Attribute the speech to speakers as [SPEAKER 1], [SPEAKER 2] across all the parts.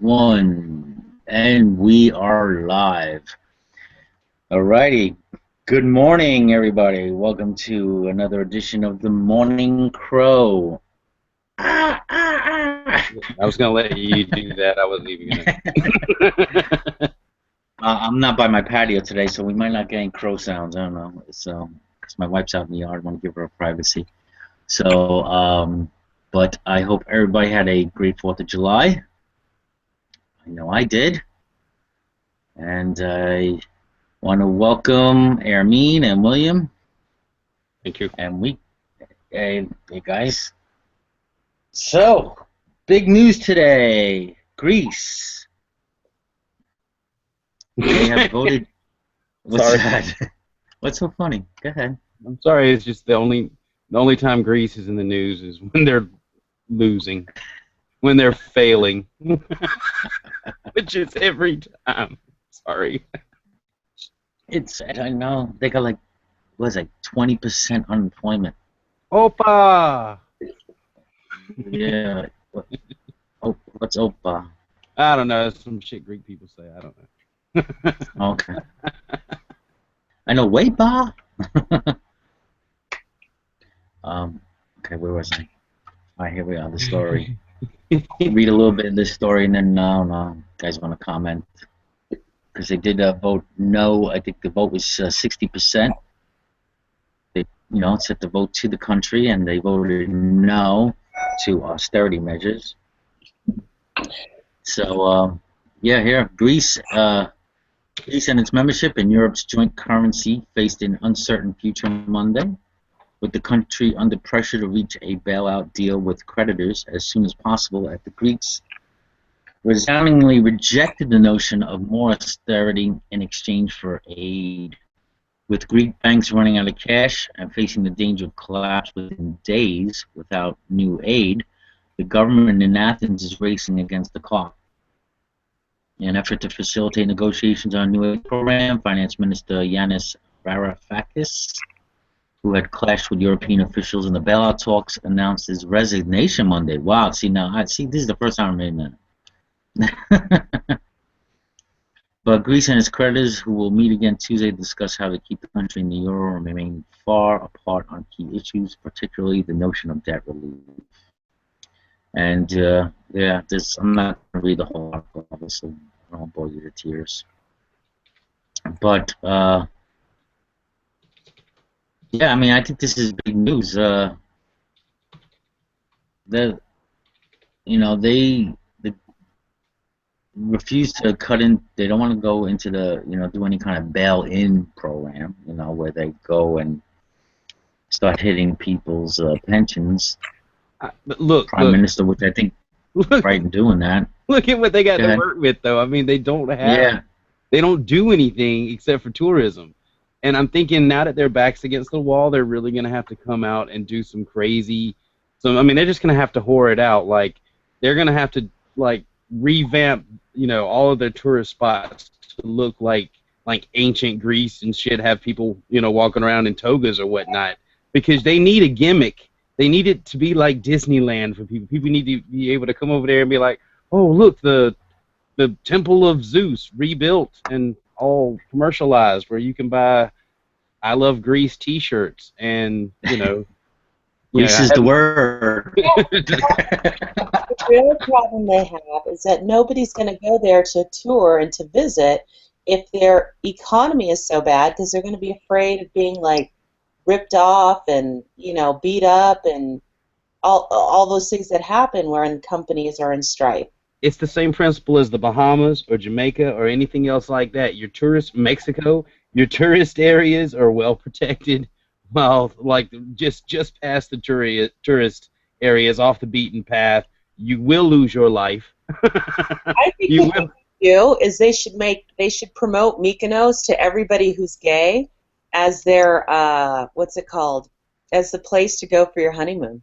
[SPEAKER 1] One, and we are live. Alrighty. Good morning, everybody. Welcome to another edition of the Morning Crow.
[SPEAKER 2] I was gonna let you do that. I wasn't even gonna.
[SPEAKER 1] I'm not by my patio today, so we might not get any crow sounds. I don't know. So, because my wife's out in the yard, I want to give her privacy. So, but I hope everybody had a great 4th of July. I know I did. And I want to welcome Ermine and William.
[SPEAKER 2] Thank you.
[SPEAKER 1] And hey guys. So, big news today. Greece. They have voted. What's
[SPEAKER 2] Sorry.
[SPEAKER 1] that? What's so funny? Go ahead.
[SPEAKER 2] I'm sorry. It's just the only time Greece is in the news is when they're losing, when they're failing, which is every time. Sorry.
[SPEAKER 1] I know they got 20% unemployment.
[SPEAKER 2] Opa.
[SPEAKER 1] Yeah. What's Opa?
[SPEAKER 2] I don't know. That's some shit Greek people say. I don't know.
[SPEAKER 1] Okay. I know Wepa. Okay, where was I? All right, here we are. The story. Read a little bit of this story, and then I don't know, you guys want to comment? Because they did vote no. I think the vote was 60%. They, set the vote to the country, and they voted no to austerity measures. So, yeah, here, Greece and its membership in Europe's joint currency faced an uncertain future Monday, with the country under pressure to reach a bailout deal with creditors as soon as possible. At the Greeks resoundingly rejected the notion of more austerity in exchange for aid. With Greek banks running out of cash and facing the danger of collapse within days without new aid, the government in Athens is racing against the clock. In an effort to facilitate negotiations on a new aid program, Finance Minister Yanis Varoufakis, who had clashed with European officials in the bailout talks, announced his resignation Monday. Wow, this is the first time I'm reading that. But Greece and its creditors, who will meet again Tuesday to discuss how to keep the country in the euro, remain far apart on key issues, particularly the notion of debt relief. And I'm not going to read the whole article, obviously. I don't bore you to tears. But yeah, I mean, I think this is big news. They refuse to cut in. They don't want to go into do any kind of bail-in program, where they go and start hitting people's pensions.
[SPEAKER 2] But look,
[SPEAKER 1] Prime Minister, which I think right in doing that.
[SPEAKER 2] Look at what they got to work with, though. I mean, they don't do anything except for tourism. And I'm thinking now that their back's against the wall, they're really going to have to come out and do some crazy. So I mean, they're just going to have to whore it out. Like they're going to have to revamp, all of their tourist spots to look like ancient Greece and shit. Have people, walking around in togas or whatnot, because they need a gimmick. They need it to be like Disneyland for people. People need to be able to come over there and be like, oh, look, the Temple of Zeus rebuilt and all commercialized, where you can buy I Love Greece T-shirts and
[SPEAKER 1] Greece is the word.
[SPEAKER 3] The real problem they have is that nobody's going to go there to tour and to visit if their economy is so bad, because they're going to be afraid of being ripped off and beat up and all those things that happen when companies are in strife.
[SPEAKER 2] It's the same principle as the Bahamas or Jamaica or anything else like that. Your Mexico, your tourist areas are well protected, while just past the tourist areas off the beaten path, you will lose your life.
[SPEAKER 3] I think what they do is they should promote Mykonos to everybody who's gay as their as the place to go for your honeymoon.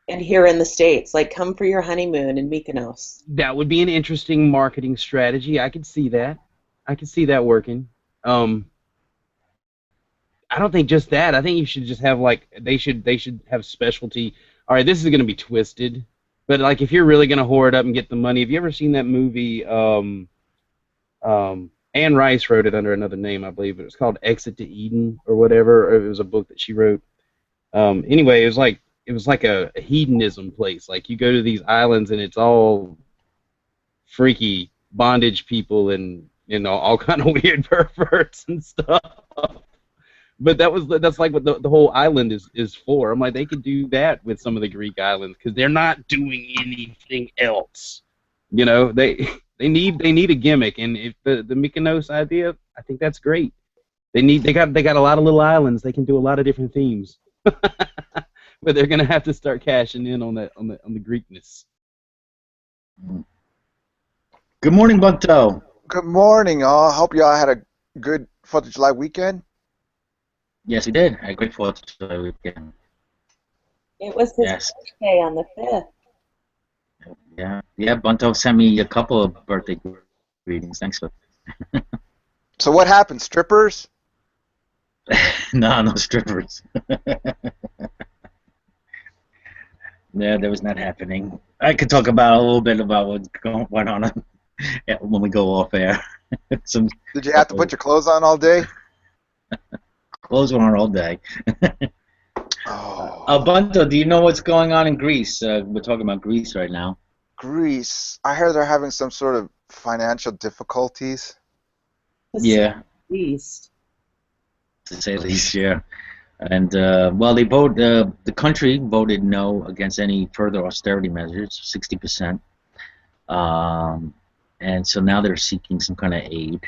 [SPEAKER 3] And here in the States, come for your honeymoon in Mykonos.
[SPEAKER 2] That would be an interesting marketing strategy. I could see that. I could see that working. I don't think just that. I think you should just have they should have specialty. All right, this is going to be twisted, But like, if you're really gonna hoard up and get the money, have you ever seen that movie? Anne Rice wrote it under another name, I believe. It was called Exit to Eden or whatever. Or it was a book that she wrote. Anyway, it was like a hedonism place. Like, you go to these islands and it's all freaky bondage people and all kind of weird perverts and stuff. But that's like what the whole island is for. I'm like, they could do that with some of the Greek islands because they're not doing anything else. They need a gimmick, and if the Mykonos idea, I think that's great. They got a lot of little islands. They can do a lot of different themes, but they're gonna have to start cashing in on the Greekness.
[SPEAKER 1] Good morning, Bunto.
[SPEAKER 4] Good morning, all. Hope y'all had a good 4th of July weekend.
[SPEAKER 1] Yes, we did. I had a great 4th of July weekend.
[SPEAKER 3] It was his birthday on the 5th.
[SPEAKER 1] Yeah. Bunto sent me a couple of birthday greetings. Thanks for.
[SPEAKER 4] So what happened? Strippers?
[SPEAKER 1] No strippers. Yeah, that was not happening. I could talk about a little bit about what went on when we go off air.
[SPEAKER 4] Did you have to put your clothes on all day?
[SPEAKER 1] Clothes were on all day.
[SPEAKER 4] Oh.
[SPEAKER 1] Bunto, do you know what's going on in Greece? We're talking about Greece right now.
[SPEAKER 4] Greece. I heard they're having some sort of financial difficulties.
[SPEAKER 1] Yeah.
[SPEAKER 3] Least.
[SPEAKER 1] To say the least, yeah. And they voted. The country voted no against any further austerity measures, 60%. And so now they're seeking some kind of aid.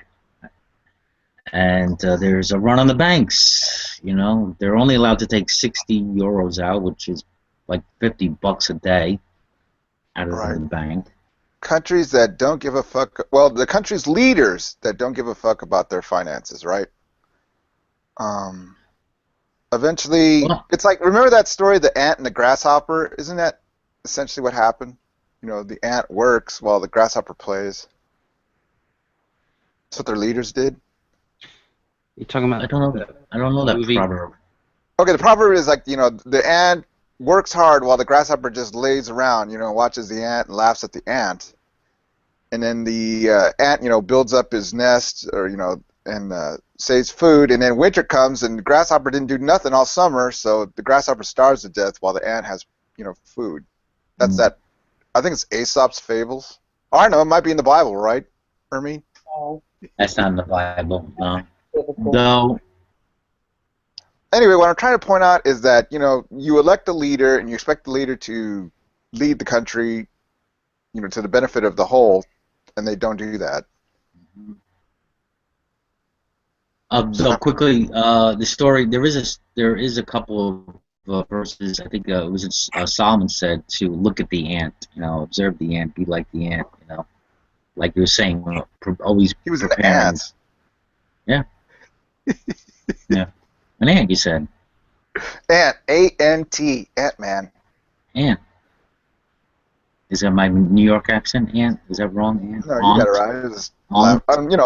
[SPEAKER 1] And there's a run on the banks. They're only allowed to take 60 euros out, which is like $50 a day out of the bank.
[SPEAKER 4] Countries that don't give a fuck. Well, the country's leaders that don't give a fuck about their finances, right? Eventually, it's like, remember that story, the ant and the grasshopper? Isn't that essentially what happened? The ant works while the grasshopper plays. That's what their leaders did.
[SPEAKER 2] You talking about?
[SPEAKER 1] I don't know that proverb.
[SPEAKER 4] Okay, the proverb is like, the ant works hard while the grasshopper just lays around, watches the ant and laughs at the ant. And then the ant, builds up his nest or, and saves food. And then winter comes and the grasshopper didn't do nothing all summer, so the grasshopper starves to death while the ant has, food. That's that. I think it's Aesop's Fables. Oh, I know, it might be in the Bible, right, Hermine?
[SPEAKER 3] Oh.
[SPEAKER 1] That's not in the Bible, no. No.
[SPEAKER 4] Anyway, what I'm trying to point out is that, you elect a leader and you expect the leader to lead the country, to the benefit of the whole, and they don't do that.
[SPEAKER 1] So quickly, the story, there is a couple of verses, I think it was Solomon said to look at the ant, observe the ant, be like the ant, like you were saying, always
[SPEAKER 4] he was
[SPEAKER 1] preparing.
[SPEAKER 4] An ant.
[SPEAKER 1] Yeah. Yeah. An ant, you said.
[SPEAKER 4] Ant, A-N-T, Ant-Man.
[SPEAKER 1] Ant. Is that my New York accent, Ant? Is that wrong, Ant?
[SPEAKER 4] No, you got it right.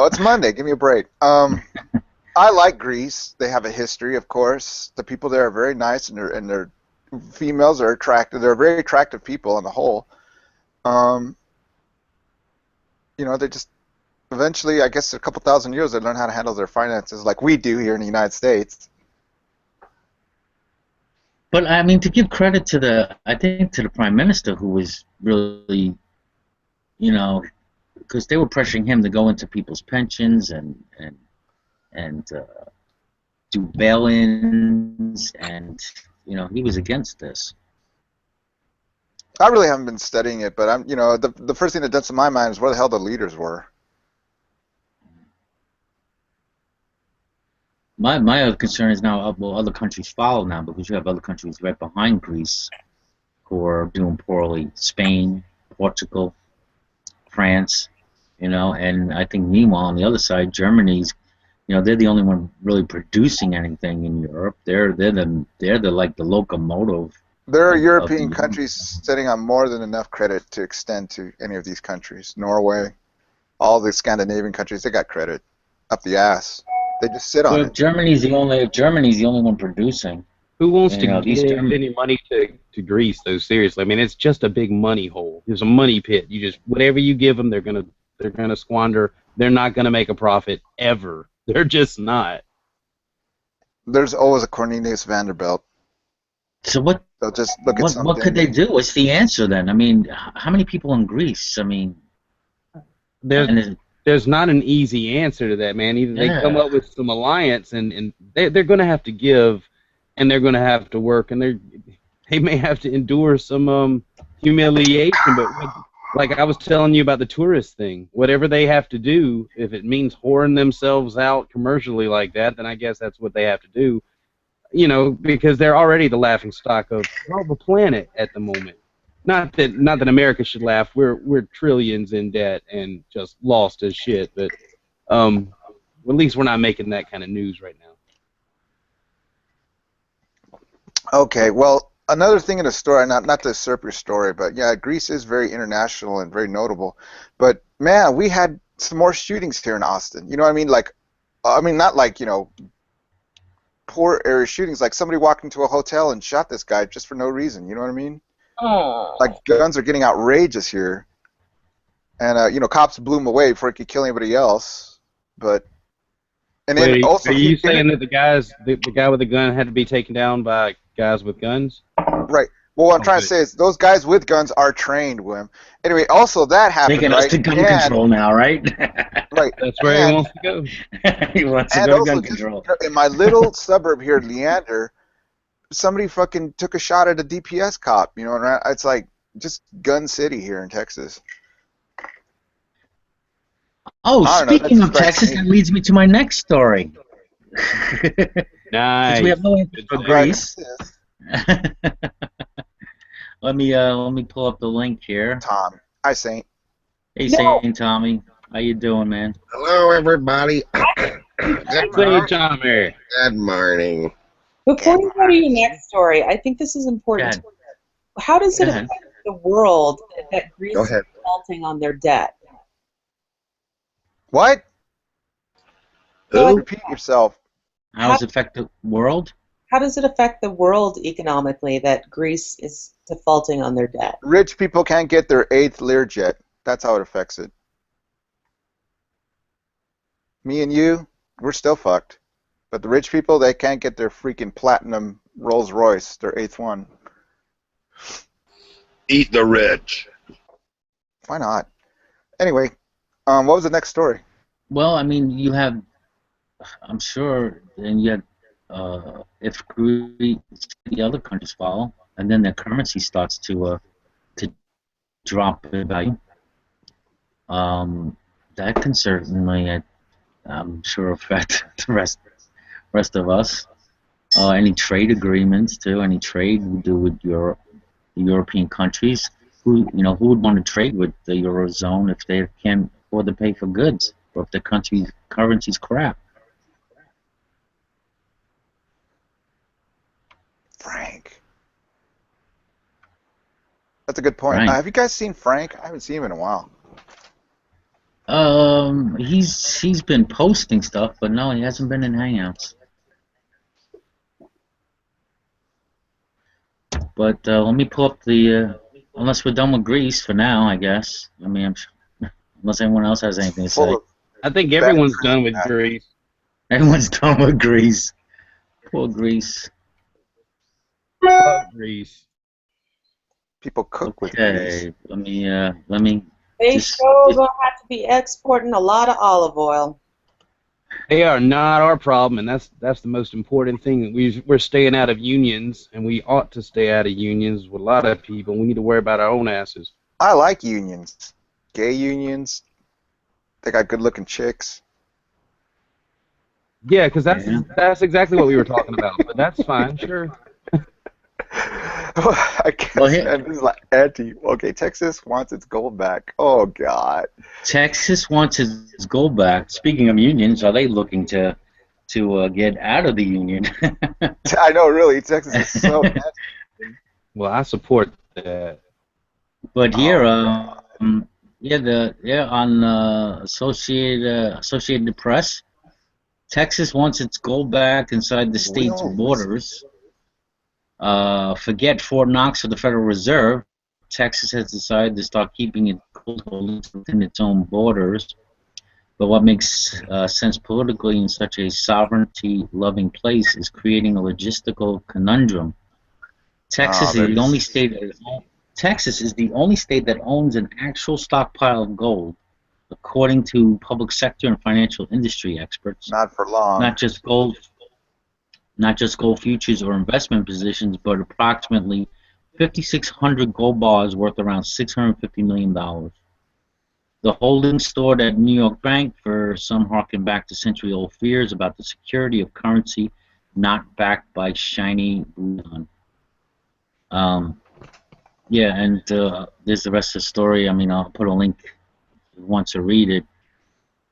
[SPEAKER 4] It's Monday. Give me a break. I like Greece. They have a history, of course. The people there are very nice, and their females are attractive. They're very attractive people on the whole. They just eventually, I guess, a couple thousand years, they learn how to handle their finances like we do here in the United States.
[SPEAKER 1] But I mean, to give credit to the Prime Minister, who was really, because they were pressuring him to go into people's pensions and do bail-ins, and he was against this.
[SPEAKER 4] I really haven't been studying it, but the first thing that jumps in my mind is where the hell the leaders were.
[SPEAKER 1] My other concern is now, other countries follow now, because you have other countries right behind Greece who are doing poorly. Spain, Portugal, France, and I think meanwhile on the other side, Germany's, they're the only one really producing anything in Europe. They're like the locomotive.
[SPEAKER 4] There are European countries sitting on more than enough credit to extend to any of these countries. Norway, all the Scandinavian countries, they got credit up the ass. They just sit on it.
[SPEAKER 1] Germany's the only one producing.
[SPEAKER 2] Who wants to
[SPEAKER 1] these
[SPEAKER 2] give any money to Greece, though? Seriously, I mean, it's just a big money hole. It's a money pit. You just whatever you give them, they're gonna squander. They're not gonna make a profit ever. They're just not.
[SPEAKER 4] There's always a Cornelius Vanderbilt.
[SPEAKER 1] So what?
[SPEAKER 4] They'll just look at something.
[SPEAKER 1] What could they do? What's the answer then? I mean, how many people in Greece? I mean,
[SPEAKER 2] there's not an easy answer to that, man. Either they come up with some alliance, and they're going to have to give, and they're going to have to work, and they may have to endure some humiliation. But like I was telling you about the tourist thing, whatever they have to do, if it means whoring themselves out commercially like that, then I guess that's what they have to do. You know, because they're already the laughing stock of the planet at the moment. Not that America should laugh. We're trillions in debt and just lost as shit. But at least we're not making that kind of news right now.
[SPEAKER 4] Okay, well, another thing in the story, not to usurp your story, but yeah, Greece is very international and very notable. But man, we had some more shootings here in Austin. You know what I mean? Like, I mean, not like, you know, poor area shootings, like somebody walked into a hotel and shot this guy just for no reason. You know what I mean?
[SPEAKER 3] Oh.
[SPEAKER 4] Like, guns are getting outrageous here, and you know, cops blew him away before he could kill anybody else. But and then
[SPEAKER 2] Wait,
[SPEAKER 4] also,
[SPEAKER 2] are you saying that the guy with the gun had to be taken down by guys with guns?
[SPEAKER 4] Right. Well, what I'm trying to say is those guys with guns are trained, Wim. Anyway, also that happened,
[SPEAKER 1] taking
[SPEAKER 4] right?
[SPEAKER 1] us to gun control now, right?
[SPEAKER 4] Right.
[SPEAKER 2] That's where he wants to go.
[SPEAKER 1] He wants to go to gun control.
[SPEAKER 4] In my little suburb here, Leander, somebody fucking took a shot at a DPS cop. You know, and it's like just gun city here in Texas.
[SPEAKER 1] Oh, speaking of Texas, that leads me to my next story.
[SPEAKER 2] Nice.
[SPEAKER 1] Since we have no answer for Greece. Let me pull up the link here.
[SPEAKER 4] Tom, hi Saint.
[SPEAKER 1] Hey Saint Tommy, how you doing, man?
[SPEAKER 5] Hello, everybody.
[SPEAKER 2] Good morning, Tommy.
[SPEAKER 5] Good morning.
[SPEAKER 3] Before you go to your next story, I think this is important. How does it affect the world that Greece is defaulting on their debt?
[SPEAKER 4] What? Repeat yourself.
[SPEAKER 1] How does it affect the world?
[SPEAKER 3] How does it affect the world economically that Greece is defaulting on their debt?
[SPEAKER 4] Rich people can't get their 8th Learjet. That's how it affects it. Me and you, we're still fucked. But the rich people, they can't get their freaking platinum Rolls Royce, their 8th one.
[SPEAKER 5] Eat the rich.
[SPEAKER 4] Why not? Anyway, what was the next story?
[SPEAKER 1] Well, I mean, you have, I'm sure, and yet, if Greece, the other countries follow, and then their currency starts to drop in value, that can certainly, I'm sure, affect the rest of us. Any trade agreements too, any trade we do with the European countries. Who would want to trade with the Eurozone if they can't afford to pay for goods, or if the country's currency's crap?
[SPEAKER 4] Frank. That's a good point. Have you guys seen Frank? I haven't seen him in a while.
[SPEAKER 1] He's been posting stuff, but no, he hasn't been in Hangouts. But let me pull up the. Unless we're done with Greece for now, I guess. I mean, unless anyone else has anything to say.
[SPEAKER 2] I think everyone's done with Greece.
[SPEAKER 1] Everyone's done with Greece. Poor Greece.
[SPEAKER 2] Poor Greece.
[SPEAKER 4] People cook with Greece.
[SPEAKER 1] Let me.
[SPEAKER 3] They sure gonna have to be exporting a lot of olive oil.
[SPEAKER 2] They are not our problem, and that's the most important thing. We're staying out of unions, and we ought to stay out of unions with a lot of people. We need to worry about our own asses.
[SPEAKER 4] I like unions. Gay unions. They got good-looking chicks.
[SPEAKER 2] Yeah, because that's exactly what we were talking about. But that's fine, sure.
[SPEAKER 4] I guess, and this is like anti. Okay, Texas wants its gold back. Oh God.
[SPEAKER 1] Texas wants its gold back. Speaking of unions, are they looking to get out of the union?
[SPEAKER 4] I know, really. Texas is so.
[SPEAKER 2] Well, I support that.
[SPEAKER 1] But here, on Associated Press, Texas wants its gold back inside the state's borders. Forget Fort Knox or the Federal Reserve. Texas has decided to start keeping its gold holdings within its own borders. But what makes sense politically in such a sovereignty-loving place is creating a logistical conundrum. Texas is the only state that owns an actual stockpile of gold, according to public sector and financial industry experts.
[SPEAKER 4] Not for long.
[SPEAKER 1] Not just gold futures or investment positions, but approximately 5,600 gold bars worth around $650 million. The holdings stored at New York Bank for some harken back to century-old fears about the security of currency not backed by shiny bullion. Yeah, and there's the rest of the story. I mean, I'll put a link if you want to read it.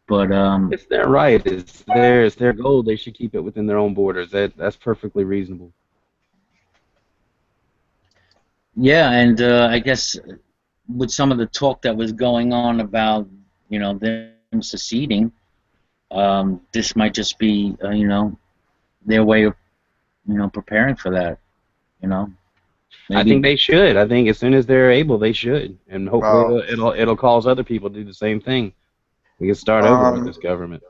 [SPEAKER 1] But
[SPEAKER 2] it's their right. It's their gold. They should keep it within their own borders. That's perfectly reasonable.
[SPEAKER 1] Yeah, and I guess with some of the talk that was going on about, you know, them seceding, this might just be, you know, their way of, you know, preparing for that. You know. Maybe.
[SPEAKER 2] I think they should. I think as soon as they're able, they should, and hopefully it'll cause other people to do the same thing. We can start over with this government.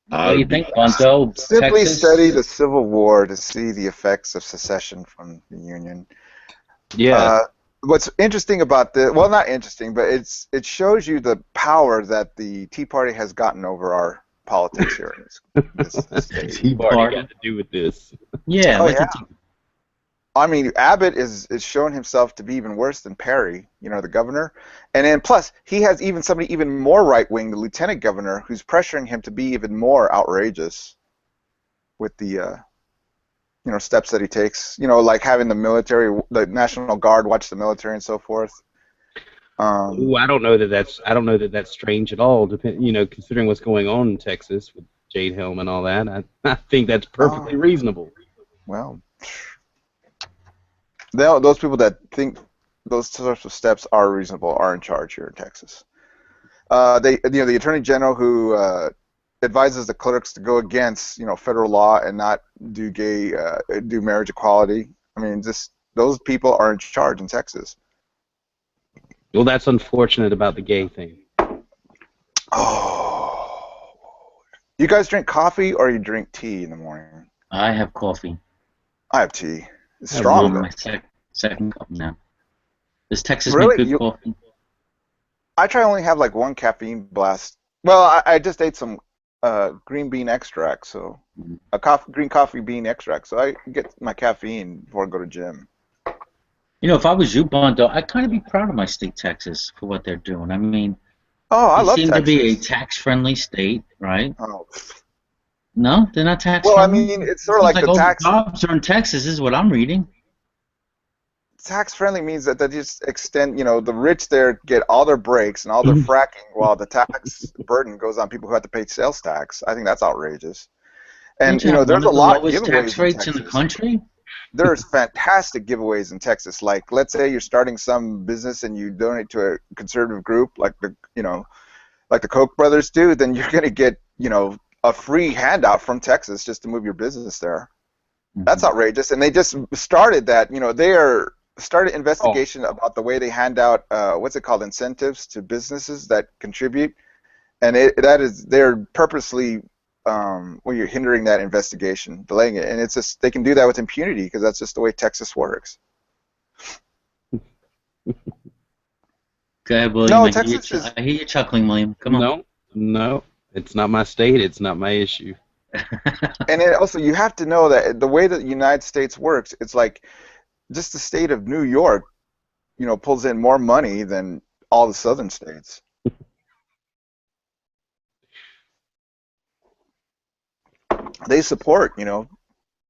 [SPEAKER 1] What do you think, Bunto?
[SPEAKER 4] Simply
[SPEAKER 1] Texas?
[SPEAKER 4] study the Civil War to see the effects of secession from the Union.
[SPEAKER 2] Yeah.
[SPEAKER 4] What's interesting about this, well, not interesting, but it shows you the power that the Tea Party has gotten over our politics here in this state.
[SPEAKER 2] Tea Party got to do with this.
[SPEAKER 1] Yeah.
[SPEAKER 4] Oh, yeah. I mean, Abbott is shown himself to be even worse than Perry, you know, the governor. And then plus, he has even somebody even more right-wing, the lieutenant governor, who's pressuring him to be even more outrageous with the, you know, steps that he takes. You know, like having the military, the National Guard watch the military and so forth.
[SPEAKER 2] Ooh, I don't know that that's strange at all. You know, considering what's going on in Texas with Jade Helm and all that, I think that's perfectly reasonable.
[SPEAKER 4] Well. Those people that think those sorts of steps are reasonable are in charge here in Texas. The Attorney General who advises the clerks to go against, you know, federal law and not do do marriage equality. I mean, just those people are in charge in Texas.
[SPEAKER 2] Well, that's unfortunate about the gay thing.
[SPEAKER 4] Oh, you guys drink coffee or you drink tea in the morning?
[SPEAKER 1] I have coffee.
[SPEAKER 4] I have tea. It's strong.
[SPEAKER 1] My second cup now. Does Texas
[SPEAKER 4] really?
[SPEAKER 1] make good coffee?
[SPEAKER 4] I try only have like one caffeine blast. Well, I just ate some green bean extract, so green coffee bean extract. So I get my caffeine before I go to gym.
[SPEAKER 1] You know, if I was you, Bunto, I'd kind of be proud of my state, Texas, for what they're doing. I mean,
[SPEAKER 4] I love
[SPEAKER 1] seem
[SPEAKER 4] Texas.
[SPEAKER 1] to be a tax-friendly state, right?
[SPEAKER 4] Oh.
[SPEAKER 1] No, they're not tax-friendly.
[SPEAKER 4] Well, I mean, it's sort of like the
[SPEAKER 1] all
[SPEAKER 4] tax.
[SPEAKER 1] The jobs are in Texas, is what I'm reading.
[SPEAKER 4] Tax-friendly means that they just extend, you know, the rich there get all their breaks and all their fracking, while the tax burden goes on people who have to pay sales tax. I think that's outrageous. And you know, there's a lot of giveaways
[SPEAKER 1] tax rates
[SPEAKER 4] in
[SPEAKER 1] the country.
[SPEAKER 4] There's fantastic giveaways in Texas. Like, let's say you're starting some business and you donate to a conservative group, like the Koch brothers do, then you're going to get, you know, a free handout from Texas just to move your business there. That's outrageous. And they just started that, you know, started investigation about the way they hand out what's it called, incentives to businesses that contribute, and they're purposely you're hindering that investigation, delaying it, and it's just they can do that with impunity because that's just the way Texas works.
[SPEAKER 1] Go ahead, William.
[SPEAKER 4] No,
[SPEAKER 1] I hear you chuckling, William. Come on.
[SPEAKER 2] No, it's not my state. It's not my issue.
[SPEAKER 4] And also, you have to know that the way that the United States works, it's like just the state of New York, you know, pulls in more money than all the southern states. They support, you know.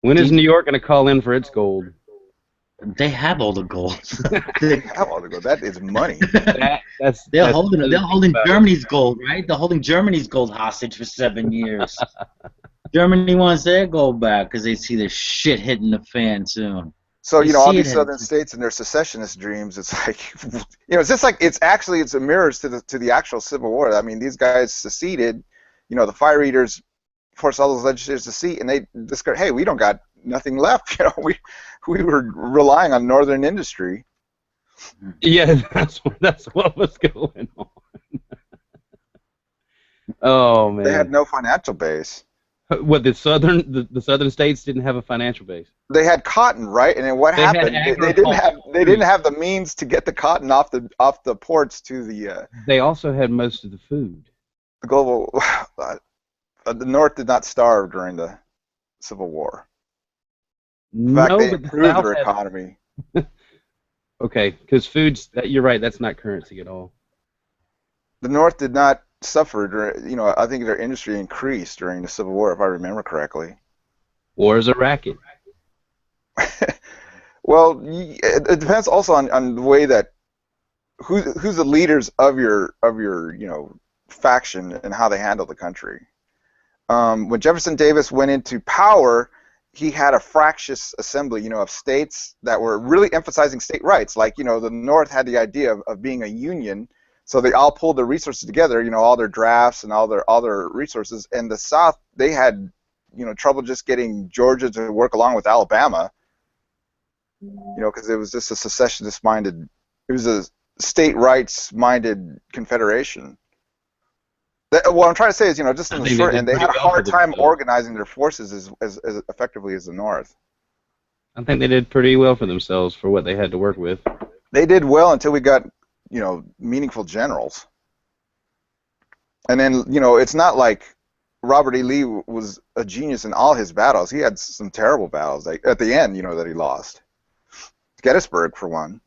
[SPEAKER 2] When is New York going to call in for its gold?
[SPEAKER 1] They have all the gold.
[SPEAKER 4] They have all the gold. That is money.
[SPEAKER 1] They're holding Germany's gold, right? They're holding Germany's gold hostage for 7 years. Germany wants their gold back because they see their shit hitting the fan soon.
[SPEAKER 4] So, you know, all these southern states and their secessionist dreams, it's like, you know, it's just like, it's a mirrors to the actual Civil War. I mean, these guys seceded, you know, the fire eaters forced all those legislators to secede, and they discovered, hey, we don't got nothing left. You know, we were relying on northern industry.
[SPEAKER 2] Yeah, that's what was going on. Oh man.
[SPEAKER 4] They had no financial base.
[SPEAKER 2] What the southern states didn't have a financial base.
[SPEAKER 4] They had cotton, right? And then what happened? They didn't have the means to get the cotton off the ports to the.
[SPEAKER 2] They also had most of the food.
[SPEAKER 4] The global, the North did not starve during the Civil War. In fact, they improved their economy.
[SPEAKER 2] Okay, because food's. You're right. That's not currency at all.
[SPEAKER 4] The North did not suffer. You know, I think their industry increased during the Civil War, if I remember correctly.
[SPEAKER 2] War is a racket.
[SPEAKER 4] Well, it depends also on the way that who's the leaders of your faction and how they handle the country. When Jefferson Davis went into power, he had a fractious assembly, of states that were really emphasizing state rights. Like, the North had the idea of being a union, so they all pulled their resources together, all their drafts and all their resources. And the South, they had, trouble just getting Georgia to work along with Alabama, because it was just a secessionist-minded, it was a state rights-minded confederation. What I'm trying to say is, just in the short end, they had a hard time organizing their forces as effectively as the North.
[SPEAKER 2] I think they did pretty well for themselves for what they had to work with.
[SPEAKER 4] They did well until we got, meaningful generals. And then, it's not like Robert E. Lee was a genius in all his battles. He had some terrible battles, like at the end, that he lost. Gettysburg, for one.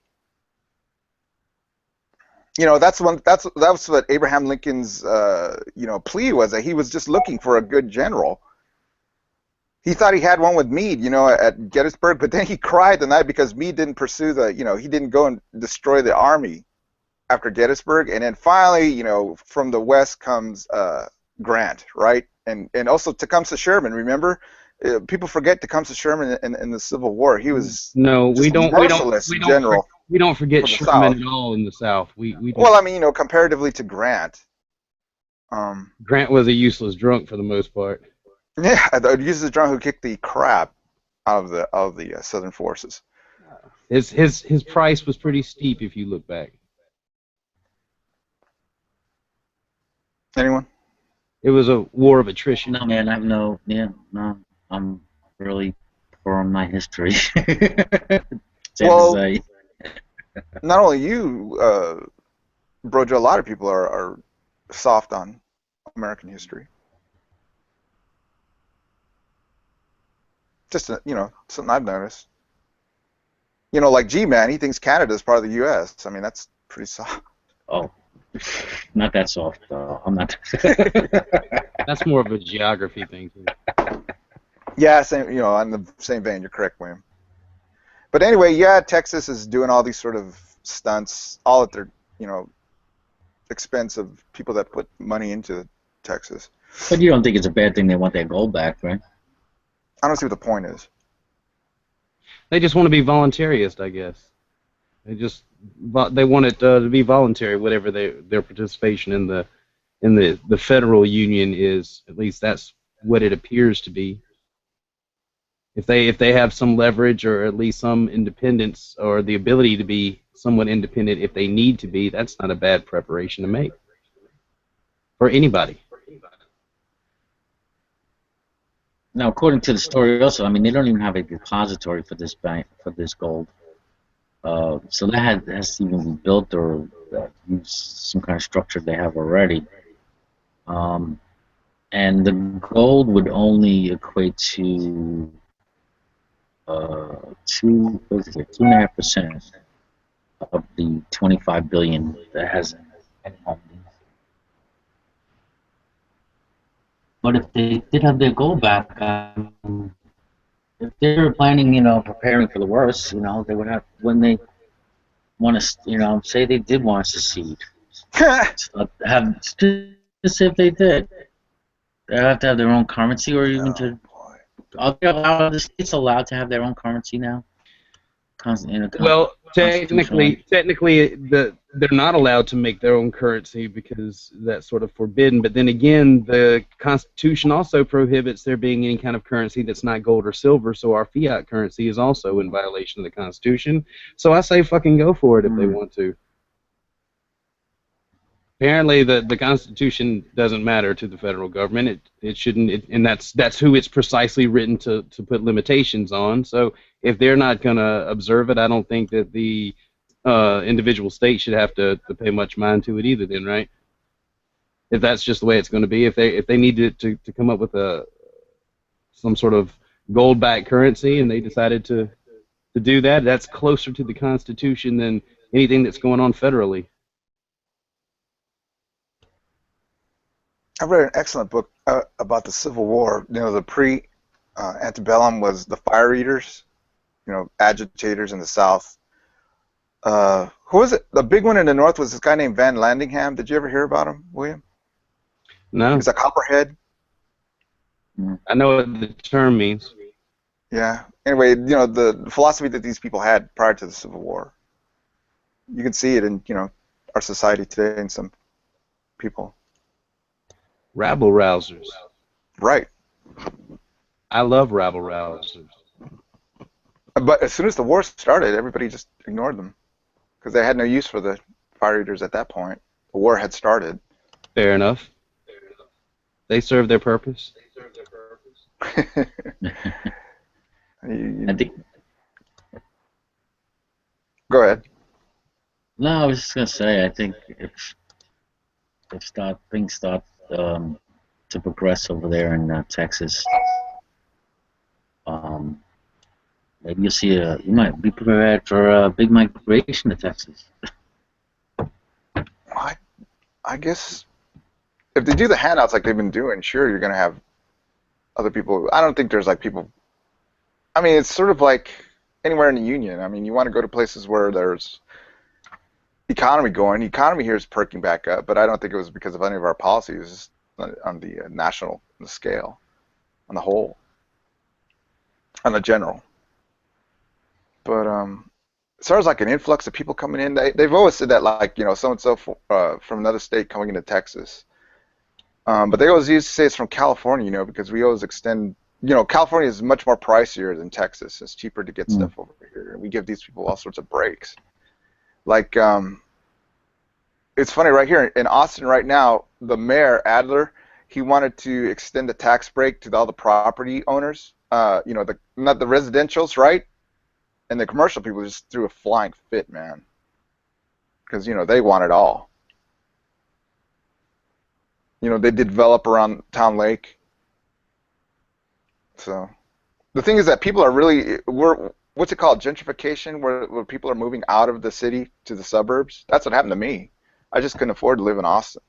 [SPEAKER 4] That's what Abraham Lincoln's plea was, that he was just looking for a good general. He thought he had one with Meade, at Gettysburg, but then he cried the night because Meade didn't pursue he didn't go and destroy the army after Gettysburg. And then finally, from the west comes Grant, right? And also Tecumseh Sherman. Remember, people forget Tecumseh Sherman in the Civil War. He was merciless general.
[SPEAKER 2] We don't forget Sherman at all in the South.
[SPEAKER 4] Well, I mean, comparatively to Grant.
[SPEAKER 2] Grant was a useless drunk for the most part.
[SPEAKER 4] Yeah, a useless drunk who kicked the crap out of the Southern forces.
[SPEAKER 2] His price was pretty steep if you look back.
[SPEAKER 4] Anyone?
[SPEAKER 2] It was a war of attrition.
[SPEAKER 1] No, man, I have no. I'm really poor on my history.
[SPEAKER 4] Well, not only you, Brojo, a lot of people are soft on American history. Just something I've noticed. Like G-Man, he thinks Canada's part of the U.S. I mean, that's pretty soft.
[SPEAKER 1] Oh, not that soft. I'm not.
[SPEAKER 2] That's more of a geography thing.
[SPEAKER 4] Yeah, same. On the same vein, you're correct, William. But anyway, yeah, Texas is doing all these sort of stunts, all at their, expense of people that put money into Texas.
[SPEAKER 1] But you don't think it's a bad thing they want their gold back, right?
[SPEAKER 4] I don't see what the point is.
[SPEAKER 2] They just want to be voluntarist, I guess. They want it to be voluntary, whatever their participation in the federal union is. At least that's what it appears to be. If they have some leverage or at least some independence or the ability to be somewhat independent if they need to be, that's not a bad preparation to make for anybody.
[SPEAKER 1] Now, according to the story, also, I mean, they don't even have a depository for this bank for this gold. So that has to even be built or use some kind of structure they have already. And the gold would only equate to 2.5% of the 25 billion that has any holdings. But if they did have their gold back, if they were planning, preparing for the worst, they would have, when they want to, say they did want to secede, just if they did, they have to have their own currency, or even are the states allowed to have their own currency now?
[SPEAKER 2] Well, technically, the they're not allowed to make their own currency because that's sort of forbidden. But then again, the Constitution also prohibits there being any kind of currency that's not gold or silver, so our fiat currency is also in violation of the Constitution. So I say fucking go for it if they want to. Apparently, the Constitution doesn't matter to the federal government. It shouldn't, and that's who it's precisely written to put limitations on. So if they're not going to observe it, I don't think that the individual state should have to pay much mind to it either. Then, right? If that's just the way it's going to be, if they need to come up with some sort of gold-backed currency, and they decided to do that, that's closer to the Constitution than anything that's going on federally.
[SPEAKER 4] I read an excellent book about the Civil War. You know, the pre-antebellum was the fire eaters, you know, agitators in the South. Who was it? The big one in the North was this guy named Van Landingham. Did you ever hear about him, William?
[SPEAKER 2] No.
[SPEAKER 4] He's a copperhead.
[SPEAKER 2] I know what the term means.
[SPEAKER 4] Yeah. Anyway, you know, the philosophy that these people had prior to the Civil War. You can see it in, you know, our society today in some people.
[SPEAKER 2] Rabble rousers.
[SPEAKER 4] Right.
[SPEAKER 2] I love rabble rousers.
[SPEAKER 4] But as soon as the war started, everybody just ignored them because they had no use for the fire eaters at that point. The war had started.
[SPEAKER 2] Fair enough. They served their purpose.
[SPEAKER 1] I think.
[SPEAKER 4] Go ahead.
[SPEAKER 1] No, I was just gonna say. I think if things start to progress over there in Texas, maybe you'll see you might be prepared for a big migration to Texas.
[SPEAKER 4] I guess if they do the handouts like they've been doing, sure, you're going to have other people. I don't think there's like people. I mean, it's sort of like anywhere in the union. I mean, you want to go to places where there's economy going. The economy here is perking back up, but I don't think it was because of any of our policies on the national scale, on the whole, on the general. But as far as like an influx of people coming in, they've always said that, like, you know, so and so from another state coming into Texas. But they always used to say it's from California, you know, because we always extend. You know, California is much more pricier than Texas. It's cheaper to get stuff over here, and we give these people all sorts of breaks. Like, it's funny right here in Austin right now, the mayor Adler, he wanted to extend the tax break to all the property owners. You know, not the residentials, right? And the commercial people just threw a flying fit, man, because, you know, they want it all. You know, they did develop around Town Lake. So the thing is that people are really, what's it called, gentrification, where people are moving out of the city to the suburbs. That's what happened to me. I just couldn't afford to live in Austin.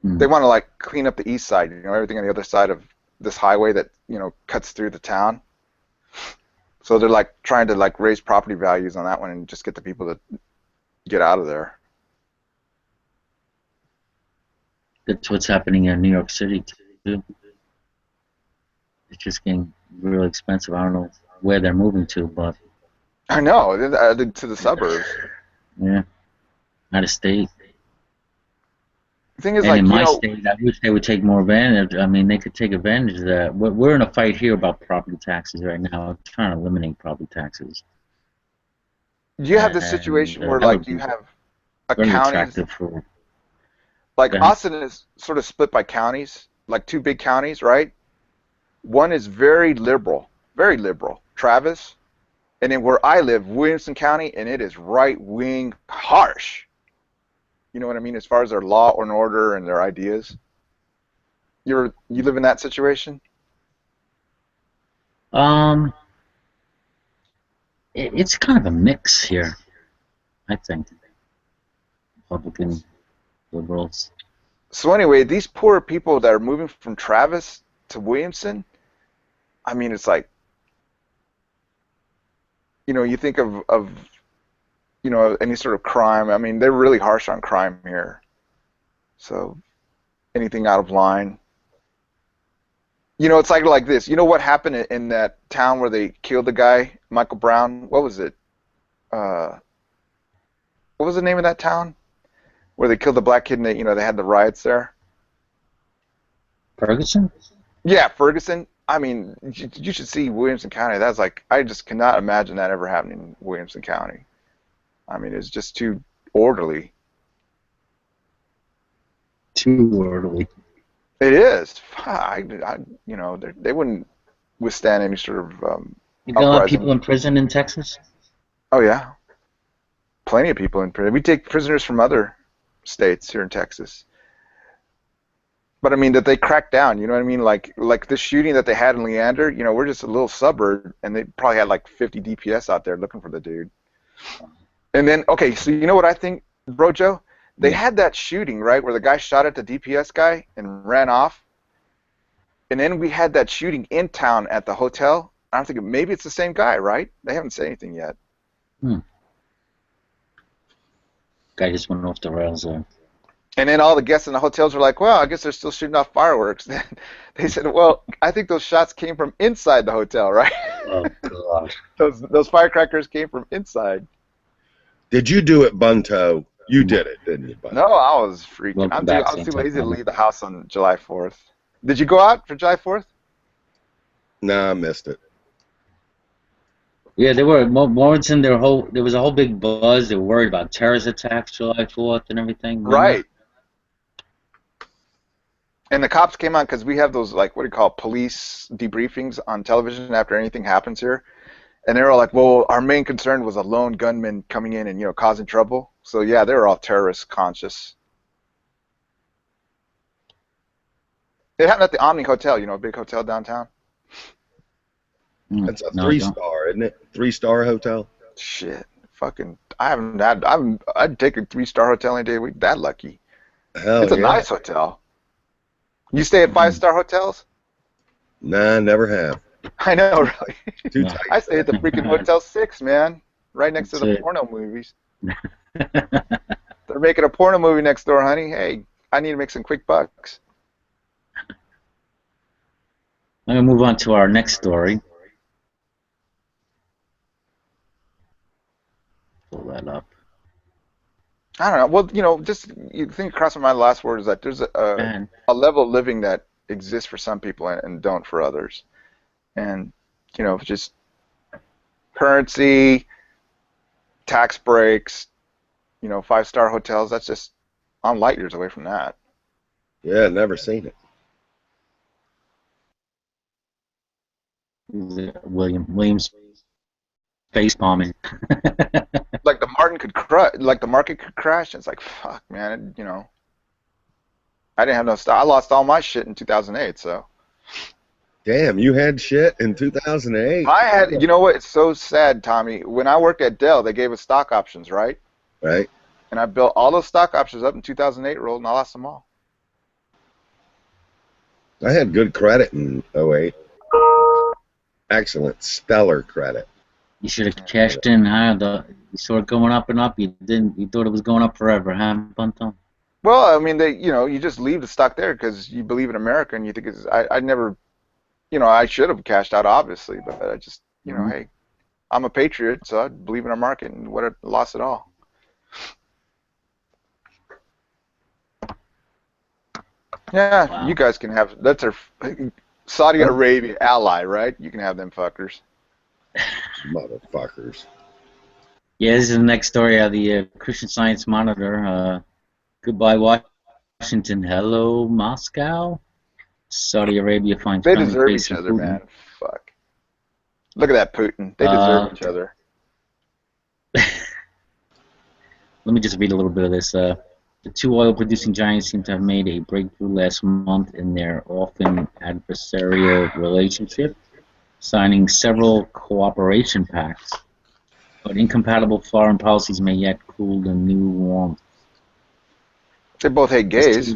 [SPEAKER 4] They want to, like, clean up the east side, you know, everything on the other side of this highway that, you know, cuts through the town. So they're, like, trying to, like, raise property values on that one and just get the people to get out of there.
[SPEAKER 1] That's what's happening in New York City too. It's just getting really expensive. I don't know where they're moving to, but
[SPEAKER 4] I know, to the suburbs.
[SPEAKER 1] Yeah, out of state.
[SPEAKER 4] The thing is,
[SPEAKER 1] and
[SPEAKER 4] like,
[SPEAKER 1] in my
[SPEAKER 4] you know,
[SPEAKER 1] state, I wish they would take more advantage. I mean, they could take advantage of that. We're in a fight here about property taxes right now. I'm trying to eliminate property taxes.
[SPEAKER 4] You have this situation where, like, you have a county. Like, Austin is sort of split by counties, like two big counties, right? One is very liberal, Travis. And then where I live, Williamson County, and it is right-wing harsh. You know what I mean, as far as their law and order and their ideas? You live in that situation?
[SPEAKER 1] It's kind of a mix here, I think. Republican, liberals.
[SPEAKER 4] So anyway, these poor people that are moving from Travis to Williamson, I mean, it's like, you know, you think of you know, any sort of crime. I mean, they're really harsh on crime here. So anything out of line. You know, it's like this. You know what happened in that town where they killed the guy, Michael Brown? What was it? what was the name of that town where they killed the black kid and they had the riots there?
[SPEAKER 1] Ferguson?
[SPEAKER 4] Yeah, Ferguson. I mean, you should see Williamson County. That's like, I just cannot imagine that ever happening in Williamson County. I mean, it's just too orderly.
[SPEAKER 1] Too orderly.
[SPEAKER 4] It is. They wouldn't withstand any sort of
[SPEAKER 1] You got a lot of
[SPEAKER 4] uprising.
[SPEAKER 1] people in prison in Texas?
[SPEAKER 4] Oh yeah, plenty of people in prison. We take prisoners from other states here in Texas. But I mean that they crack down, you know what I mean? Like the shooting that they had in Leander, we're just a little suburb, and they probably had like 50 DPS out there looking for the dude. And then, okay, so you know what I think, Bro Joe? They had that shooting, right, where the guy shot at the DPS guy and ran off. And then we had that shooting in town at the hotel. I'm thinking maybe it's the same guy, right? They haven't said anything yet.
[SPEAKER 1] Guy just went off the rails there.
[SPEAKER 4] And then all the guests in the hotels were like, well, I guess they're still shooting off fireworks. They said, well, I think those shots came from inside the hotel, right?
[SPEAKER 1] Oh, God.
[SPEAKER 4] Those firecrackers came from inside.
[SPEAKER 5] Did you do it, Bunto? You did it, didn't you, Bunto?
[SPEAKER 4] No, I was freaking.
[SPEAKER 1] Welcome
[SPEAKER 4] I
[SPEAKER 1] back,
[SPEAKER 4] was too
[SPEAKER 1] Santa.
[SPEAKER 4] lazy to leave the house on July 4th. Did you go out for July 4th?
[SPEAKER 5] Nah, I missed it.
[SPEAKER 1] Yeah, they were. Morrison, there was a whole big buzz. They were worried about terrorist attacks July 4th and everything. Remember?
[SPEAKER 4] Right. And the cops came on because we have those, like, what do you call it, police debriefings on television after anything happens here. And they were all like, well, our main concern was a lone gunman coming in and, causing trouble. So, yeah, they were all terrorist conscious. It happened at the Omni Hotel, a big hotel downtown.
[SPEAKER 5] It's a 3-star, isn't it? 3-star hotel?
[SPEAKER 4] Shit. Fucking, I'd take a 3-star hotel any day of the week. That lucky.
[SPEAKER 5] Hell
[SPEAKER 4] It's a nice hotel. You stay at 5-star hotels?
[SPEAKER 5] Nah, never have.
[SPEAKER 4] I know, really.
[SPEAKER 5] Too tight.
[SPEAKER 4] I stay at the freaking Hotel 6, man. Right next to the porno movies. They're making a porno movie next door, honey. Hey, I need to make some quick bucks.
[SPEAKER 1] I'm going to move on to our next story. Pull that up.
[SPEAKER 4] I don't know. Well, just you think across my last word is that there's a level of living that exists for some people and don't for others. And, just currency, tax breaks, 5-star hotels, that's just, I'm light years away from that.
[SPEAKER 5] Yeah, never seen it.
[SPEAKER 1] Williams face bombing.
[SPEAKER 4] Like the market could crash. It's like, fuck, man. I didn't have no stock. I lost all my shit in 2008. So.
[SPEAKER 5] Damn, you had shit in 2008.
[SPEAKER 4] I had. You know what? It's so sad, Tommy. When I worked at Dell, they gave us stock options, right?
[SPEAKER 5] Right.
[SPEAKER 4] And I built all those stock options up in 2008, rolled, and I lost them all.
[SPEAKER 5] I had good credit in 08. Excellent, stellar credit.
[SPEAKER 1] You should have cashed in higher. You saw it going up and up. You didn't. You thought it was going up forever, huh, Bunto?
[SPEAKER 4] Well, I mean, you just leave the stock there because you believe in America and you think it's. I never, I should have cashed out, obviously, but I just, hey, I'm a patriot, so I believe in our market and what lost it all. Yeah, wow. You guys can have. That's our Saudi Arabia ally, right? You can have them fuckers.
[SPEAKER 5] Motherfuckers.
[SPEAKER 1] Yeah, this is the next story out of the Christian Science Monitor. Goodbye, Washington. Hello, Moscow. Saudi Arabia finds.
[SPEAKER 4] They deserve each other, man. Fuck. Look at that Putin. They deserve each other.
[SPEAKER 1] Let me just read a little bit of this. The two oil-producing giants seem to have made a breakthrough last month in their often adversarial relationship, signing several cooperation pacts. But incompatible foreign policies may yet cool the new warmth.
[SPEAKER 4] They both hate gays.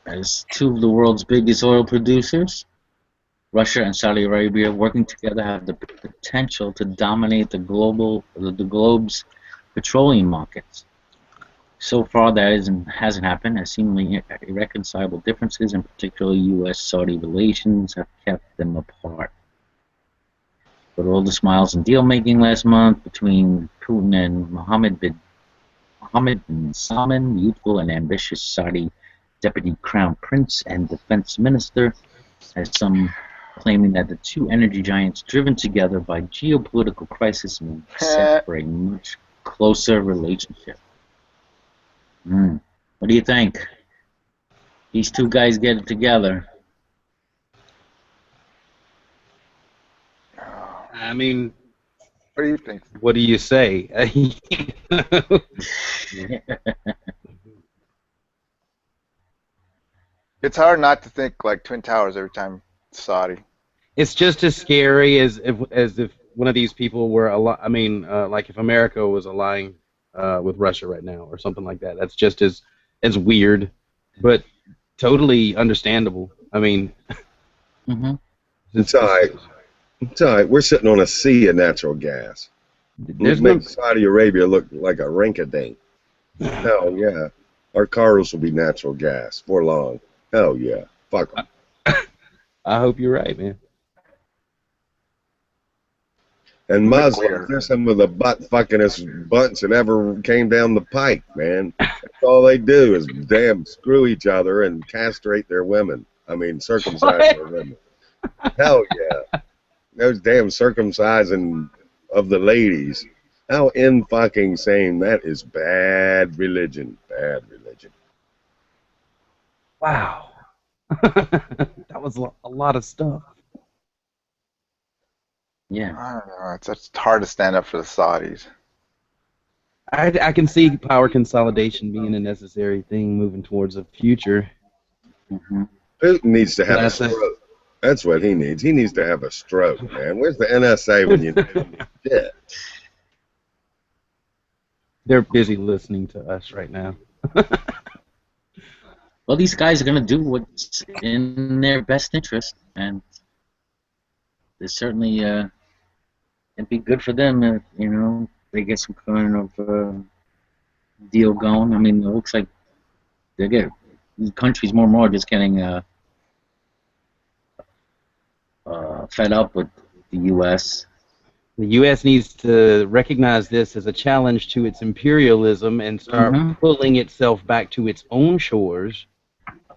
[SPEAKER 1] As two of the world's biggest oil producers, Russia and Saudi Arabia, working together, have the potential to dominate the globe's petroleum markets. So far, that hasn't happened, as seemingly irreconcilable differences, in particular U.S.-Saudi relations, have kept them apart. But all the smiles and deal-making last month between Putin and Mohammed bin Salman, youthful and ambitious Saudi deputy crown prince and defense minister, has some claiming that the two energy giants, driven together by geopolitical crisis, may be set for a much closer relationship. What do you think? These two guys get it together.
[SPEAKER 2] I mean,
[SPEAKER 4] what do you think?
[SPEAKER 2] What do you say?
[SPEAKER 4] It's hard not to think like Twin Towers every time Saudi.
[SPEAKER 2] It's just as scary as if one of these people were like if America was allying with Russia right now or something like that. That's just as weird, but totally understandable. I mean,
[SPEAKER 5] it's all right. It's all right. We're sitting on a sea of natural gas. It makes Saudi Arabia look like a rink-a-dink. Hell yeah. Our cars will be natural gas for long. Hell yeah. Fuck them.
[SPEAKER 2] I hope you're right, man.
[SPEAKER 5] And Muslims, they're some of the butt-fuckingest bunts that ever came down the pike, man. That's all they do is damn screw each other and castrate their women. I mean, circumcise their women. Hell yeah. Those damn circumcising of the ladies. How in-fucking-sane. That is bad religion. Bad religion.
[SPEAKER 2] Wow. That was a lot of stuff.
[SPEAKER 1] Yeah.
[SPEAKER 4] I don't know. It's hard to stand up for the Saudis.
[SPEAKER 2] I can see power consolidation being a necessary thing moving towards the future.
[SPEAKER 5] Putin needs to have a stroke. That's what he needs. He needs to have a stroke, man. Where's the NSA when you need shit?
[SPEAKER 2] They're busy listening to us right now.
[SPEAKER 1] Well, these guys are going to do what's in their best interest, and it's certainly it'd be good for them if, they get some kind of deal going. I mean, it looks like the countries more and more just getting fed up with the U.S.
[SPEAKER 2] The U.S. needs to recognize this as a challenge to its imperialism and start pulling itself back to its own shores,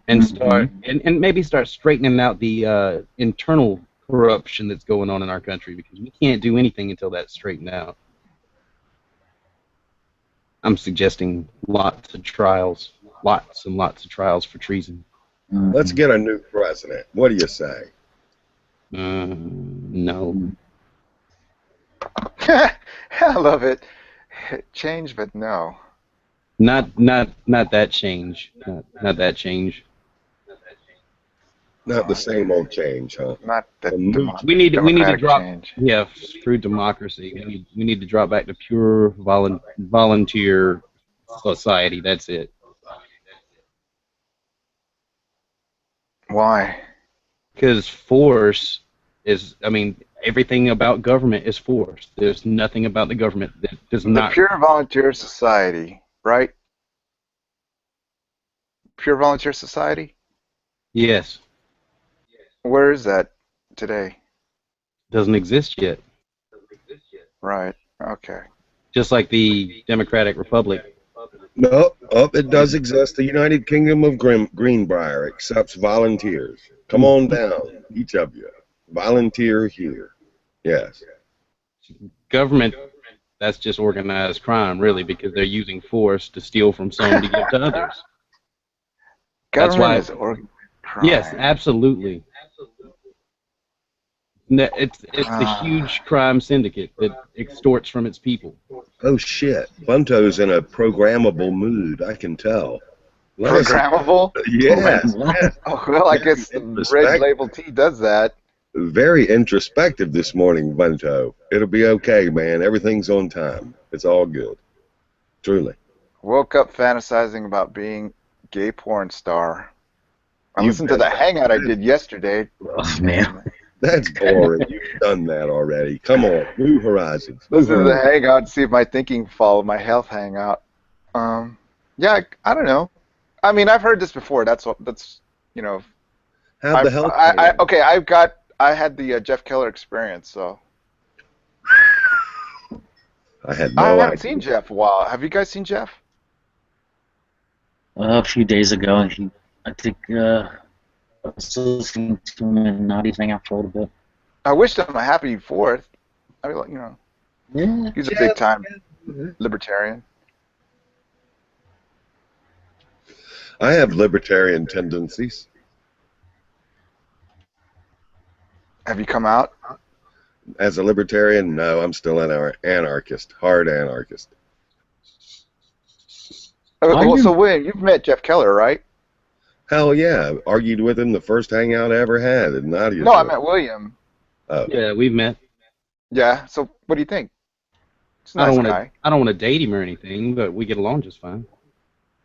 [SPEAKER 2] and start and maybe start straightening out the internal corruption that's going on in our country, because we can't do anything until that's straightened out. I'm suggesting lots and lots of trials for treason.
[SPEAKER 5] Let's get a new president. What do you say?
[SPEAKER 2] No.
[SPEAKER 4] I love it. Change, but no.
[SPEAKER 2] Not that change. Not that change.
[SPEAKER 5] Not the same old change, huh?
[SPEAKER 4] Not the
[SPEAKER 2] we need to drop.
[SPEAKER 4] Change.
[SPEAKER 2] Yeah, through democracy. We need to drop back to pure volunteer society. That's it.
[SPEAKER 4] Why?
[SPEAKER 2] Because force is. I mean, everything about government is force. There's nothing about the government that does not.
[SPEAKER 4] The pure volunteer society, right? Pure volunteer society?
[SPEAKER 2] Yes.
[SPEAKER 4] Where is that today?
[SPEAKER 2] Doesn't exist yet.
[SPEAKER 4] Right. Okay.
[SPEAKER 2] Just like the Democratic Republic.
[SPEAKER 5] No, it does exist. The United Kingdom of Greenbrier accepts volunteers. Come on down, each of you. Volunteer here. Yes.
[SPEAKER 2] Government, that's just organized crime, really, because they're using force to steal from some to give to others.
[SPEAKER 4] Government is crime.
[SPEAKER 2] Yes, absolutely. It's the huge crime syndicate that extorts from its people.
[SPEAKER 5] Oh shit, Bunto's in a programmable mood. I can tell.
[SPEAKER 4] Programmable?
[SPEAKER 5] Yes.
[SPEAKER 4] Oh well, I guess the red label T does that.
[SPEAKER 5] Very introspective this morning, Bunto. It'll be okay, man. Everything's on time. It's all good. Truly.
[SPEAKER 4] Woke up fantasizing about being gay porn star. I listened to the hangout I did yesterday.
[SPEAKER 1] Oh, man.
[SPEAKER 5] That's boring. You've done that already. Come on, New Horizons.
[SPEAKER 4] Listen to the hangout, see if my thinking followed my health hangout. Yeah, I don't know. I mean, I've heard this before. That's
[SPEAKER 5] How the hell?
[SPEAKER 4] I had the Jeff Keller experience, so.
[SPEAKER 5] I had
[SPEAKER 4] I
[SPEAKER 5] no
[SPEAKER 4] haven't
[SPEAKER 5] idea.
[SPEAKER 4] seen Jeff in a while. Have you guys seen Jeff?
[SPEAKER 1] A few days ago, I think I was listening to him and Naughty's hang out for a little bit.
[SPEAKER 4] I wish him a happy 4th. I mean,
[SPEAKER 1] Yeah.
[SPEAKER 4] he's a big time libertarian.
[SPEAKER 5] I have libertarian tendencies.
[SPEAKER 4] Have you come out?
[SPEAKER 5] As a libertarian, no, I'm still an anarchist, hard anarchist.
[SPEAKER 4] Well, so William, you've met Jeff Keller, right?
[SPEAKER 5] Hell yeah, argued with him the first hangout I ever had at Nadia's.
[SPEAKER 4] No, I met William.
[SPEAKER 5] Oh.
[SPEAKER 2] Yeah, we've met.
[SPEAKER 4] Yeah, so what do you think? He's a nice guy.
[SPEAKER 2] I don't want to date him or anything, but we get along just fine.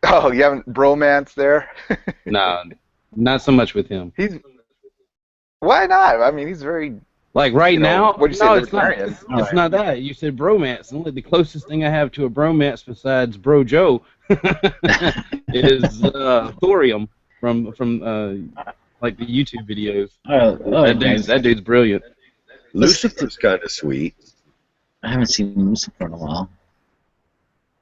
[SPEAKER 4] Oh, you haven't bromance there?
[SPEAKER 2] Nah, not so much with him.
[SPEAKER 4] Why not? I mean, he's very...
[SPEAKER 2] Like right now,
[SPEAKER 4] what do you say, libertarian?
[SPEAKER 2] It's not that. You said bromance. And the closest thing I have to a bromance besides Bro Joe is thorium from like the YouTube videos. That dude's brilliant.
[SPEAKER 5] Lucifer's kind of sweet.
[SPEAKER 1] I haven't seen Lucifer in a while.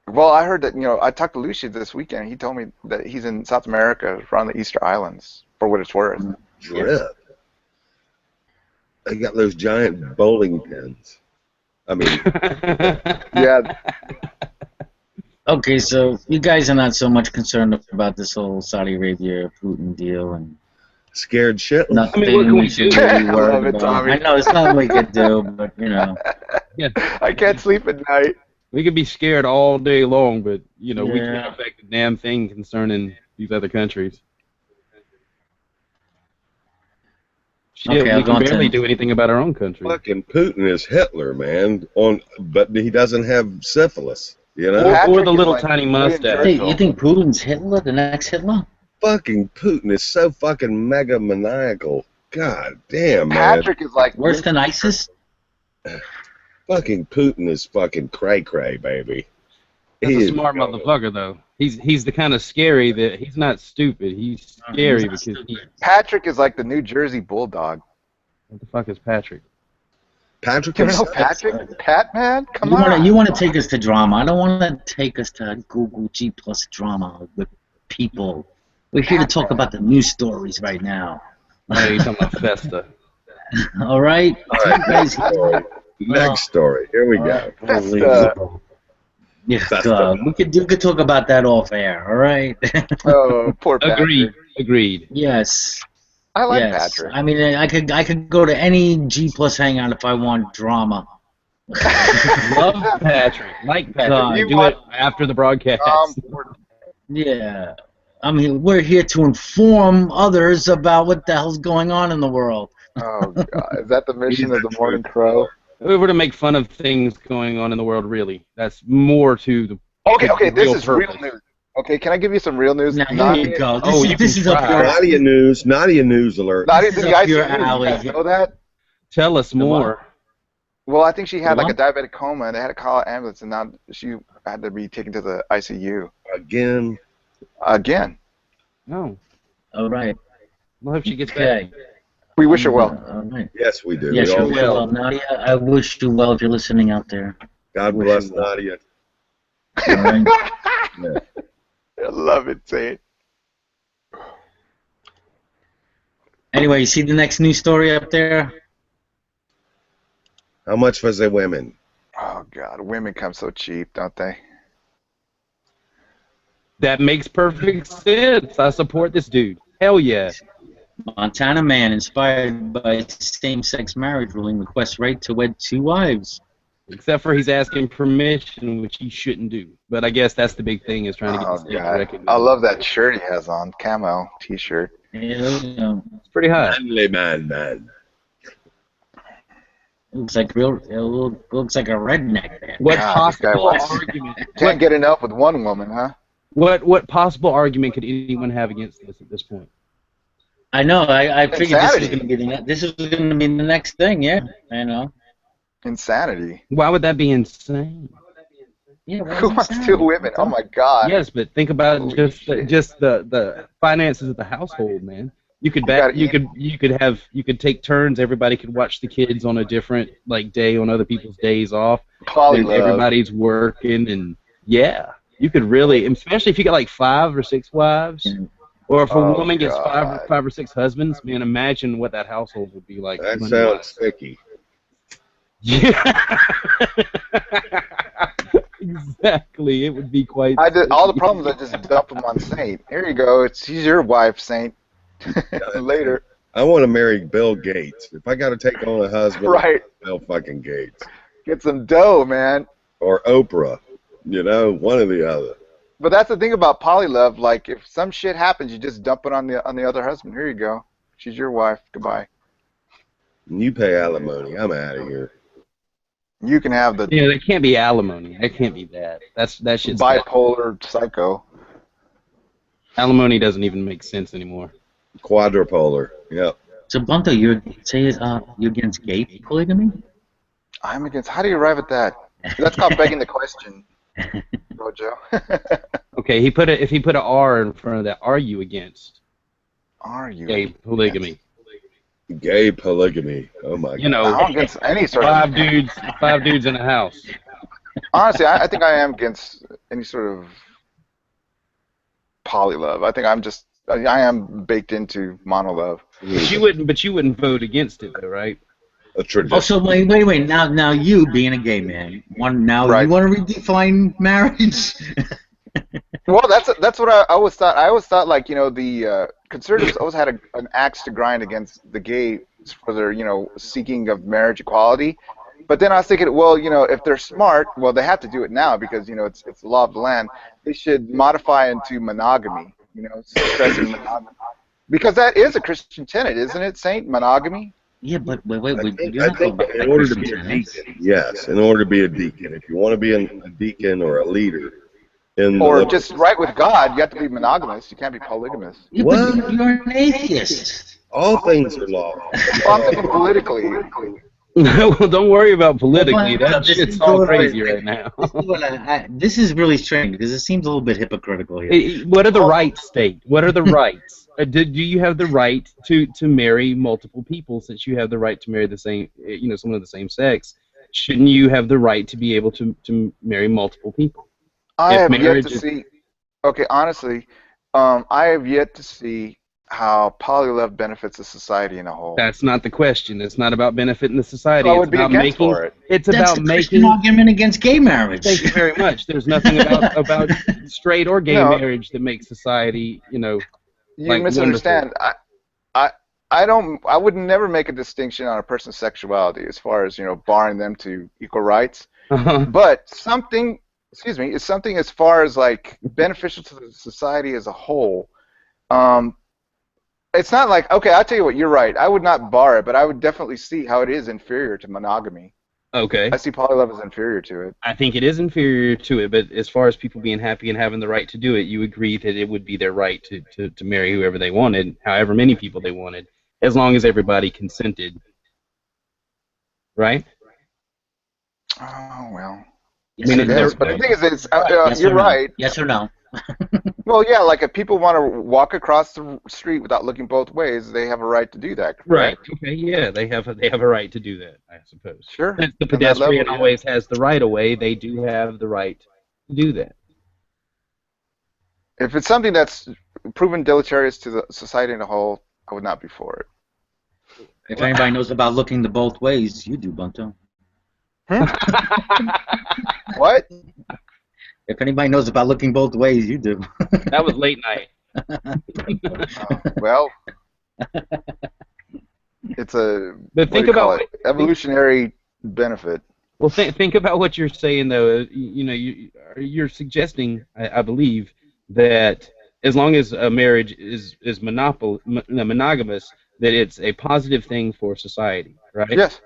[SPEAKER 4] Well, I heard that, I talked to Lucy this weekend, and he told me that he's in South America around the Easter Islands, for what it's worth.
[SPEAKER 5] Drip. They got those giant bowling pins. I mean...
[SPEAKER 4] Yeah.
[SPEAKER 1] Okay, so you guys are not so much concerned about this whole Saudi Arabia Putin deal and
[SPEAKER 5] scared shit.
[SPEAKER 1] Nothing we should really worry about. I know it's nothing we could do, but
[SPEAKER 2] Yeah.
[SPEAKER 4] I can't sleep at night.
[SPEAKER 2] We could be scared all day long, but we can't affect a damn thing concerning these other countries. Shit, we can barely do anything about our own country.
[SPEAKER 5] Fucking Putin is Hitler, man. But he doesn't have syphilis,
[SPEAKER 2] Or the little tiny mustache.
[SPEAKER 1] Hey, you think Putin's Hitler, the next Hitler?
[SPEAKER 5] Fucking Putin is so fucking mega maniacal. God damn, man.
[SPEAKER 4] Patrick is like
[SPEAKER 1] worse than ISIS.
[SPEAKER 5] Fucking Putin is fucking cray-cray, baby.
[SPEAKER 2] That's a smart motherfucker, though. He's the kind of scary that he's not stupid. He's scary because he...
[SPEAKER 4] Patrick is like the New Jersey Bulldog.
[SPEAKER 2] What the fuck is Patrick?
[SPEAKER 5] Patrick
[SPEAKER 4] is Patrick? Pat, man? Come on.
[SPEAKER 1] You want to take us to drama. I don't want to take us to Google G plus drama with people. We're here to talk about the news stories right now.
[SPEAKER 2] Oh, you're talking about Festa.
[SPEAKER 1] All right?
[SPEAKER 5] Next story. Here we go.
[SPEAKER 1] Yeah, we could talk about that off air, all right?
[SPEAKER 4] Oh, poor Patrick.
[SPEAKER 2] Agreed.
[SPEAKER 1] Yes.
[SPEAKER 4] I like Patrick.
[SPEAKER 1] I mean, I could go to any G plus hangout if I want drama.
[SPEAKER 2] Love Patrick. Like Patrick. Do it after the broadcast.
[SPEAKER 1] Yeah. I mean, we're here to inform others about what the hell's going on in the world.
[SPEAKER 4] Oh, God. Is that the mission of the Morning Crow?
[SPEAKER 2] We were to make fun of things going on in the world, really. That's more to the
[SPEAKER 4] Okay, this is
[SPEAKER 2] purpose.
[SPEAKER 4] real news. Okay, can I give you some real news?
[SPEAKER 1] Now, here you go. This is
[SPEAKER 5] Nadia news alert.
[SPEAKER 4] Nadia's in the ICU.
[SPEAKER 1] your
[SPEAKER 4] You
[SPEAKER 1] alley.
[SPEAKER 4] guys know that?
[SPEAKER 2] Tell us more.
[SPEAKER 4] Well, I think she had like a diabetic coma, and they had to call an ambulance, and now she had to be taken to the ICU.
[SPEAKER 5] Again?
[SPEAKER 2] No.
[SPEAKER 1] All right.
[SPEAKER 2] We'll hope she gets back.
[SPEAKER 4] We wish her well.
[SPEAKER 1] All right.
[SPEAKER 5] Yes, we do.
[SPEAKER 1] Yes, you will. Nadia, I wish you well if you're listening out there.
[SPEAKER 5] God bless Nadia.
[SPEAKER 1] All right.
[SPEAKER 5] Yeah.
[SPEAKER 4] I love it, say it.
[SPEAKER 1] Anyway, you see the next news story up there?
[SPEAKER 5] How much was the women?
[SPEAKER 4] Oh, God. Women come so cheap, don't they?
[SPEAKER 2] That makes perfect sense. I support this dude. Hell yeah.
[SPEAKER 1] Montana man inspired by same-sex marriage ruling requests right to wed 2 wives.
[SPEAKER 2] Except for he's asking permission, which he shouldn't do. But I guess that's the big thing, is trying to get the state recognized.
[SPEAKER 4] I love that shirt he has on, camo T-shirt.
[SPEAKER 1] Yeah,
[SPEAKER 2] it's pretty hot.
[SPEAKER 5] Manly man.
[SPEAKER 1] Looks like looks like a redneck man.
[SPEAKER 2] What possible argument?
[SPEAKER 4] Can't get enough with one woman, huh?
[SPEAKER 2] What possible argument could anyone have against this at this point?
[SPEAKER 1] I know. I figured
[SPEAKER 4] Insanity.
[SPEAKER 1] this was going to be the next thing. Yeah, I know.
[SPEAKER 4] Insanity.
[SPEAKER 2] Why would that be insane?
[SPEAKER 1] Yeah,
[SPEAKER 4] who wants 2 women? Oh my God.
[SPEAKER 2] Yes, but think about just the finances of the household, man. You could take turns. Everybody could watch the kids on a different day on other people's days off.
[SPEAKER 4] Poly
[SPEAKER 2] Everybody's working, and yeah, you could really, especially if you got like 5 or 6 wives, or if a woman gets five or six husbands. Man, imagine what that household would be like.
[SPEAKER 5] That sounds sticky.
[SPEAKER 2] Yeah. Exactly. It would be quite.
[SPEAKER 4] All the problems, I just dump them on Saint. Here you go. She's your wife, Saint. Later.
[SPEAKER 5] I want to marry Bill Gates. If I got to take on a husband,
[SPEAKER 4] right?
[SPEAKER 5] Bill fucking Gates.
[SPEAKER 4] Get some dough, man.
[SPEAKER 5] Or Oprah. One or the other.
[SPEAKER 4] But that's the thing about polylove. Like, if some shit happens, you just dump it on the other husband. Here you go. She's your wife. Goodbye.
[SPEAKER 5] And you pay alimony. I'm out of here.
[SPEAKER 4] You can have the.
[SPEAKER 2] Yeah, that can't be alimony. That can't be that. That shit's
[SPEAKER 4] bipolar psycho.
[SPEAKER 2] Alimony doesn't even make sense anymore.
[SPEAKER 5] Quadrupolar. Yep.
[SPEAKER 1] So Bunto, you're against gay polygamy?
[SPEAKER 4] I'm against. How do you arrive at that? That's called begging the question, Rojo.
[SPEAKER 2] Okay, if he put an R in front of that, are you against?
[SPEAKER 4] Are you
[SPEAKER 2] gay polygamy?
[SPEAKER 5] Gay polygamy. Oh my God.
[SPEAKER 4] I'm against any sort
[SPEAKER 2] of five dudes in a house.
[SPEAKER 4] Honestly, I think I am against any sort of polylove. I think I am baked into monolove.
[SPEAKER 2] But you wouldn't vote against it, though, right?
[SPEAKER 5] A tradition.
[SPEAKER 1] Oh, so wait. Now you being a gay man, you want to redefine marriage?
[SPEAKER 4] Well, that's what I always thought. I always thought, like, the conservatives always had an axe to grind against the gays for their, seeking of marriage equality. But then I was thinking, well, if they're smart, well, they have to do it now because, it's the law of the land. They should modify into monogamy, stressing monogamy. Because that is a Christian tenet, isn't it, Saint? Monogamy?
[SPEAKER 1] Yeah, but wait.
[SPEAKER 5] I think in order to be a deacon, yes, in order to be a deacon, if you want to be a deacon or a leader,
[SPEAKER 4] or just right with God, you have to be monogamous. You can't be polygamous.
[SPEAKER 1] Yeah, but you're an atheist.
[SPEAKER 5] All things are law.
[SPEAKER 4] Well, I'm thinking politically.
[SPEAKER 2] Well, don't worry about politically. That shit's all crazy right now.
[SPEAKER 1] This is really strange because it seems a little bit hypocritical here.
[SPEAKER 2] What are the rights, State? What are the rights? Do you have the right to marry multiple people since you have the right to marry the same, someone of the same sex? Shouldn't you have the right to be able to marry multiple people?
[SPEAKER 4] I have yet to see. Okay, honestly, I have yet to see how polylove benefits the society in a whole.
[SPEAKER 2] That's not the question. It's not about benefiting the society.
[SPEAKER 4] So I would be against for it.
[SPEAKER 2] It's
[SPEAKER 1] That's
[SPEAKER 2] about
[SPEAKER 1] a
[SPEAKER 2] making
[SPEAKER 1] Christian argument against gay marriage.
[SPEAKER 2] Thank you very much. There's nothing about straight or gay marriage that makes society,
[SPEAKER 4] You misunderstand. I would never make a distinction on a person's sexuality as far as barring them to equal rights. But something. Excuse me, it's something as far as like beneficial to the society as a whole. It's not like, okay, I'll tell you what, you're right. I would not bar it, but I would definitely see how it is inferior to monogamy.
[SPEAKER 2] Okay.
[SPEAKER 4] I see polylove as inferior to it.
[SPEAKER 2] I think it is inferior to it, but as far as people being happy and having the right to do it, you agree that it would be their right to marry whoever they wanted, however many people they wanted, as long as everybody consented. Right?
[SPEAKER 4] Oh, well.
[SPEAKER 1] Yes,
[SPEAKER 4] it is. But the thing is,
[SPEAKER 1] yes
[SPEAKER 4] you're right.
[SPEAKER 1] Yes or no?
[SPEAKER 4] Well, yeah, like if people want to walk across the street without looking both ways, they have a right to do that. Correct?
[SPEAKER 2] Right. Okay. Yeah, they have a right to do that, I suppose.
[SPEAKER 4] Sure.
[SPEAKER 2] Since the pedestrian always has the right of way, they do have the right to do that.
[SPEAKER 4] If it's something that's proven deleterious to the society in a whole, I would not be for it.
[SPEAKER 1] If anybody knows about looking the both ways, you do, Bunto.
[SPEAKER 4] What?
[SPEAKER 1] If anybody knows about looking both ways, you do.
[SPEAKER 2] That was late night.
[SPEAKER 4] Well, it's a
[SPEAKER 2] but think about
[SPEAKER 4] evolutionary benefit.
[SPEAKER 2] Well, think about what you're saying, though. You're suggesting, I believe, that as long as a marriage is monogamous, that it's a positive thing for society, right?
[SPEAKER 4] Yes.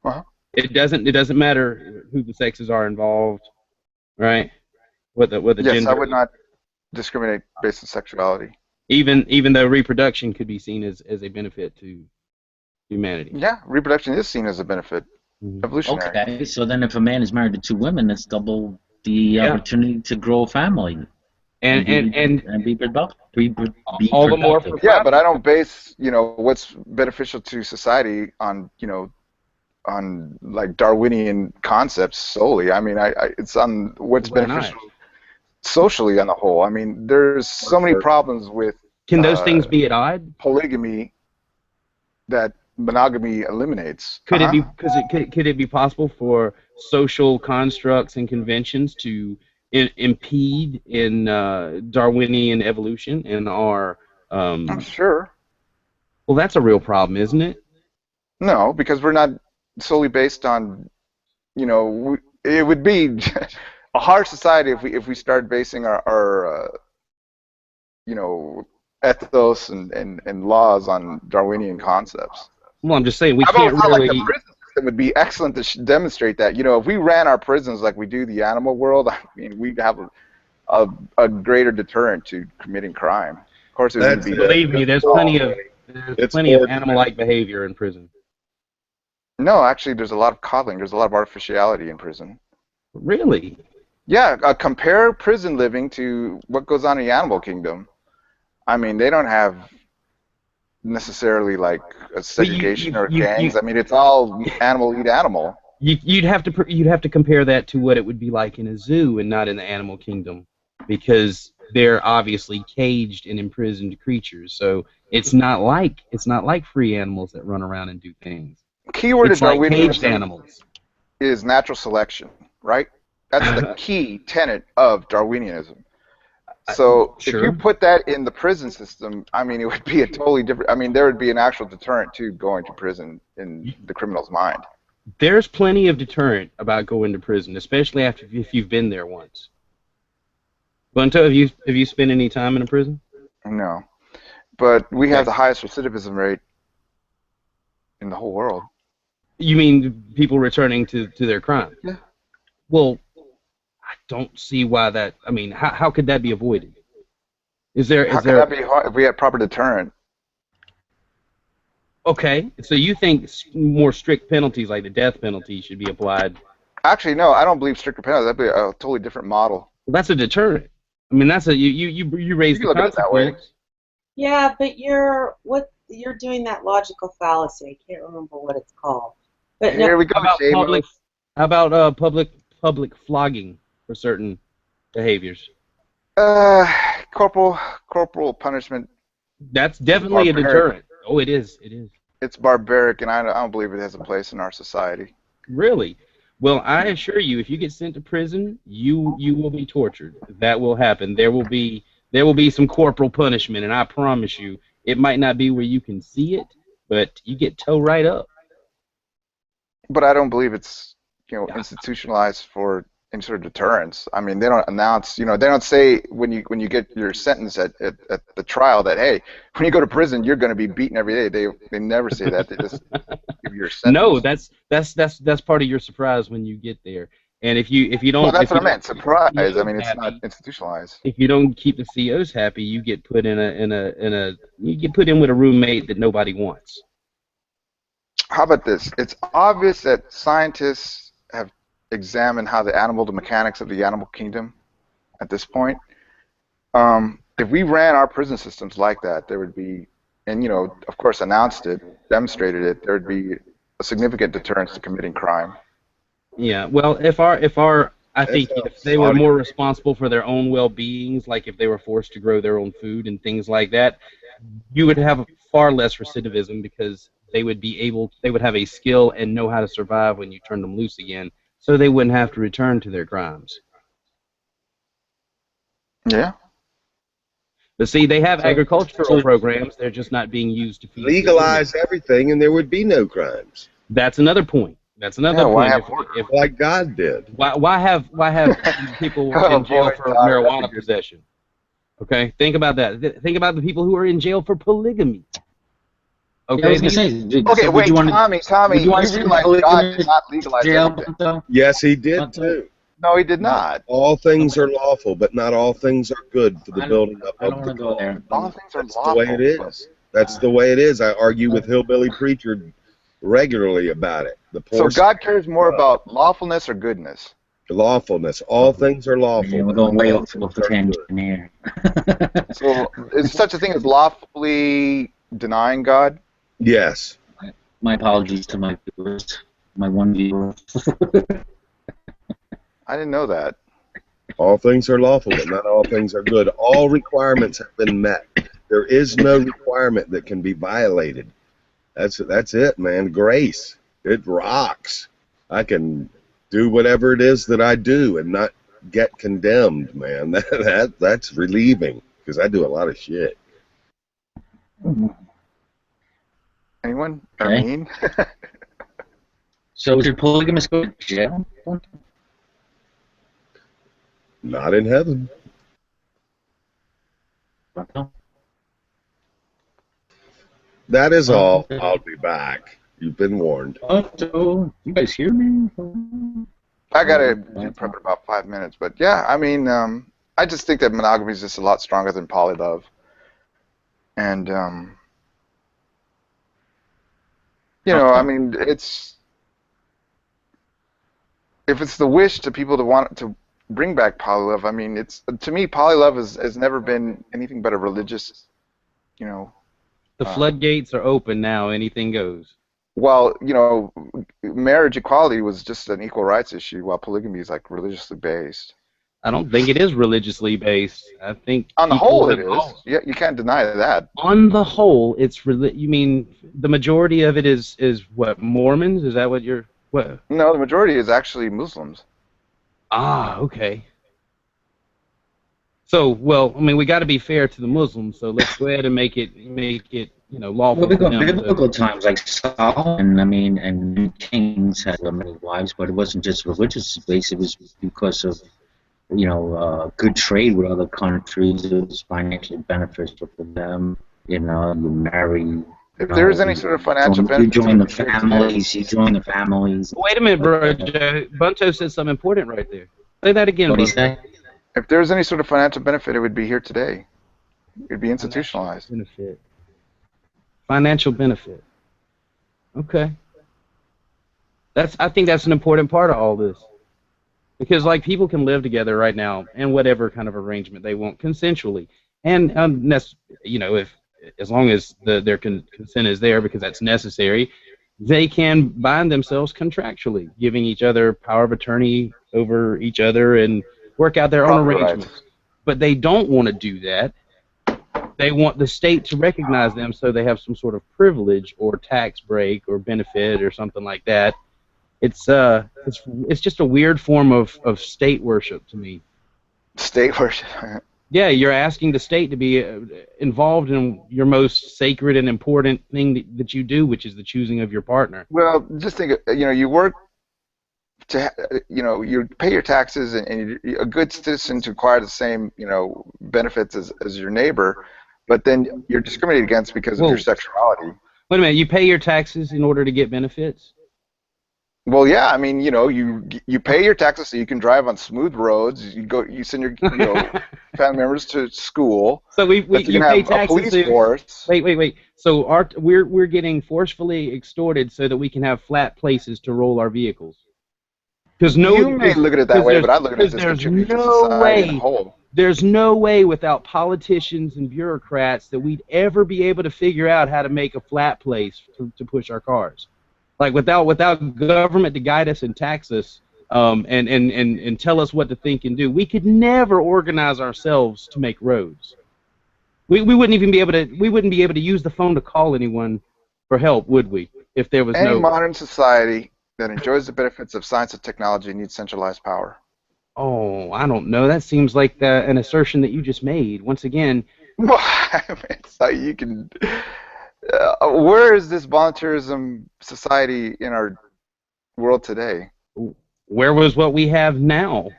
[SPEAKER 4] Uh-huh.
[SPEAKER 2] It doesn't matter who the sexes are involved, right? What the
[SPEAKER 4] yes,
[SPEAKER 2] gender.
[SPEAKER 4] I would not discriminate based on sexuality.
[SPEAKER 2] Even though reproduction could be seen as a benefit to humanity.
[SPEAKER 4] Yeah, reproduction is seen as a benefit. Mm-hmm. Evolutionary.
[SPEAKER 1] Okay, so then if a man is married to 2 women, that's double the opportunity to grow a family.
[SPEAKER 2] and
[SPEAKER 1] be
[SPEAKER 2] all the more for
[SPEAKER 4] yeah, but I don't base what's beneficial to society on on like Darwinian concepts solely. I mean, it's on what's beneficial socially on the whole. I mean, there's so many problems with
[SPEAKER 2] can those things be at odds?
[SPEAKER 4] Polygamy that monogamy eliminates.
[SPEAKER 2] Could it be could it be possible for social constructs and conventions to impede in Darwinian evolution and our
[SPEAKER 4] I'm sure.
[SPEAKER 2] Well, that's a real problem, isn't it?
[SPEAKER 4] No, because we're not solely based on, it would be a harsh society if we start basing our ethos and laws on Darwinian concepts.
[SPEAKER 2] Well, I'm just saying we can't really.
[SPEAKER 4] Like the prison system would be excellent to demonstrate that. If we ran our prisons like we do the animal world, I mean, we'd have a greater deterrent to committing crime. Of course, it would be.
[SPEAKER 2] Believe me, there's plenty of animal-like behavior in prison.
[SPEAKER 4] No, actually, there's a lot of coddling. There's a lot of artificiality in prison.
[SPEAKER 2] Really?
[SPEAKER 4] Yeah. Compare prison living to what goes on in the animal kingdom. I mean, they don't have necessarily like a segregation or gangs. I mean, it's all animal eat animal.
[SPEAKER 2] You'd have to compare that to what it would be like in a zoo and not in the animal kingdom, because they're obviously caged and imprisoned creatures. So it's not like free animals that run around and do things.
[SPEAKER 4] Keyword of
[SPEAKER 2] Darwinism animals
[SPEAKER 4] is natural selection, right? That's the key tenet of Darwinianism. So if you put that in the prison system, I mean, it would be a totally different. I mean, there would be an actual deterrent to going to prison in the criminal's mind.
[SPEAKER 2] There's plenty of deterrent about going to prison, especially if you've been there once. Bunto, have you spent any time in a prison?
[SPEAKER 4] No, but we have the highest recidivism rate in the whole world.
[SPEAKER 2] You mean people returning to their crime?
[SPEAKER 4] Yeah.
[SPEAKER 2] Well, I don't see why that. I mean, how could that be avoided? How could that
[SPEAKER 4] be hard if we had proper deterrent?
[SPEAKER 2] Okay, so you think more strict penalties like the death penalty should be applied?
[SPEAKER 4] Actually, no, I don't believe stricter penalties. That'd be a totally different model.
[SPEAKER 2] Well, that's a deterrent. I mean, that's you raise the consequence.
[SPEAKER 3] Yeah, but you're doing that logical fallacy. I can't remember what it's called. But
[SPEAKER 4] here we go.
[SPEAKER 2] How about public flogging for certain behaviors?
[SPEAKER 4] Corporal punishment.
[SPEAKER 2] That's definitely a deterrent. Oh, it is. It is.
[SPEAKER 4] It's barbaric, and I don't believe it has a place in our society.
[SPEAKER 2] Really? Well, I assure you, if you get sent to prison, you will be tortured. That will happen. There will be some corporal punishment, and I promise you, it might not be where you can see it, but you get towed right up.
[SPEAKER 4] But I don't believe it's institutionalized for any sort of deterrence. I mean, they don't announce, they don't say when you get your sentence at the trial that, hey, when you go to prison, you're going to be beaten every day. They never say that. They just give you your sentence.
[SPEAKER 2] No, that's part of your surprise when you get there. And if you don't,
[SPEAKER 4] well, that's what I meant. Surprise. I mean, it's not institutionalized.
[SPEAKER 2] If you don't keep the COs happy, you get put you get put in with a roommate that nobody wants.
[SPEAKER 4] How about this? It's obvious that scientists have examined the mechanics of the animal kingdom at this point. If we ran our prison systems like that, there would be, and of course announced it, demonstrated it, there would be a significant deterrence to committing crime.
[SPEAKER 2] Yeah, well, I think if they were more responsible for their own well-beings, like if they were forced to grow their own food and things like that, you would have far less recidivism because they would have a skill and know how to survive when you turn them loose again, so they wouldn't have to return to their crimes.
[SPEAKER 4] Yeah.
[SPEAKER 2] But see, they have agricultural programs. They're just not being used to feed.
[SPEAKER 5] Legalize everything, and there would be no crimes.
[SPEAKER 2] That's another point. That's another point.
[SPEAKER 5] Like God did.
[SPEAKER 2] Why have people in jail for marijuana possession? Okay, think about that. Think about the people who are in jail for polygamy. Okay,
[SPEAKER 4] wait, Tommy, you realize God did not legalize everything.
[SPEAKER 5] Yes, he did too.
[SPEAKER 4] No, he did not.
[SPEAKER 5] All things are lawful, but not all things are good for the building up of the
[SPEAKER 4] law. All things are lawful.
[SPEAKER 5] That's the way it is. That's the way it is. I argue with Hillbilly Preacher regularly about it.
[SPEAKER 4] So God cares more about lawfulness or goodness?
[SPEAKER 5] Lawfulness. All things are lawful.
[SPEAKER 1] Yeah, we're going way off the tangent here.
[SPEAKER 4] So, is such a thing as lawfully denying God?
[SPEAKER 5] Yes.
[SPEAKER 1] My apologies to my viewers, my one viewer.
[SPEAKER 4] I didn't know that.
[SPEAKER 5] All things are lawful, but not all things are good. All requirements have been met. There is no requirement that can be violated. That's it, man. Grace. It rocks. I can do whatever it is that I do and not get condemned, man. That's relieving because I do a lot of shit.
[SPEAKER 4] Anyone?
[SPEAKER 1] Okay.
[SPEAKER 4] I mean?
[SPEAKER 1] So should polygamists go to jail?
[SPEAKER 5] Not in heaven. That is all. I'll be back. You've been warned.
[SPEAKER 1] So, you guys hear me?
[SPEAKER 4] I gotta do prep in about 5 minutes, but yeah, I mean, I just think that monogamy is just a lot stronger than polylove, and you know, I mean, if it's the wish to people to want to bring back polylove, I mean, to me, polylove has never been anything but a religious, you know.
[SPEAKER 2] The floodgates are open now. Anything goes.
[SPEAKER 4] Well, you know, marriage equality was just an equal rights issue, while polygamy is like religiously based.
[SPEAKER 2] I don't think it is religiously based. I think
[SPEAKER 4] on the whole it is. Yeah, you can't deny that.
[SPEAKER 2] On the whole, it's you mean the majority of it is what, Mormons? Is that what you're what?
[SPEAKER 4] No, the majority is actually Muslims.
[SPEAKER 2] Ah, okay. So, well, I mean, we got to be fair to the Muslims, so let's go ahead and make it, you know, lawful.
[SPEAKER 1] Well, we got biblical times like Solomon, I mean, and kings had many wives, but it wasn't just religious based. It was because of, you know, good trade with other countries. It was financially beneficial for them. You know, you marry.
[SPEAKER 4] If there is any sort of financial benefit,
[SPEAKER 1] you join the families. You join the families.
[SPEAKER 2] Wait a minute, bro. Bunto said something important right there. Say that again.
[SPEAKER 1] What did he say?
[SPEAKER 4] If there was any sort of financial benefit, it would be here today. It would be institutionalized.
[SPEAKER 2] Financial benefit. Okay. I think that's an important part of all this. Because, like, people can live together right now in whatever kind of arrangement they want consensually. And, you know, as long as their consent is there, because that's necessary, they can bind themselves contractually, giving each other power of attorney over each other and work out their own arrangements. Right. But they don't want to do that. They want the state to recognize them so they have some sort of privilege or tax break or benefit or something like that. It's just a weird form of state worship to me.
[SPEAKER 4] State worship.
[SPEAKER 2] Yeah, you're asking the state to be involved in your most sacred and important thing that you do, which is the choosing of your partner.
[SPEAKER 4] Well, just think, you know, you work to, you know, you pay your taxes, and you're a good citizen to acquire the same, you know, benefits as your neighbor, but then you're discriminated against because of your sexuality.
[SPEAKER 2] Wait a minute, you pay your taxes in order to get benefits?
[SPEAKER 4] Well, yeah, I mean, you know, you pay your taxes so you can drive on smooth roads. You send your family members to school.
[SPEAKER 2] So you pay taxes.
[SPEAKER 4] A police force.
[SPEAKER 2] Wait. So we're getting forcefully extorted so that we can have flat places to roll our vehicles. Because
[SPEAKER 4] you may look at it that way, but I look at it as contributing to society as a whole.
[SPEAKER 2] There's no way without politicians and bureaucrats that we'd ever be able to figure out how to make a flat place to push our cars. Like without government to guide us and tax us, and tell us what to think and do, we could never organize ourselves to make roads. We wouldn't even be able to use the phone to call anyone for help, would we? If there was
[SPEAKER 4] any modern society that enjoys the benefits of science and technology needs centralized power.
[SPEAKER 2] Oh, I don't know. That seems like an assertion that you just made. Once again.
[SPEAKER 4] Well, so you can. Where is this volunteerism society in our world today?
[SPEAKER 2] Where was what we have now?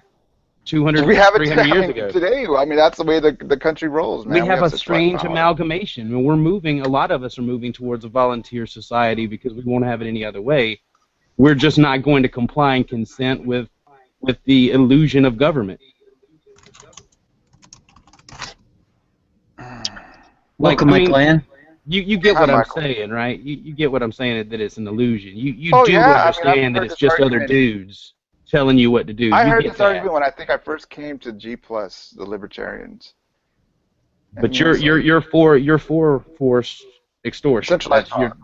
[SPEAKER 2] 200,
[SPEAKER 4] we have
[SPEAKER 2] 300 years ago.
[SPEAKER 4] Today, I mean, that's the way the country rolls, man.
[SPEAKER 2] We have a strange amalgamation. And a lot of us are moving towards a volunteer society because we won't have it any other way. We're just not going to comply and consent with the illusion of government.
[SPEAKER 1] Welcome, Michael Ann.
[SPEAKER 2] You get what I'm saying, right? You get what I'm saying, that it's an illusion. You do understand that it's just other dudes. telling you what to do.
[SPEAKER 4] I
[SPEAKER 2] You
[SPEAKER 4] heard
[SPEAKER 2] get
[SPEAKER 4] this
[SPEAKER 2] that.
[SPEAKER 4] argument when I think I first came to G+, the libertarians.
[SPEAKER 2] But you're for forced extortion.
[SPEAKER 4] Centralized power.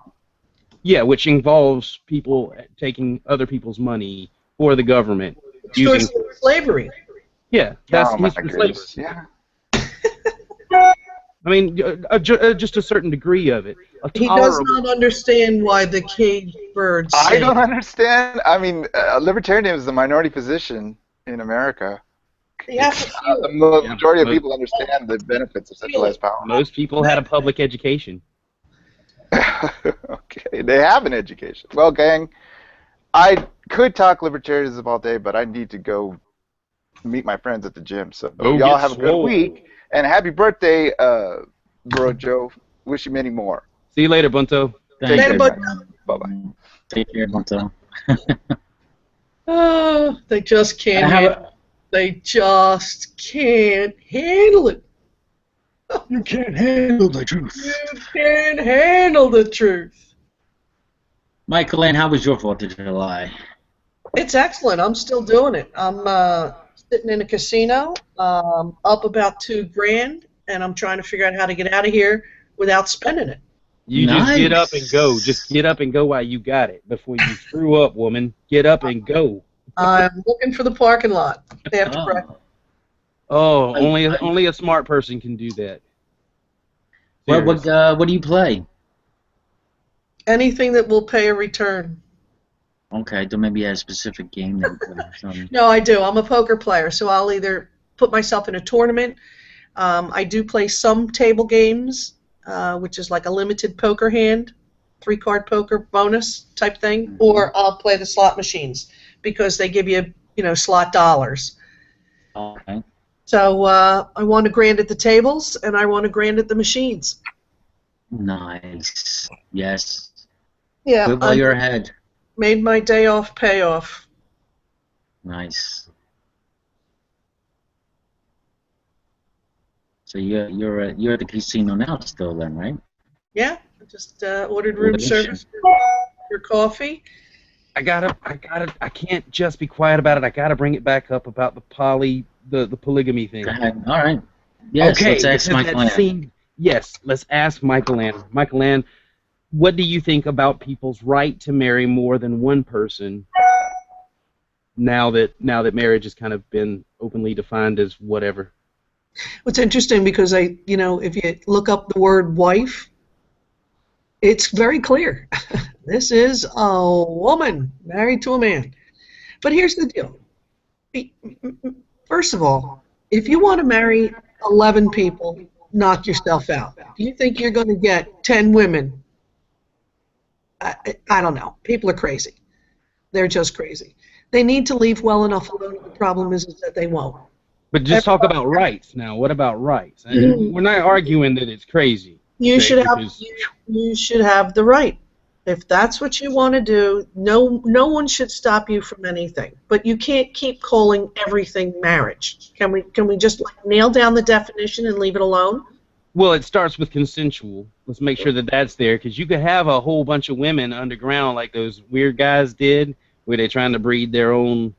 [SPEAKER 2] Yeah, which involves people taking other people's money for the government.
[SPEAKER 6] Extortion is slavery.
[SPEAKER 2] Yeah, that's
[SPEAKER 4] oh my
[SPEAKER 2] slavery.
[SPEAKER 4] goodness. Yeah.
[SPEAKER 2] I mean, just a certain degree of it.
[SPEAKER 6] He does not understand why the caged birds sing.
[SPEAKER 4] I don't understand. I mean, libertarianism is the minority position in America.
[SPEAKER 6] Yeah,
[SPEAKER 4] the majority of people understand the benefits of centralized power.
[SPEAKER 2] Most people had a public education.
[SPEAKER 4] Okay, they have an education. Well, gang, I could talk libertarianism all day, but I need to go meet my friends at the gym. So y'all have a good week, and happy birthday, Bro Joe. Wish you many more.
[SPEAKER 2] See you later, Bunto.
[SPEAKER 6] Later, Bunto.
[SPEAKER 4] Bye-bye.
[SPEAKER 1] Take care, Bunto.
[SPEAKER 6] Oh, they just can't. They just can't handle it.
[SPEAKER 1] You can't handle the truth.
[SPEAKER 6] You can't handle the truth.
[SPEAKER 1] Michael Ann, how was your 4th of July?
[SPEAKER 6] It's excellent. I'm still doing it. I'm sitting in a casino, up about $2,000, and I'm trying to figure out how to get out of here without spending it.
[SPEAKER 2] You just get up and go. Just get up and go while you got it before you screw up, woman. Get up and go.
[SPEAKER 6] I'm looking for the parking lot after breakfast.
[SPEAKER 2] Oh, only a smart person can do that.
[SPEAKER 1] Well, what do you play?
[SPEAKER 6] Anything that will pay a return.
[SPEAKER 1] Okay, don't maybe have a specific game that you play or something.
[SPEAKER 6] No, I do. I'm a poker player, so I'll either put myself in a tournament. I do play some table games, which is like a limited poker hand, 3-card poker bonus type thing, or I'll play the slot machines because they give you, slot dollars.
[SPEAKER 1] Okay.
[SPEAKER 6] So I won $1,000 at the tables, and I won $1,000 at the machines.
[SPEAKER 1] Nice. Yes.
[SPEAKER 6] Yeah.
[SPEAKER 1] While you're ahead.
[SPEAKER 6] Made my day off pay off.
[SPEAKER 1] Nice. So you're at the casino now still then, right?
[SPEAKER 6] Yeah. I just ordered room service, your coffee.
[SPEAKER 2] I can't just be quiet about it. I gotta bring it back up about the polygamy thing.
[SPEAKER 1] Go ahead. All right. Yes,
[SPEAKER 2] okay,
[SPEAKER 1] let's ask Michael Ann.
[SPEAKER 2] Yes, let's ask Michael Ann. Michael Ann, what do you think about people's right to marry more than one person now that marriage has kind of been openly defined as whatever?
[SPEAKER 6] What's interesting because if you look up the word wife, it's very clear. This is a woman married to a man. But here's the deal. First of all, if you want to marry 11 people, knock yourself out. Do you think you're going to get 10 women? I don't know. People are crazy. They're just crazy. They need to leave well enough alone. The problem is that they won't.
[SPEAKER 2] But just talk about rights now. What about rights? We're not arguing that it's crazy.
[SPEAKER 6] You should have the right. If that's what you want to do, no one should stop you from anything. But you can't keep calling everything marriage. Can we just nail down the definition and leave it alone?
[SPEAKER 2] Well, it starts with consensual. Let's make sure that that's there, because you could have a whole bunch of women underground like those weird guys did, where they're trying to breed their own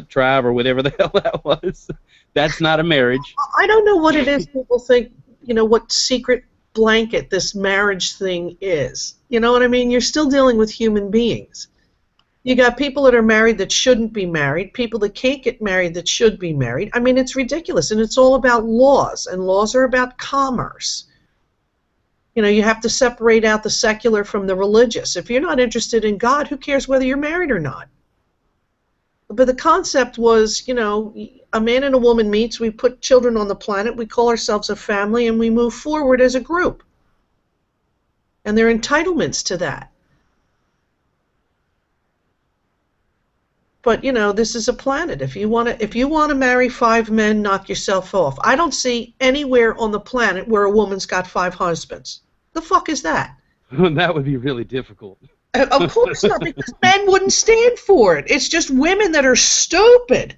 [SPEAKER 2] tribe or whatever the hell that was. That's not a marriage.
[SPEAKER 6] I don't know what it is people think, what secret blanket this marriage thing is. You know what I mean? You're still dealing with human beings. You got people that are married that shouldn't be married, people that can't get married that should be married. I mean, it's ridiculous, and it's all about laws, and laws are about commerce. You have to separate out the secular from the religious. If you're not interested in God, who cares whether you're married or not? But the concept was, a man and a woman meets, we put children on the planet, we call ourselves a family, and we move forward as a group. And there are entitlements to that. But this is a planet. If you want to marry 5 men, knock yourself off. I don't see anywhere on the planet where a woman's got 5 husbands. The fuck is that?
[SPEAKER 2] That would be really difficult.
[SPEAKER 6] Of course not, because men wouldn't stand for it. It's just women that are stupid.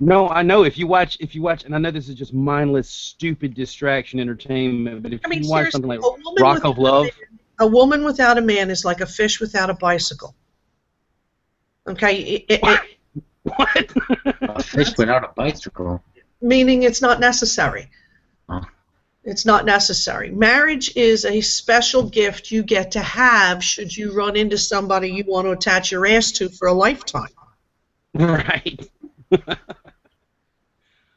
[SPEAKER 2] No, I know. If you watch, and I know this is just mindless, stupid distraction entertainment, but if you watch something like Rock of Love,
[SPEAKER 6] a woman without a man is like a fish without a bicycle. Okay,
[SPEAKER 2] What?
[SPEAKER 1] A fish without a bicycle.
[SPEAKER 6] Meaning it's not necessary.
[SPEAKER 1] Oh.
[SPEAKER 6] It's not necessary. Marriage is a special gift you get to have should you run into somebody you want to attach your ass to for a lifetime.
[SPEAKER 2] Right.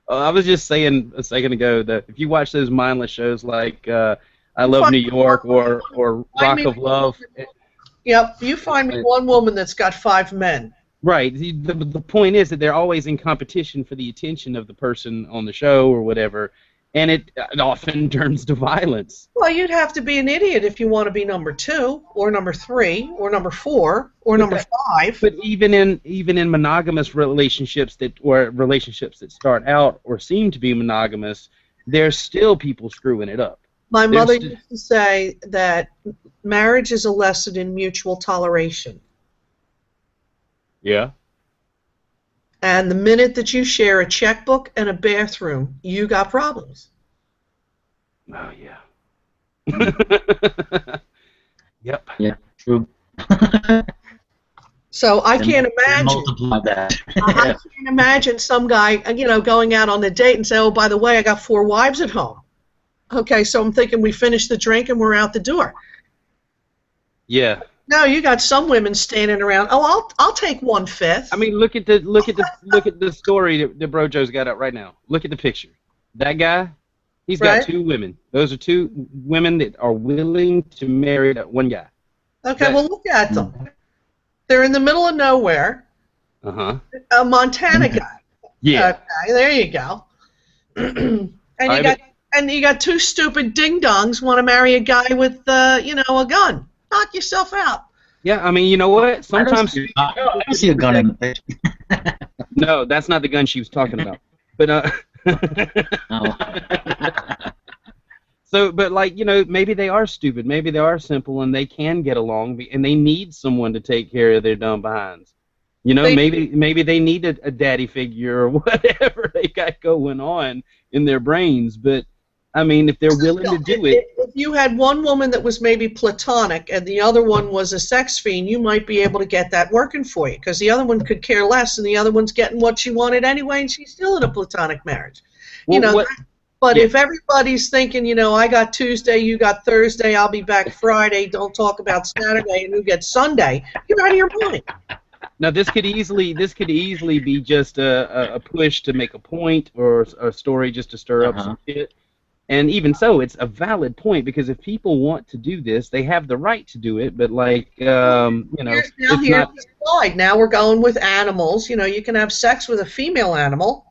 [SPEAKER 2] I was just saying a second ago that if you watch those mindless shows like I Love New York or Rock of Love.
[SPEAKER 6] Yep, you find me one woman that's got 5 men.
[SPEAKER 2] Right. The point is that they're always in competition for the attention of the person on the show or whatever, and it often turns to violence.
[SPEAKER 6] Well, you'd have to be an idiot if you want to be number 2 or number 3 or number 4 or number 5.
[SPEAKER 2] But even in monogamous relationships relationships that start out or seem to be monogamous, there's still people screwing it up.
[SPEAKER 6] My mother used to say that marriage is a lesson in mutual toleration.
[SPEAKER 2] Yeah.
[SPEAKER 6] And the minute that you share a checkbook and a bathroom, you got problems.
[SPEAKER 2] Oh, yeah. Yep.
[SPEAKER 1] Yeah, true.
[SPEAKER 6] So I can't imagine.
[SPEAKER 1] Multiply that.
[SPEAKER 6] I can't imagine some guy, going out on a date and say, "Oh, by the way, I got 4 wives at home." Okay, so I'm thinking we finish the drink and we're out the door.
[SPEAKER 2] Yeah.
[SPEAKER 6] No, you got some women standing around. Oh, I'll take 1/5.
[SPEAKER 2] I mean, look at the story that Brojo's got up right now. Look at the picture. That guy, he's got 2 women. Those are 2 women that are willing to marry that one guy.
[SPEAKER 6] Okay, well, look at them. They're in the middle of nowhere.
[SPEAKER 2] Uh-huh.
[SPEAKER 6] A Montana guy.
[SPEAKER 2] Yeah.
[SPEAKER 6] Okay, there you go. And you got 2 stupid ding-dongs want to marry a guy with, a gun. Knock yourself out.
[SPEAKER 2] Yeah, I mean, you know what? Sometimes
[SPEAKER 1] I don't see a gun in the picture.
[SPEAKER 2] No, that's not the gun she was talking about. But So, but like, maybe they are stupid. Maybe they are simple, and they can get along, and they need someone to take care of their dumb behinds. Maybe they need a daddy figure or whatever they got going on in their brains. But I mean, if they're willing to do it.
[SPEAKER 6] If you had one woman that was maybe platonic and the other one was a sex fiend, you might be able to get that working for you, because the other one could care less, and the other one's getting what she wanted anyway, and she's still in a platonic marriage. But if everybody's thinking, I got Tuesday, you got Thursday, I'll be back Friday, don't talk about Saturday, and you get Sunday, you're out of your mind.
[SPEAKER 2] Now, this could easily be just a push to make a point or a story just to stir up some shit. And even so, it's a valid point, because if people want to do this, they have the right to do it. But
[SPEAKER 6] Now we're going with animals. You can have sex with a female animal.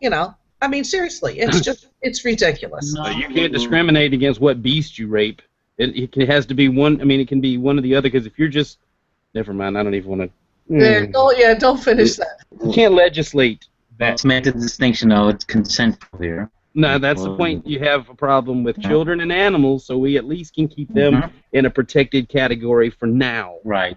[SPEAKER 6] I mean, seriously, it's ridiculous.
[SPEAKER 2] No, you can't discriminate against what beast you rape. It has to be one. I mean, it can be one or the other. Because if you're just, never mind. I don't even want to.
[SPEAKER 6] Don't finish that.
[SPEAKER 2] You can't legislate that.
[SPEAKER 1] Let's make a distinction, though. It's consensual here.
[SPEAKER 2] No, that's the point. You have a problem with children and animals, so we at least can keep them in a protected category for now.
[SPEAKER 1] Right.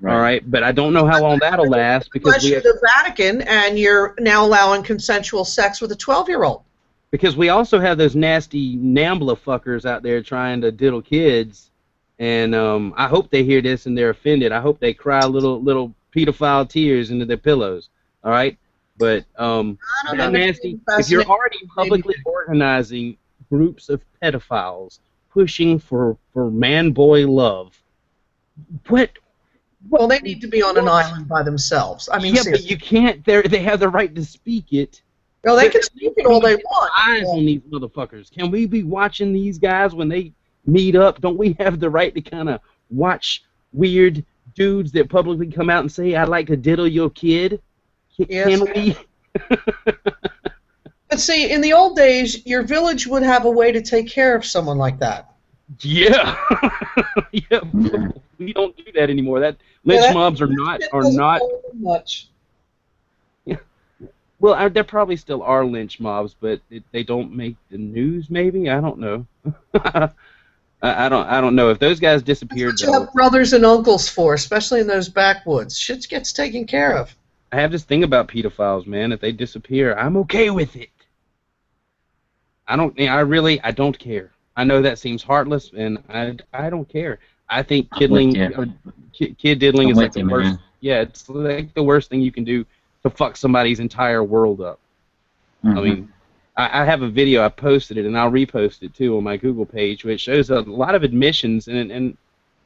[SPEAKER 2] All right, but I don't know how long that'll last, because we have
[SPEAKER 6] the Vatican, and you're now allowing consensual sex with a 12-year-old.
[SPEAKER 2] Because we also have those nasty NAMBLA fuckers out there trying to diddle kids, and I hope they hear this and they're offended. I hope they cry little pedophile tears into their pillows. All right. But nasty. If you're already publicly organizing groups of pedophiles pushing for man-boy love, what?
[SPEAKER 6] Well, they need to be on an island by themselves. I mean,
[SPEAKER 2] yeah, but you can't. They have the right to speak it.
[SPEAKER 6] Well, they can speak it all they want.
[SPEAKER 2] Eyes on these motherfuckers. Can we be watching these guys when they meet up? Don't we have the right to kind of watch weird dudes that publicly come out and say, "I'd like to diddle your kid"? Can we?
[SPEAKER 6] But see, in the old days, your village would have a way to take care of someone like that.
[SPEAKER 2] Yeah, yeah. We don't do that anymore. That lynch mobs are not
[SPEAKER 6] much.
[SPEAKER 2] Yeah. Well, there probably still are lynch mobs, but they don't make the news. Maybe, I don't know. I don't know if those guys disappeared.
[SPEAKER 6] That's what you have brothers and uncles for, especially in those backwoods. Shit gets taken care of.
[SPEAKER 2] I have this thing about pedophiles, man. If they disappear, I'm okay with it. I don't care. I know that seems heartless, and I don't care. I think kid diddling is like the worst. Yeah, it's like the worst thing you can do to fuck somebody's entire world up. I mean, I have a video, I posted it, and I'll repost it too on my Google page, which shows a lot of admissions, and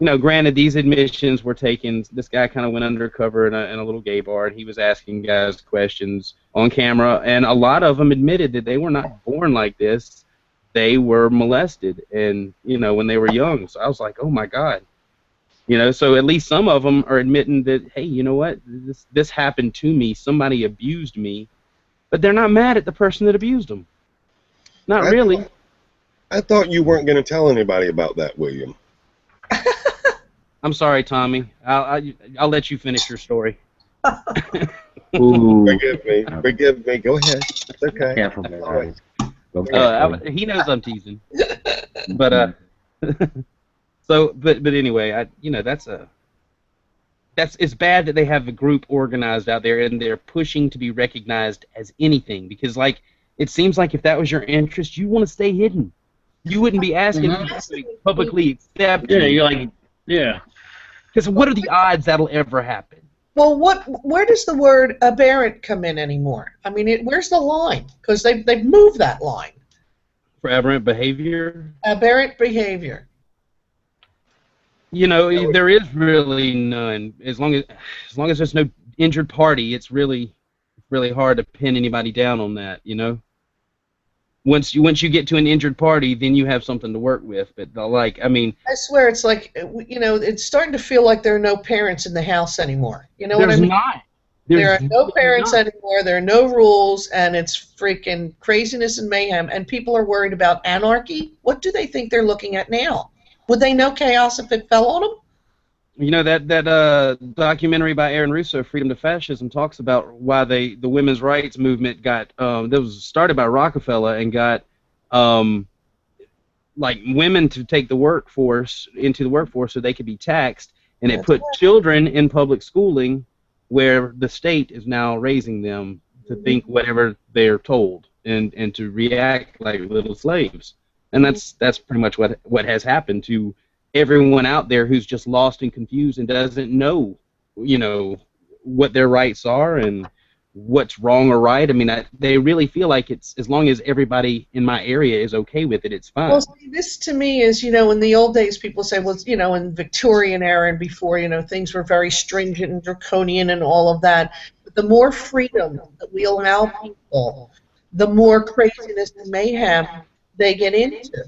[SPEAKER 2] you know, granted, these admissions were taken. This guy kind of went undercover in a little gay bar, and he was asking guys questions on camera, and a lot of them admitted that they were not born like this. They were molested, and you know, when they were young. So I was like, oh my God, you know. So at least some of them are admitting that, hey, you know what, this happened to me. Somebody abused me, but they're not mad at the person that abused them. Not really.
[SPEAKER 5] I thought you weren't going to tell anybody about that, William.
[SPEAKER 2] I'm sorry, Tommy. I'll let you finish your story.
[SPEAKER 1] Ooh.
[SPEAKER 5] Forgive me. Forgive me. Go ahead. It's okay.
[SPEAKER 1] Careful, boys.
[SPEAKER 2] He knows I'm teasing. But so but anyway, you know, it's bad that they have a group organized out there and they're pushing to be recognized as anything, because like it seems like if that was your interest, you want to stay hidden. You wouldn't be asking people to publicly accept you.
[SPEAKER 1] Yeah, you're like, yeah.
[SPEAKER 2] Because what are the odds that'll ever happen?
[SPEAKER 6] Well, where does the word aberrant come in anymore? I mean, where's the line? Because they've moved that line.
[SPEAKER 2] For aberrant behavior?
[SPEAKER 6] Aberrant behavior.
[SPEAKER 2] You know, there is really none. As long as there's no injured party, it's really hard to pin anybody down on that, you know? Once you get to an injured party, then you have something to work with. But like, I mean,
[SPEAKER 6] I swear, it's like, you know, it's starting to feel like there are no parents in the house anymore. You know what I mean? There are no parents anymore. There are no rules, and it's freaking craziness and mayhem. And people are worried about anarchy. What do they think they're looking at now? Would they know chaos if it fell on them?
[SPEAKER 2] You know, that documentary by Aaron Russo, Freedom to Fascism, talks about why the women's rights movement got that was started by Rockefeller and got like women to take the workforce into the workforce so they could be taxed, and it put children in public schooling where the state is now raising them to think whatever they're told and to react like little slaves. And that's pretty much what has happened to everyone out there who's just lost and confused and doesn't know, you know, what their rights are and what's wrong or right. I mean, they really feel like it's, as long as everybody in my area is okay with it, it's fine.
[SPEAKER 6] Well, see, this to me is, you know, in the old days, people say, well, you know, in Victorian era and before, you know, things were very stringent and draconian and all of that. But the more freedom that we allow people, the more craziness and mayhem they get into.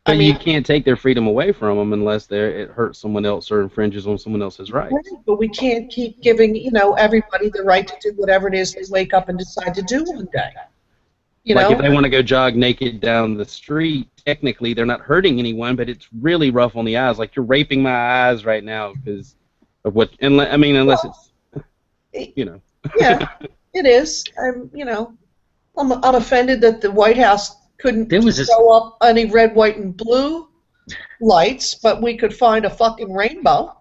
[SPEAKER 2] But you can't take their freedom away from them unless it hurts someone else or infringes on someone else's rights.
[SPEAKER 6] Right, but we can't keep giving, you know, everybody the right to do whatever it is they wake up and decide to do one day. You
[SPEAKER 2] like
[SPEAKER 6] know?
[SPEAKER 2] If they want to go jog naked down the street, technically they're not hurting anyone, but it's really rough on the eyes. Like, you're raping my eyes right now because of what. I mean, unless it's, you know.
[SPEAKER 6] Yeah, it is. You know, I'm offended that the White House couldn't throw up any red, white, and blue lights, but we could find a fucking rainbow.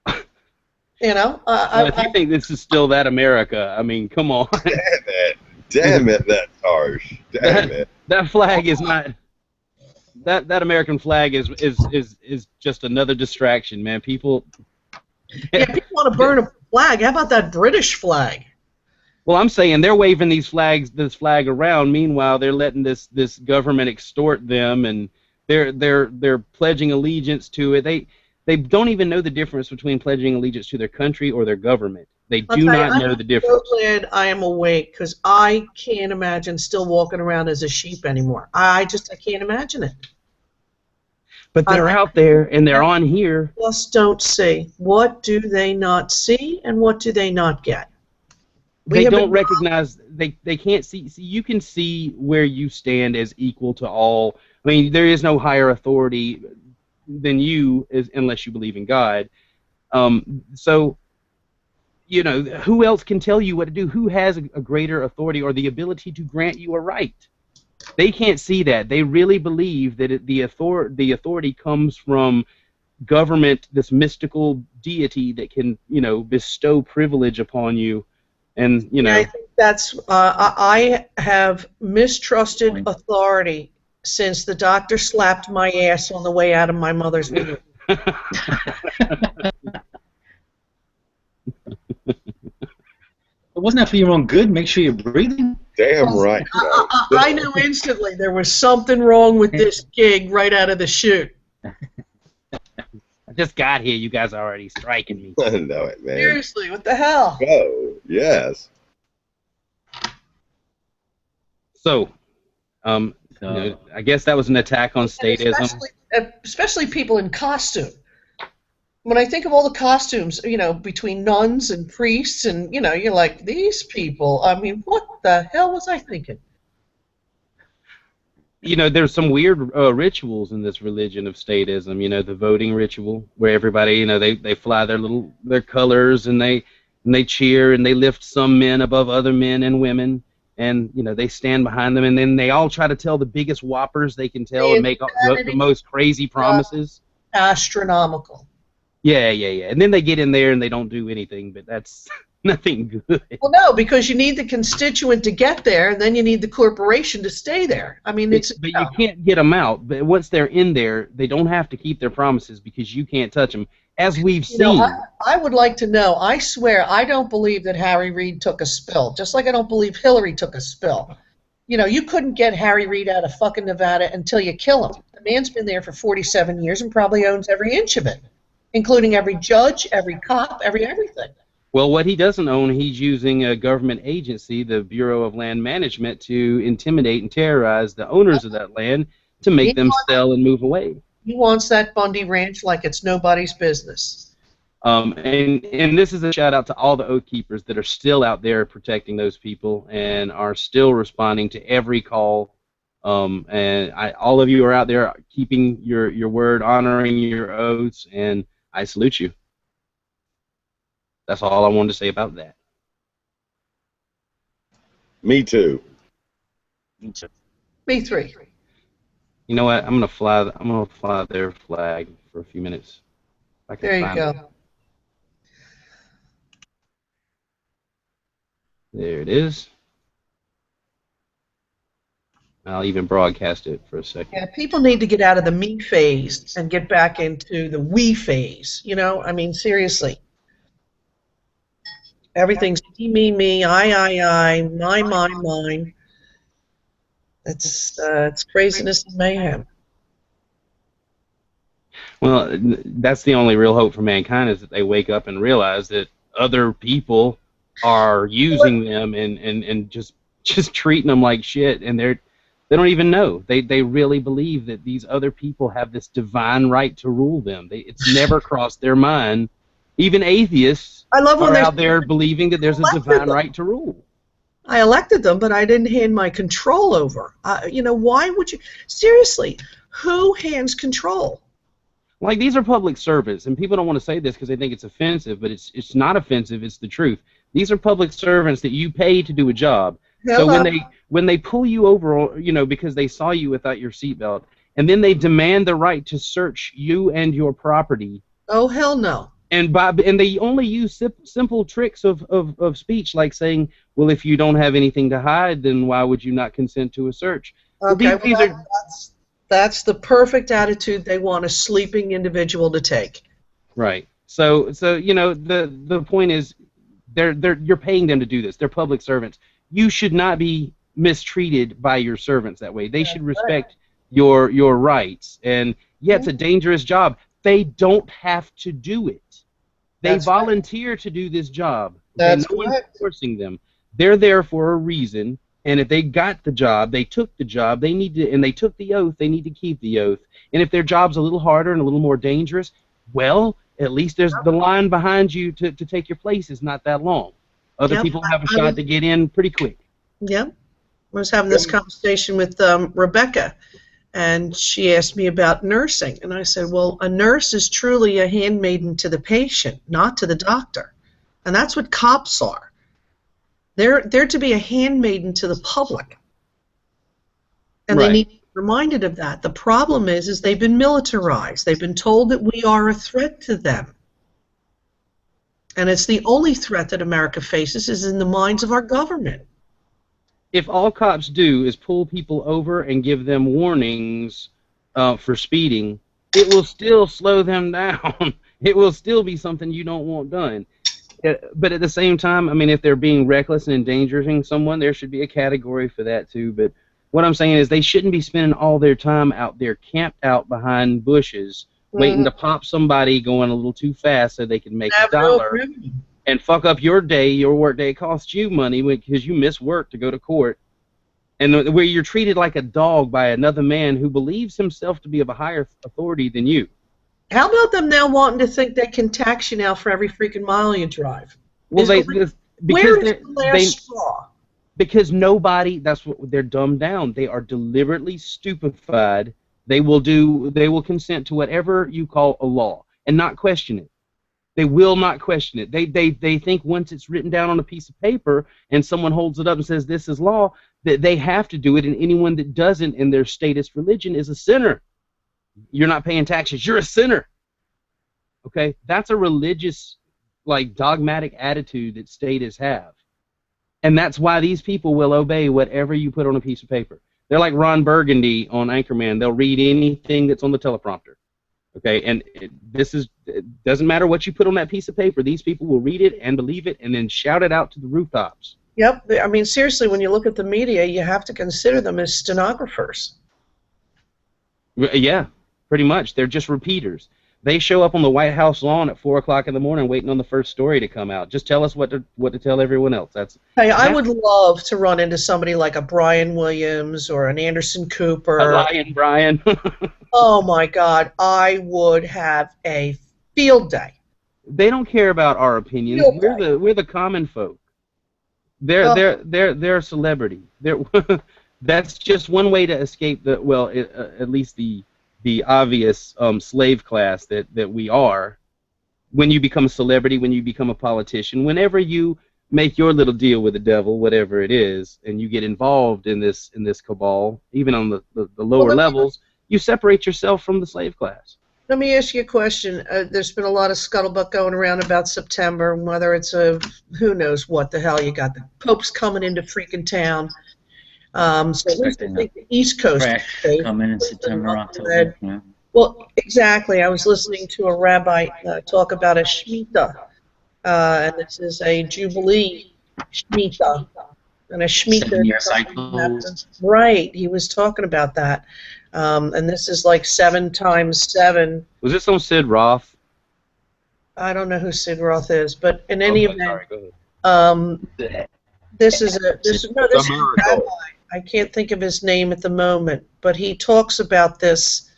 [SPEAKER 6] You know?
[SPEAKER 2] If you think this is still that America, I mean, come on.
[SPEAKER 5] Damn it, that's harsh. Damn it.
[SPEAKER 2] That flag is not... That American flag is just another distraction, man. People...
[SPEAKER 6] Yeah, people want to burn a flag. How about that British flag?
[SPEAKER 2] Well, I'm saying they're waving this flag around. Meanwhile, they're letting this government extort them, and they're pledging allegiance to it. They don't even know the difference between pledging allegiance to their country or their government. They do not know the difference.
[SPEAKER 6] I'm so glad I am awake, because I can't imagine still walking around as a sheep anymore. I can't imagine it.
[SPEAKER 2] But they're out there, and they're on here.
[SPEAKER 6] Just don't see. What do they not see, and what do they not get?
[SPEAKER 2] They don't recognize, they can't see. You can see where you stand as equal to all. I mean, there is no higher authority than you, unless you believe in God. So, you know, who else can tell you what to do? Who has a greater authority or the ability to grant you a right? They can't see that. They really believe that the authority comes from government, this mystical deity that can, you know, bestow privilege upon you. And, you know,
[SPEAKER 6] I think that's I have mistrusted authority since the doctor slapped my ass on the way out of my mother's womb.
[SPEAKER 1] But wasn't that for your own good? Make sure you're breathing.
[SPEAKER 5] Damn right.
[SPEAKER 6] I knew instantly there was something wrong with this gig right out of the chute.
[SPEAKER 2] I just got here. You guys are already striking me.
[SPEAKER 5] I know it, man.
[SPEAKER 6] Seriously, what the hell?
[SPEAKER 5] Oh, yes.
[SPEAKER 2] So, you know, I guess that was an attack on statism.
[SPEAKER 6] Especially people in costume. When I think of all the costumes, you know, between nuns and priests, and, you know, you're like, these people, I mean, what the hell was I thinking?
[SPEAKER 2] You know, there's some weird rituals in this religion of statism. You know, the voting ritual, where everybody, you know, they fly their colors, and they cheer, and they lift some men above other men and women, and, you know, they stand behind them, and then they all try to tell the biggest whoppers they can tell and make the most crazy promises.
[SPEAKER 6] Astronomical.
[SPEAKER 2] Yeah. And then they get in there and they don't do anything, but that's nothing good.
[SPEAKER 6] Well, no, because you need the constituent to get there, and then you need the corporation to stay there. I mean,
[SPEAKER 2] But you can't get them out. But once they're in there, they don't have to keep their promises because you can't touch them, as we've seen.
[SPEAKER 6] I would like to know, I swear, I don't believe that Harry Reid took a spill, just like I don't believe Hillary took a spill. You know, you couldn't get Harry Reid out of fucking Nevada until you kill him. The man's been there for 47 years and probably owns every inch of it, including every judge, every cop, everything.
[SPEAKER 2] Well, what he doesn't own, he's using a government agency, the Bureau of Land Management, to intimidate and terrorize the owners of that land to make them sell and move away.
[SPEAKER 6] He wants that Bundy Ranch like it's nobody's business.
[SPEAKER 2] And this is a shout out to all the Oath Keepers that are still out there protecting those people and are still responding to every call. And all of you are out there keeping your word, honoring your oaths, and I salute you. That's all I wanted to say about that.
[SPEAKER 5] Me too.
[SPEAKER 6] Me three.
[SPEAKER 2] You know what? I'm gonna fly their flag for a few minutes.
[SPEAKER 6] There you go.
[SPEAKER 2] There it is. I'll even broadcast it for a second.
[SPEAKER 6] Yeah, people need to get out of the me phase and get back into the we phase. You know, I mean, seriously. Everything's me, I, mine. It's craziness and mayhem.
[SPEAKER 2] Well, that's the only real hope for mankind, is that they wake up and realize that other people are using them and just treating them like shit, and they don't even know. They really believe that these other people have this divine right to rule them. It's never crossed their mind. Even atheists are out there believing that there's a divine right to rule.
[SPEAKER 6] I elected them, but I didn't hand my control over. You know, why would you? Seriously, who hands control?
[SPEAKER 2] Like, these are public servants, and people don't want to say this because they think it's offensive, but it's not offensive. It's the truth. These are public servants that you pay to do a job. So when they pull you over, you know, because they saw you without your seatbelt, and then they demand the right to search you and your property.
[SPEAKER 6] Oh, hell no.
[SPEAKER 2] And they only use simple tricks of speech, like saying, well, if you don't have anything to hide, then why would you not consent to a search?
[SPEAKER 6] Okay, that's the perfect attitude they want a sleeping individual to take.
[SPEAKER 2] Right. So you know, the point is, you're paying them to do this. They're public servants. You should not be mistreated by your servants that way. They should respect your rights. And yeah, it's a dangerous job. They don't have to do it. They volunteer to do this job.
[SPEAKER 6] That's
[SPEAKER 2] no one's forcing them. They're there for a reason, and if they got the job, they took the job, and they took the oath, they need to keep the oath. And if their job's a little harder and a little more dangerous, well, at least there's the line behind you to take your place is not that long. Other people have a shot to get in pretty quick.
[SPEAKER 6] Yeah. I was having this conversation with Rebecca, and she asked me about nursing. And I said, well, a nurse is truly a handmaiden to the patient, not to the doctor. And that's what cops are. They're to be a handmaiden to the public. And they need to be reminded of that. The problem is they've been militarized. They've been told that we are a threat to them. And it's the only threat that America faces is in the minds of our government.
[SPEAKER 2] If all cops do is pull people over and give them warnings for speeding, it will still slow them down. It will still be something you don't want done. But at the same time, I mean, if they're being reckless and endangering someone, there should be a category for that too. But what I'm saying is they shouldn't be spending all their time out there camped out behind bushes waiting to pop somebody going a little too fast so they can make a dollar and fuck up your day, your work day. It costs you money because you miss work to go to court. And where you're treated like a dog by another man who believes himself to be of a higher authority than you.
[SPEAKER 6] How about them now wanting to think they can tax you now for every freaking mile you drive?
[SPEAKER 2] Well, because nobody, that's what they're dumbed down. They are deliberately stupefied. They will consent to whatever you call a law and not question it. They will not question it. They think once it's written down on a piece of paper and someone holds it up and says this is law, that they have to do it, and anyone that doesn't in their statist religion is a sinner. You're not paying taxes. You're a sinner. Okay? That's a religious, like, dogmatic attitude that statists have. And that's why these people will obey whatever you put on a piece of paper. They're like Ron Burgundy on Anchorman. They'll read anything that's on the teleprompter. Okay? And it doesn't matter what you put on that piece of paper. These people will read it and believe it and then shout it out to the rooftops.
[SPEAKER 6] Yep. I mean, seriously, when you look at the media, you have to consider them as stenographers.
[SPEAKER 2] Yeah, pretty much. They're just repeaters. They show up on the White House lawn at 4 o'clock in the morning waiting on the first story to come out. Just tell us what to tell everyone else.
[SPEAKER 6] Hey, I would love to run into somebody like a Brian Williams or an Anderson Cooper.
[SPEAKER 2] A Lion Brian.
[SPEAKER 6] Oh, my God. I would have a field day.
[SPEAKER 2] They don't care about our opinions. We're the common folk. They're a celebrity. That's just one way to escape at least the obvious slave class that we are. When you become a celebrity, when you become a politician, whenever you make your little deal with the devil, whatever it is, and you get involved in this cabal, even on the lower levels, you separate yourself from the slave class.
[SPEAKER 6] Let me ask you a question. There's been a lot of scuttlebutt going around about September, whether it's who knows what the hell you got. The Pope's coming into freaking town. So at least I think the East Coast
[SPEAKER 1] is coming in September, October. Yeah.
[SPEAKER 6] Well, exactly. I was listening to a rabbi talk about a Shemitah, and this is a Jubilee Shemitah. And a Shemitah.
[SPEAKER 1] 7-year cycles.
[SPEAKER 6] Right. He was talking about that. And this is like 7 times 7.
[SPEAKER 2] Was this on Sid Roth?
[SPEAKER 6] I don't know who Sid Roth is, but in any event,
[SPEAKER 2] sorry, go ahead.
[SPEAKER 6] This is a rabbi. I can't think of his name at the moment, but he talks about this.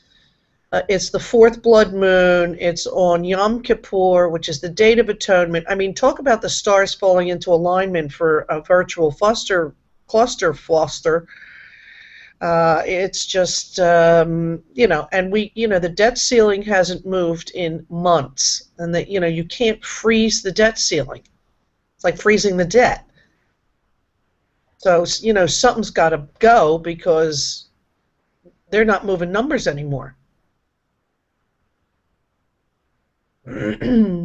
[SPEAKER 6] It's the 4th blood moon. It's on Yom Kippur, which is the Day of Atonement. I mean, talk about the stars falling into alignment for a virtual cluster. It's just, and the debt ceiling hasn't moved in months, and that, you can't freeze the debt ceiling. It's like freezing the debt. So, something's got to go because they're not moving numbers anymore.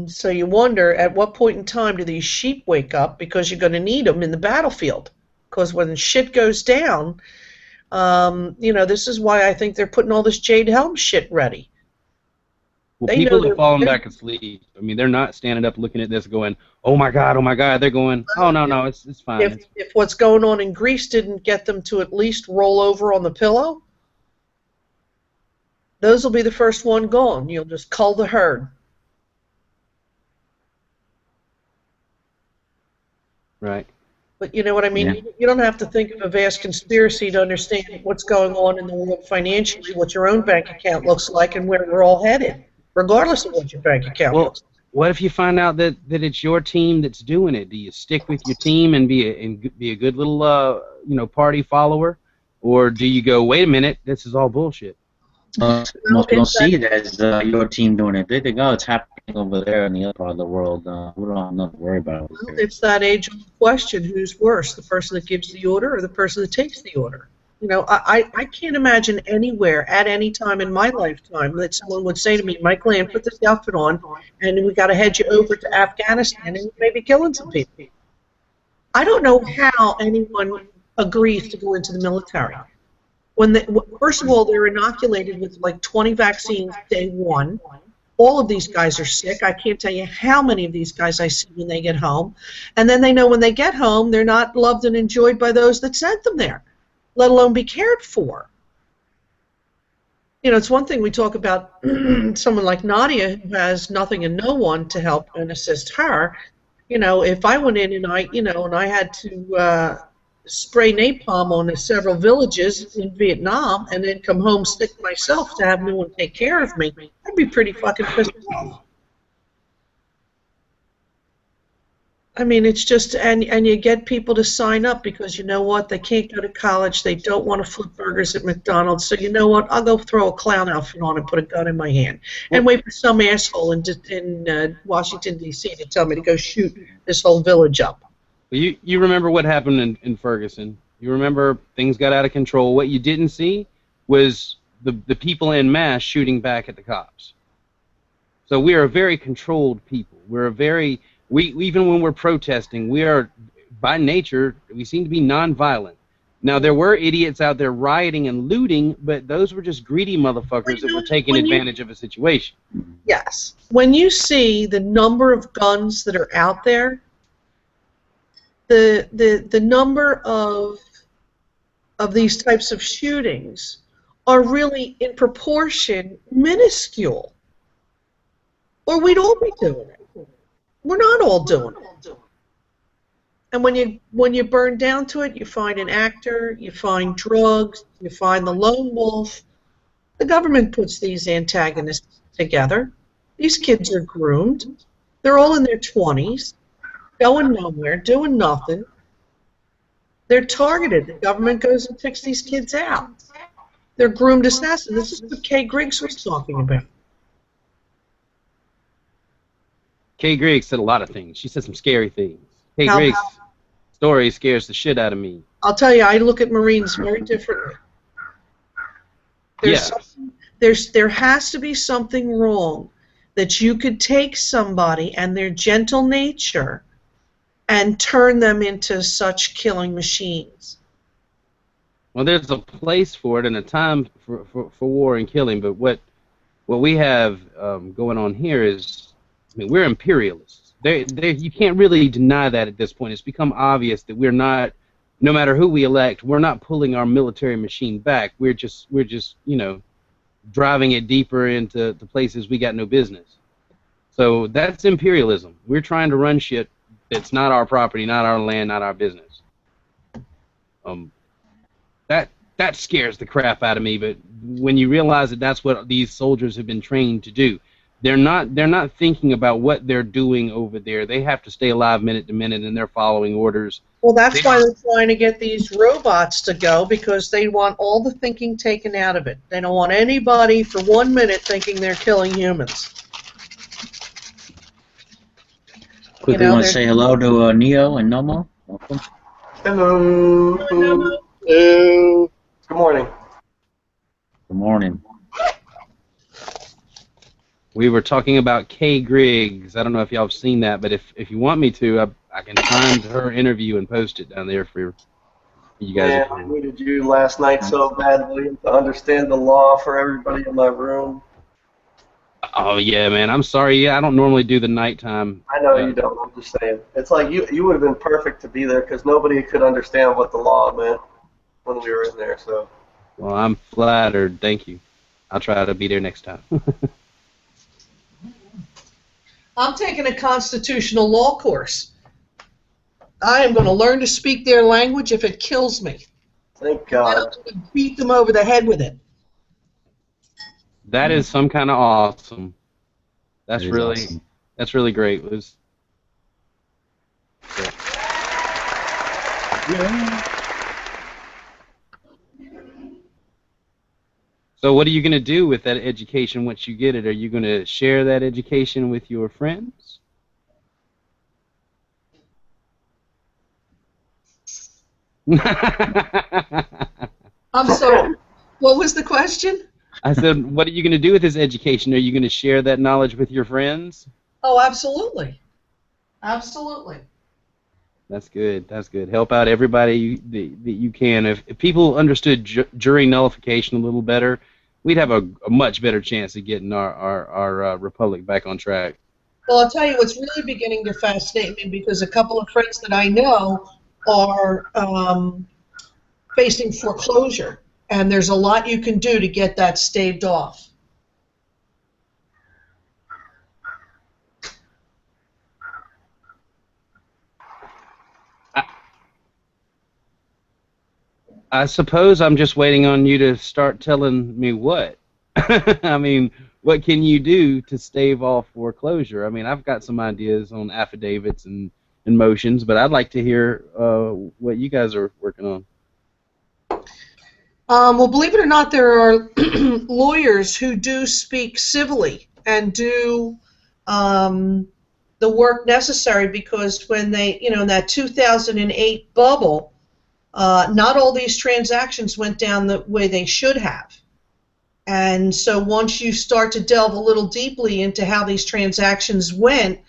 [SPEAKER 6] So you wonder, at what point in time do these sheep wake up, because you're going to need them in the battlefield. Because when shit goes down, this is why I think they're putting all this Jade Helm shit ready.
[SPEAKER 2] Well, people have fallen back asleep. I mean, they're not standing up looking at this going, oh my God. They're going, oh, no, it's fine.
[SPEAKER 6] If what's going on in Greece didn't get them to at least roll over on the pillow, those will be the first one gone. You'll just cull the herd.
[SPEAKER 2] Right.
[SPEAKER 6] But you know what I mean? Yeah. You don't have to think of a vast conspiracy to understand what's going on in the world financially, what your own bank account looks like, and where we're all headed, regardless of what your bank account looks like.
[SPEAKER 2] What if you find out that it's your team that's doing it? Do you stick with your team and be a good little party follower, or do you go, wait a minute, this is all bullshit?
[SPEAKER 1] Most people don't see it as your team doing it. They think, oh, it's happening over there in the other part of the world. We don't have to worry about it.
[SPEAKER 6] Well, it's that age-old question: who's worse, the person that gives the order or the person that takes the order? I can't imagine anywhere at any time in my lifetime that someone would say to me, Mike Land, put this outfit on, and we got to head you over to Afghanistan, and you may be killing some people. I don't know how anyone agrees to go into the military. First of all, they're inoculated with like 20 vaccines day one. all of these guys are sick. I can't tell you how many of these guys I see when they get home. And then they know when they get home, they're not loved and enjoyed by those that sent them there, let alone be cared for. You know, it's one thing we talk about someone like Nadia who has nothing and no one to help and assist her. You know, if I went in and I had to spray napalm on several villages in Vietnam and then come home sick myself to have no one take care of me, I'd be pretty fucking pissed off. I mean, it's just, and you get people to sign up because you know what, they can't go to college, they don't want to flip burgers at McDonald's, so you know what, I'll go throw a clown outfit on and put a gun in my hand and wait for some asshole in Washington, D.C. to tell me to go shoot this whole village up.
[SPEAKER 2] You remember what happened in Ferguson. You remember things got out of control. What you didn't see was the people en masse shooting back at the cops. So we are a very controlled people. We're a very... even when we're protesting, we are, by nature, we seem to be nonviolent. Now, there were idiots out there rioting and looting, but those were just greedy motherfuckers that were taking advantage of a situation.
[SPEAKER 6] Yes. When you see the number of guns that are out there, the number of these types of shootings are really, in proportion, minuscule. Or we'd all be doing it. We're not all doing it. And when you burn down to it, you find an actor, you find drugs, you find the lone wolf. The government puts these antagonists together. These kids are groomed. They're all in their 20s, going nowhere, doing nothing. They're targeted. The government goes and picks these kids out. They're groomed assassins. This is what Kay Griggs was talking about.
[SPEAKER 2] Kay Griggs said a lot of things. She said some scary things. Kay Griggs' story scares the shit out of me.
[SPEAKER 6] I'll tell you, I look at Marines very differently. There has to be something wrong that you could take somebody and their gentle nature and turn them into such killing machines.
[SPEAKER 2] Well, there's a place for it and a time for war and killing, but what we have going on here is, I mean, we're imperialists. You can't really deny that at this point. It's become obvious that we're not, no matter who we elect, we're not pulling our military machine back. We're just you know, driving it deeper into the places we got no business. So that's imperialism. We're trying to run shit that's not our property, not our land, not our business. That scares the crap out of me. But when you realize that that's what these soldiers have been trained to do, they're not thinking about what they're doing over there. They have to stay alive minute to minute, and they're following orders.
[SPEAKER 6] Well, that's why they're trying to get these robots to go, because they want all the thinking taken out of it. They don't want anybody for 1 minute thinking they're killing humans.
[SPEAKER 1] Quickly want to say hello to Neo and Nomo. Welcome.
[SPEAKER 7] Hello. Hello. Good morning.
[SPEAKER 1] Good morning.
[SPEAKER 2] We were talking about Kay Griggs. I don't know if y'all have seen that, but if you want me to, I can find her interview and post it down there for you guys.
[SPEAKER 7] Yeah, I needed you last night so badly to understand the law for everybody in my room.
[SPEAKER 2] Oh yeah, man. I'm sorry. Yeah, I don't normally do the nighttime.
[SPEAKER 7] I know you don't. I'm just saying. It's like you would have been perfect to be there because nobody could understand what the law meant when we were in there. So.
[SPEAKER 2] Well, I'm flattered. Thank you. I'll try to be there next time.
[SPEAKER 6] I'm taking a constitutional law course. I am going to learn to speak their language if it kills me.
[SPEAKER 7] Thank God.
[SPEAKER 6] I'm going to beat them over the head with it.
[SPEAKER 2] That is some kind of awesome. That's
[SPEAKER 1] that
[SPEAKER 2] really
[SPEAKER 1] awesome.
[SPEAKER 2] That's really great. So what are you going to do with that education once you get it? Are you going to share that education with your friends?
[SPEAKER 6] I'm sorry. What was the question?
[SPEAKER 2] I said, what are you going to do with this education? Are you going to share that knowledge with your friends?
[SPEAKER 6] Oh, absolutely. Absolutely.
[SPEAKER 2] That's good. That's good. Help out everybody that you can. If people understood jury nullification a little better, we'd have a much better chance of getting our republic back on track.
[SPEAKER 6] Well, I'll tell you what's really beginning to fascinate me, because a couple of friends that I know are facing foreclosure, and there's a lot you can do to get that staved off.
[SPEAKER 2] I suppose I'm just waiting on you to start telling me what. I mean, what can you do to stave off foreclosure? I mean, I've got some ideas on affidavits and motions, but I'd like to hear what you guys are working on.
[SPEAKER 6] Well, believe it or not, there are lawyers who do speak civilly and do the work necessary, because when they, in that 2008 bubble, not all these transactions went down the way they should have. And so once you start to delve a little deeply into how these transactions went,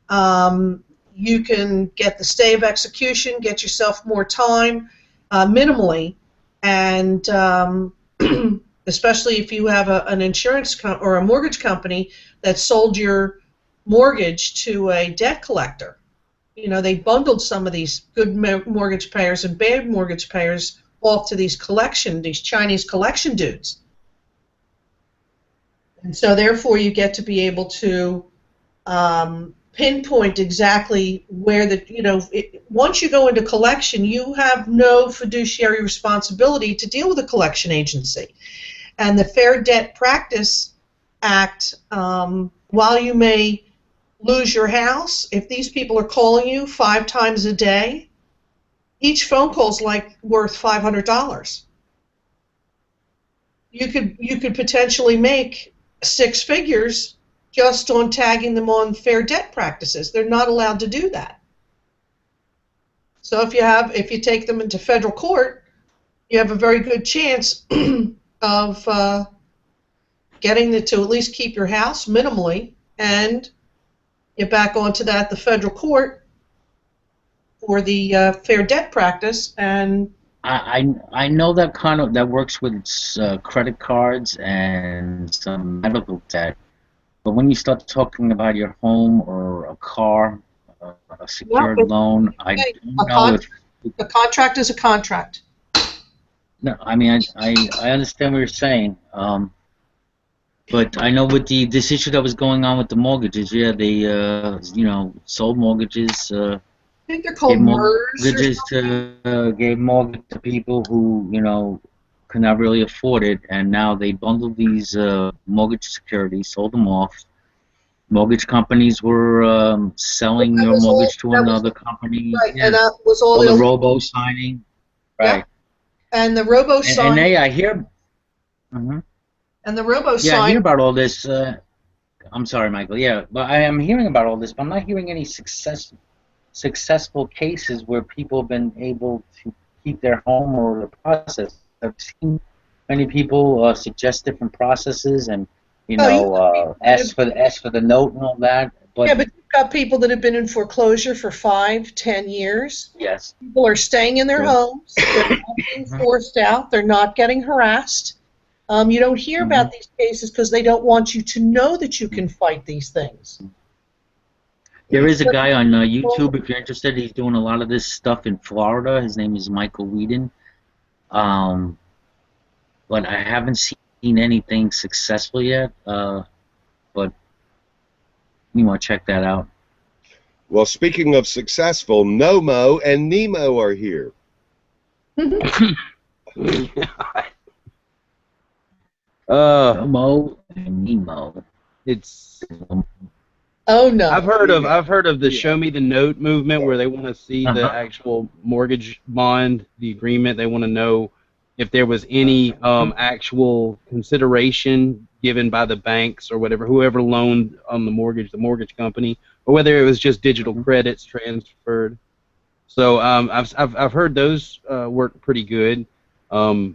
[SPEAKER 6] you can get the stay of execution, get yourself more time, minimally, and especially if you have an insurance or a mortgage company that sold your mortgage to a debt collector. They bundled some of these good mortgage payers and bad mortgage payers off to these Chinese collection dudes. And so therefore you get to be able to pinpoint exactly where once you go into collection, you have no fiduciary responsibility to deal with a collection agency. And the Fair Debt Practice Act, while you may lose your house, if these people are calling you 5 times a day, each phone call is worth $500. You could potentially make 6 figures just on tagging them on fair debt practices. They're not allowed to do that. So if you take them into federal court, you have a very good chance of getting to at least keep your house minimally, and get back onto the federal court for the fair debt practice. And
[SPEAKER 1] I know that works with credit cards and some medical debt, but when you start talking about your home or a car, a secured loan, I don't know if
[SPEAKER 6] a contract is a contract.
[SPEAKER 1] No, I mean I understand what you're saying, but I know with this issue that was going on with the mortgages, yeah, they sold mortgages.
[SPEAKER 6] I think they're called
[SPEAKER 1] mortgages gave mortgage to people who could not really afford it, and now they bundled these mortgage securities, sold them off. Mortgage companies were selling your mortgage to another company.
[SPEAKER 6] Right, yeah. And that was all
[SPEAKER 1] the robo signing. Right.
[SPEAKER 6] Yeah. And the robo signing.
[SPEAKER 1] And I hear. Mm-hmm.
[SPEAKER 6] And the robo signing.
[SPEAKER 1] Yeah, I hear about all this. I'm sorry, Michael. Yeah, but I am hearing about all this, but I'm not hearing any successful cases where people have been able to keep their home or the process. I've seen many people suggest different processes and ask for the note and all that. But
[SPEAKER 6] yeah, but you've got people that have been in foreclosure for 5, 10 years.
[SPEAKER 1] Yes.
[SPEAKER 6] People are staying in their homes. They're not being forced out. They're not getting harassed. You don't hear about these cases because they don't want you to know that you can fight these things.
[SPEAKER 1] There is a guy on YouTube, if you're interested. He's doing a lot of this stuff in Florida. His name is Michael Whedon. But I haven't seen anything successful yet. But you want to check that out.
[SPEAKER 5] Well, speaking of successful, Nomo and Nemo are here.
[SPEAKER 1] Nomo and Nemo.
[SPEAKER 2] It's.
[SPEAKER 6] Oh no!
[SPEAKER 2] I've heard of the Show Me the Note movement, where they want to see the actual mortgage bond, the agreement. They want to know if there was any actual consideration given by the banks or whatever, whoever loaned on the mortgage company, or whether it was just digital credits transferred. So I've heard those work pretty good.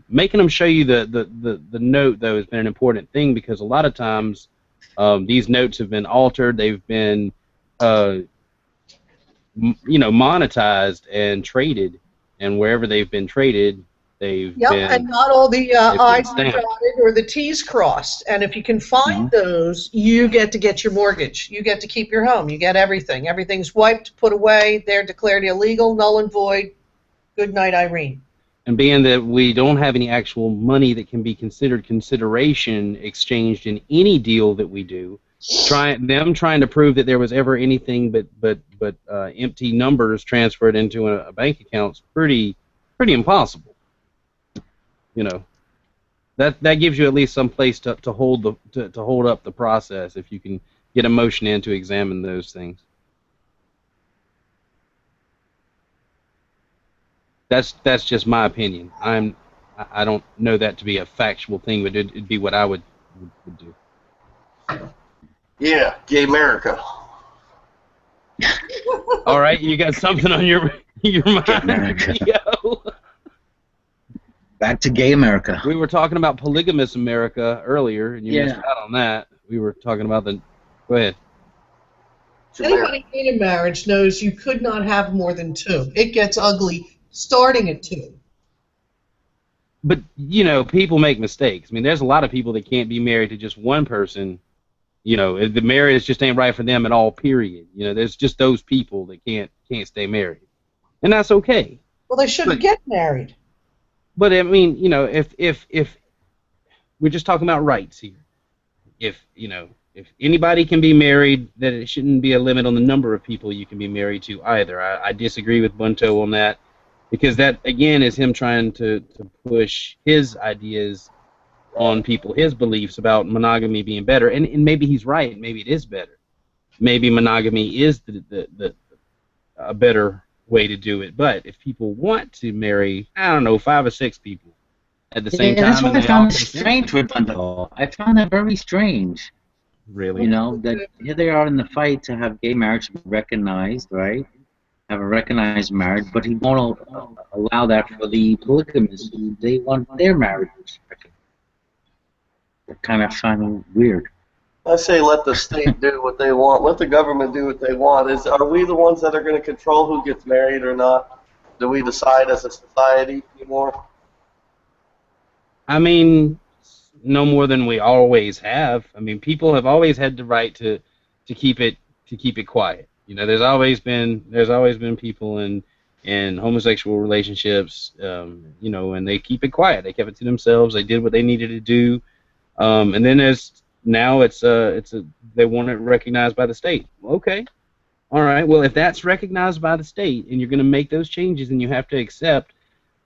[SPEAKER 2] Making them show you the note, though, has been an important thing, because a lot of times these notes have been altered. They've been monetized and traded, and wherever they've been traded, They've
[SPEAKER 6] Yep,
[SPEAKER 2] been,
[SPEAKER 6] and not all the I's are
[SPEAKER 2] stamped.
[SPEAKER 6] dotted or the T's crossed. And if you can find those, you get your mortgage. You get to keep your home. You get everything. Everything's wiped, put away. They're declared illegal, null and void. Good night, Irene.
[SPEAKER 2] And being that we don't have any actual money that can be considered consideration exchanged in any deal that we do, trying to prove that there was ever anything but empty numbers transferred into a bank account is pretty impossible. You know, that gives you at least some place to hold up the process if you can get a motion in to examine those things. That's just my opinion. I don't know that to be a factual thing, but it'd be what I would do.
[SPEAKER 7] Yeah, gay America.
[SPEAKER 2] All right, you got something on your mind? Yo.
[SPEAKER 1] Back to gay America.
[SPEAKER 2] We were talking about polygamous America earlier, and you missed out on that. We were talking about the... Go ahead.
[SPEAKER 6] Anybody in a marriage knows you could not have more than two. It gets ugly starting at two.
[SPEAKER 2] But, you know, people make mistakes. I mean, there's a lot of people that can't be married to just one person. You know, the marriage just ain't right for them at all, period. You know, there's just those people that can't stay married. And that's okay.
[SPEAKER 6] Well, they shouldn't get married.
[SPEAKER 2] But I mean, you know, if we're just talking about rights here, if anybody can be married, then it shouldn't be a limit on the number of people you can be married to either. I disagree with Bunto on that, because that again is him trying to push his ideas on people, his beliefs about monogamy being better, and maybe he's right. Maybe it is better. Maybe monogamy is a better way to do it. But if people want to marry, I don't know, 5 or 6 people at the same time,
[SPEAKER 1] that's what I found strange with Bunto. I found that very strange.
[SPEAKER 2] Really?
[SPEAKER 1] You know, that here they are in the fight to have gay marriage recognized, right? Have a recognized marriage, but he won't allow that for the polygamists who they want their marriage recognized. They're kind of finding weird.
[SPEAKER 7] I say let the state do what they want. Let the government do what they want. Are we the ones that are going to control who gets married or not? Do we decide as a society anymore?
[SPEAKER 2] I mean, no more than we always have. I mean, people have always had the right to keep it quiet. You know, there's always been people in homosexual relationships, you know, and they keep it quiet. They kept it to themselves. They did what they needed to do, and then they want it recognized by the state. Okay, all right. Well, if that's recognized by the state, and you're going to make those changes, then you have to accept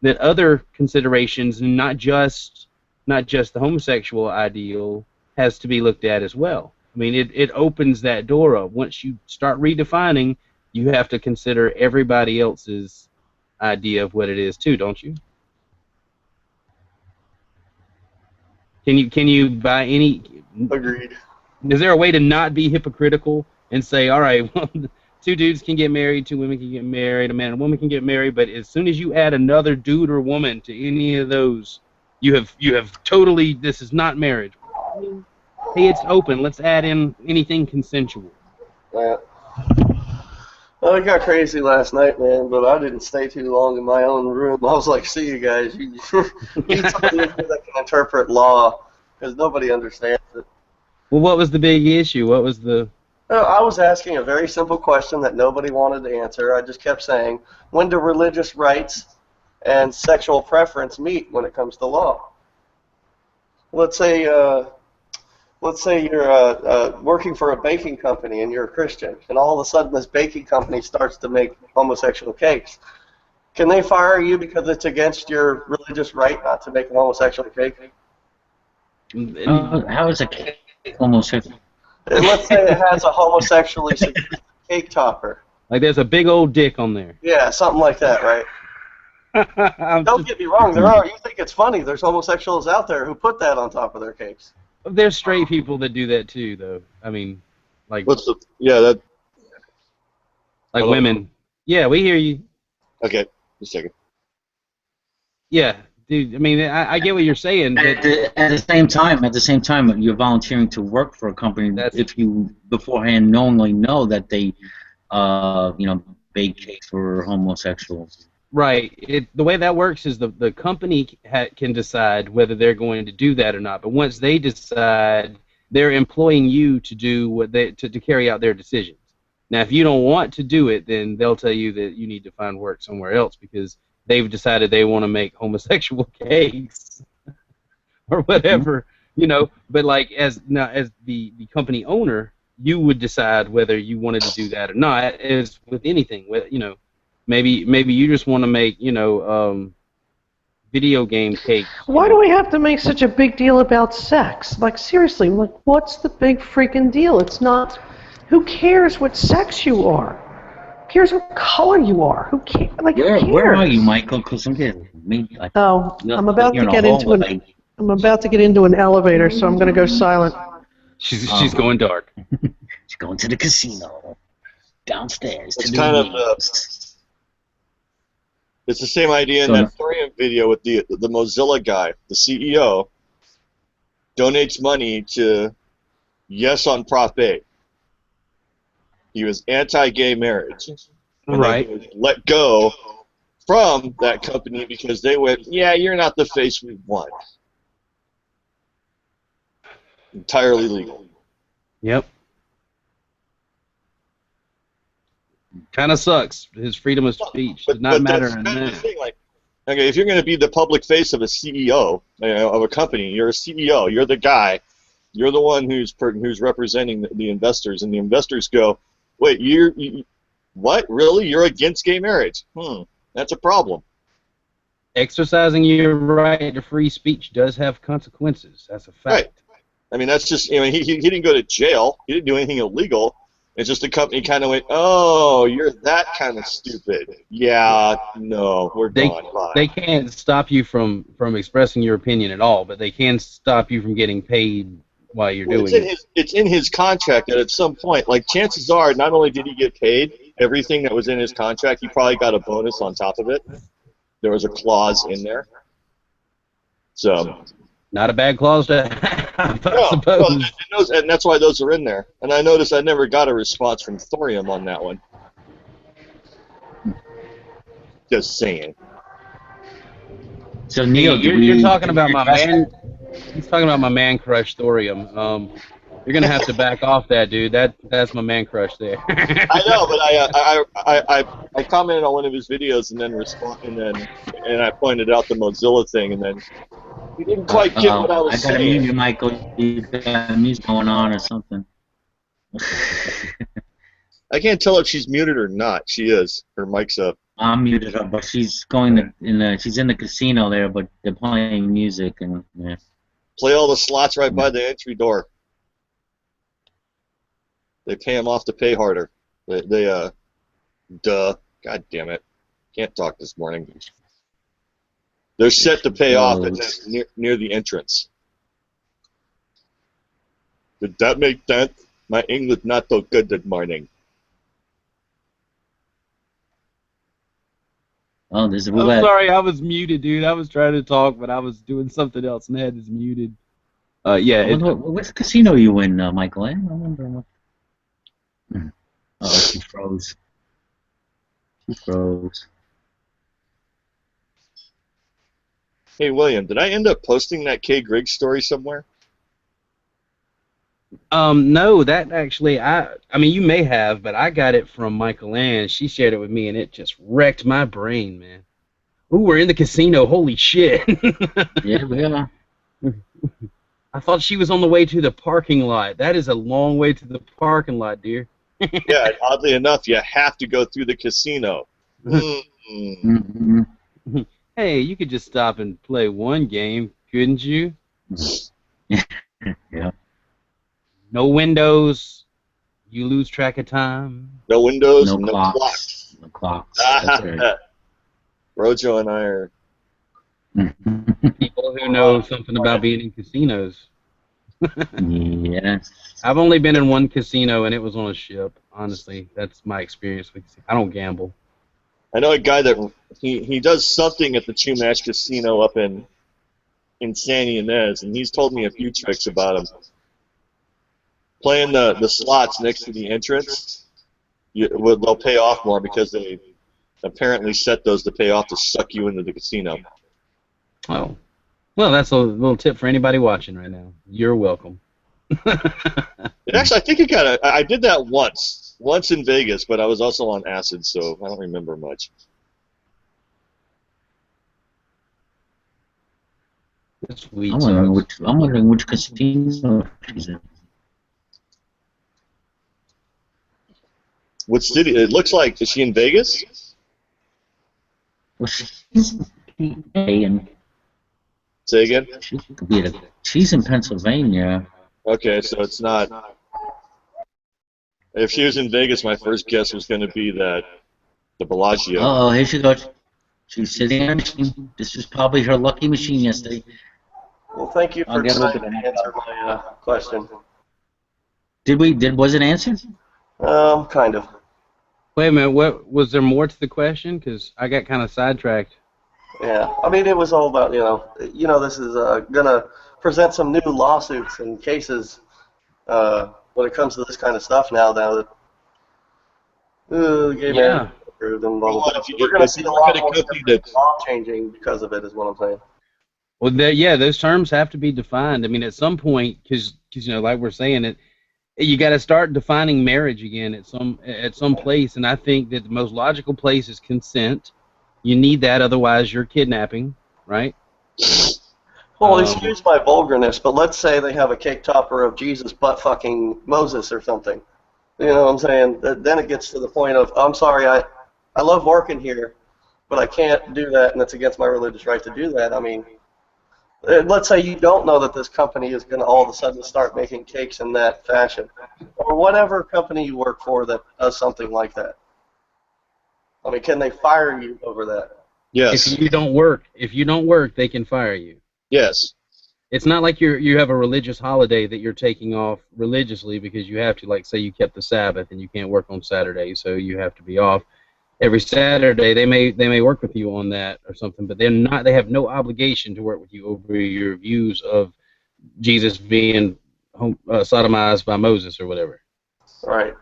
[SPEAKER 2] that other considerations, not just the homosexual ideal, has to be looked at as well. I mean, it opens that door up. Once you start redefining, you have to consider everybody else's idea of what it is too, don't you? Can you by any...
[SPEAKER 7] Agreed.
[SPEAKER 2] Is there a way to not be hypocritical and say, all right, well, 2 dudes can get married, 2 women can get married, a man and a woman can get married, but as soon as you add another dude or woman to any of those, you have totally, this is not marriage. I mean, hey, it's open. Let's add in anything consensual.
[SPEAKER 7] Yeah. Well, it got crazy last night, man, but I didn't stay too long in my own room. I was like, see you guys. You need somebody that can interpret law, because nobody understands it.
[SPEAKER 2] Well, what was the big issue? What was the...
[SPEAKER 7] I was asking a very simple question that nobody wanted to answer. I just kept saying, when do religious rights and sexual preference meet when it comes to law? Let's say you're working for a baking company and you're a Christian, and all of a sudden this baking company starts to make homosexual cakes. Can they fire you because it's against your religious right not to make a homosexual cake?
[SPEAKER 1] How is a cake homosexual?
[SPEAKER 7] And let's say it has a homosexually suggested cake topper.
[SPEAKER 2] Like there's a big old dick on there.
[SPEAKER 7] Yeah, something like that, right? Don't get me wrong. You think it's funny. There's homosexuals out there who put that on top of their cakes.
[SPEAKER 2] There's straight people that do that too, though. I mean, like...
[SPEAKER 8] What's the... Yeah, that...
[SPEAKER 2] Like
[SPEAKER 8] Hello?
[SPEAKER 2] women. Yeah, we hear you.
[SPEAKER 8] Okay, just a second.
[SPEAKER 2] Yeah, dude. I mean, I get what you're saying. But
[SPEAKER 1] At the same time, you're volunteering to work for a company. If you beforehand knowingly know that they, bake cakes for homosexuals.
[SPEAKER 2] Right. The way that works is the company can decide whether they're going to do that or not. But once they decide, they're employing you to do what to carry out their decisions. Now, if you don't want to do it, then they'll tell you that you need to find work somewhere else because they've decided they want to make homosexual cakes or whatever, you know. But like as the company owner, you would decide whether you wanted to do that or not. As with anything, you know. Maybe you just want to make, you know, video game cake.
[SPEAKER 6] Why do we have to make such a big deal about sex? Like, seriously, like, what's the big freaking deal? It's not. Who cares what sex you are? Who cares what color you are? Who cares? Like, who cares?
[SPEAKER 1] Where are you, Michael? Because I'm getting like,
[SPEAKER 6] I'm about to get into an. I'm about to get into an elevator, so I'm going to go silent.
[SPEAKER 2] She's going dark.
[SPEAKER 1] She's going to the casino downstairs.
[SPEAKER 8] It's kind of. It's the same idea in that Thorium video with the Mozilla guy, the CEO, donates money to Yes on Prop 8. He was anti-gay marriage. And
[SPEAKER 2] right.
[SPEAKER 8] He was let go from that company because they went, yeah, you're not the face we want. Entirely legal.
[SPEAKER 2] Yep. Kind of sucks. His freedom of speech does not matter in that.
[SPEAKER 8] Like, okay, if you're going to be the public face of a CEO of a company, you're a CEO. You're the guy. You're the one who's representing the investors, and the investors go, "Wait, what? Really? You're against gay marriage? That's a problem."
[SPEAKER 2] Exercising your right to free speech does have consequences. That's a fact.
[SPEAKER 8] Right. I mean, that's just. I mean, he didn't go to jail. He didn't do anything illegal. It's just the company kind of went, oh, you're that kind of stupid. Yeah, no, we're gone. Bye.
[SPEAKER 2] They can't stop you from expressing your opinion at all, but they can stop you from getting paid while you're doing it.
[SPEAKER 8] It's in his contract that at some point, like chances are, not only did he get paid everything that was in his contract, he probably got a bonus on top of it. There was a clause in there. So.
[SPEAKER 2] Not a bad clause to have, I suppose.
[SPEAKER 8] And that's why those are in there. And I noticed I never got a response from Thorium on that one. Just saying.
[SPEAKER 1] So Neil,
[SPEAKER 2] you're talking about my man. He's talking about my man crush Thorium. You're gonna have to back off that, dude. That's my man crush there.
[SPEAKER 8] I know, but I commented on one of his videos and then and I pointed out the Mozilla thing and then. You didn't quite get what I was saying.
[SPEAKER 1] I gotta mute you, Michael. You got music going on or something.
[SPEAKER 8] I can't tell if she's muted or not. She is. Her mic's up.
[SPEAKER 1] I'm muted her, but she's going she's in the casino there, but they're playing music and yeah.
[SPEAKER 8] Play all the slots right by the entry door. They pay them off to pay harder. Duh. God damn it. Can't talk this morning. They're set to pay off near the entrance. Did that make sense? My English not so good this morning.
[SPEAKER 1] Oh, there's a
[SPEAKER 2] roulette. I'm sorry, I was muted, dude. I was trying to talk, but I was doing something else and had this muted. Yeah.
[SPEAKER 1] Which casino are you in, Michael? I remember what. Oh, she froze. She froze.
[SPEAKER 8] Hey, William, did I end up posting that Kay Griggs story somewhere?
[SPEAKER 2] No, that actually, I mean, you may have, but I got it from Michael Ann. She shared it with me, and it just wrecked my brain, man. Ooh, we're in the casino. Holy shit.
[SPEAKER 1] Yeah, we are.
[SPEAKER 2] I thought she was on the way to the parking lot. That is a long way to the parking lot, dear.
[SPEAKER 8] Yeah, oddly enough, you have to go through the casino.
[SPEAKER 1] Mm-hmm.
[SPEAKER 2] Hey, you could just stop and play one game, couldn't you?
[SPEAKER 1] Yeah.
[SPEAKER 2] No windows. You lose track of time.
[SPEAKER 8] No windows,
[SPEAKER 1] no
[SPEAKER 8] clocks.
[SPEAKER 1] No clocks.
[SPEAKER 8] Rojo and I are
[SPEAKER 2] people who know something about being in casinos.
[SPEAKER 1] Yes.
[SPEAKER 2] I've only been in one casino, and it was on a ship. Honestly, that's my experience with casinos. I don't gamble.
[SPEAKER 8] I know a guy that he does something at the Chumash Casino up in San Ynez, and he's told me a few tricks about him. Playing the slots next to the entrance, they'll pay off more because they apparently set those to pay off to suck you into the casino.
[SPEAKER 2] Oh. Well, that's a little tip for anybody watching right now. You're welcome.
[SPEAKER 8] Actually, I think I did that once in Vegas, but I was also on acid, so I don't remember much.
[SPEAKER 1] I'm wondering which casino she's in.
[SPEAKER 8] What city? It looks like, is she in Vegas?
[SPEAKER 1] Well, she's in PA, and
[SPEAKER 8] say again.
[SPEAKER 1] She's in Pennsylvania.
[SPEAKER 8] Okay, so it's not. If she was in Vegas, my first guess was going to be the Bellagio.
[SPEAKER 1] Oh, here she goes. She's sitting on a machine. This is probably her lucky machine yesterday.
[SPEAKER 7] Well, thank you for trying to answer my question.
[SPEAKER 1] Was it answered?
[SPEAKER 7] Kind of.
[SPEAKER 2] Wait a minute. What was there more to the question? Because I got kind of sidetracked.
[SPEAKER 7] Yeah, I mean, it was all about this is gonna present some new lawsuits and cases when it comes to this kind of stuff now that gay marriage is approved and blah blah blah. We're gonna see a lot more law changing because of it, is what I'm saying.
[SPEAKER 2] Well, those terms have to be defined. I mean, at some point, because like we're saying, you got to start defining marriage again at some place, and I think that the most logical place is consent. You need that, otherwise you're kidnapping, right?
[SPEAKER 7] Well, excuse my vulgarness, but let's say they have a cake topper of Jesus butt fucking Moses or something. You know what I'm saying? Then it gets to the point of, I'm sorry, I love working here, but I can't do that, and it's against my religious right to do that. I mean, let's say you don't know that this company is going to all of a sudden start making cakes in that fashion, or whatever company you work for that does something like that. I mean, can they fire you over that?
[SPEAKER 8] Yes.
[SPEAKER 2] If you don't work, they can fire you.
[SPEAKER 8] Yes.
[SPEAKER 2] It's not like you have a religious holiday that you're taking off religiously because you have to, like, say you kept the Sabbath and you can't work on Saturday, so you have to be off every Saturday. They may work with you on that or something, but they have no obligation to work with you over your views of Jesus being sodomized by Moses or whatever.
[SPEAKER 7] Right.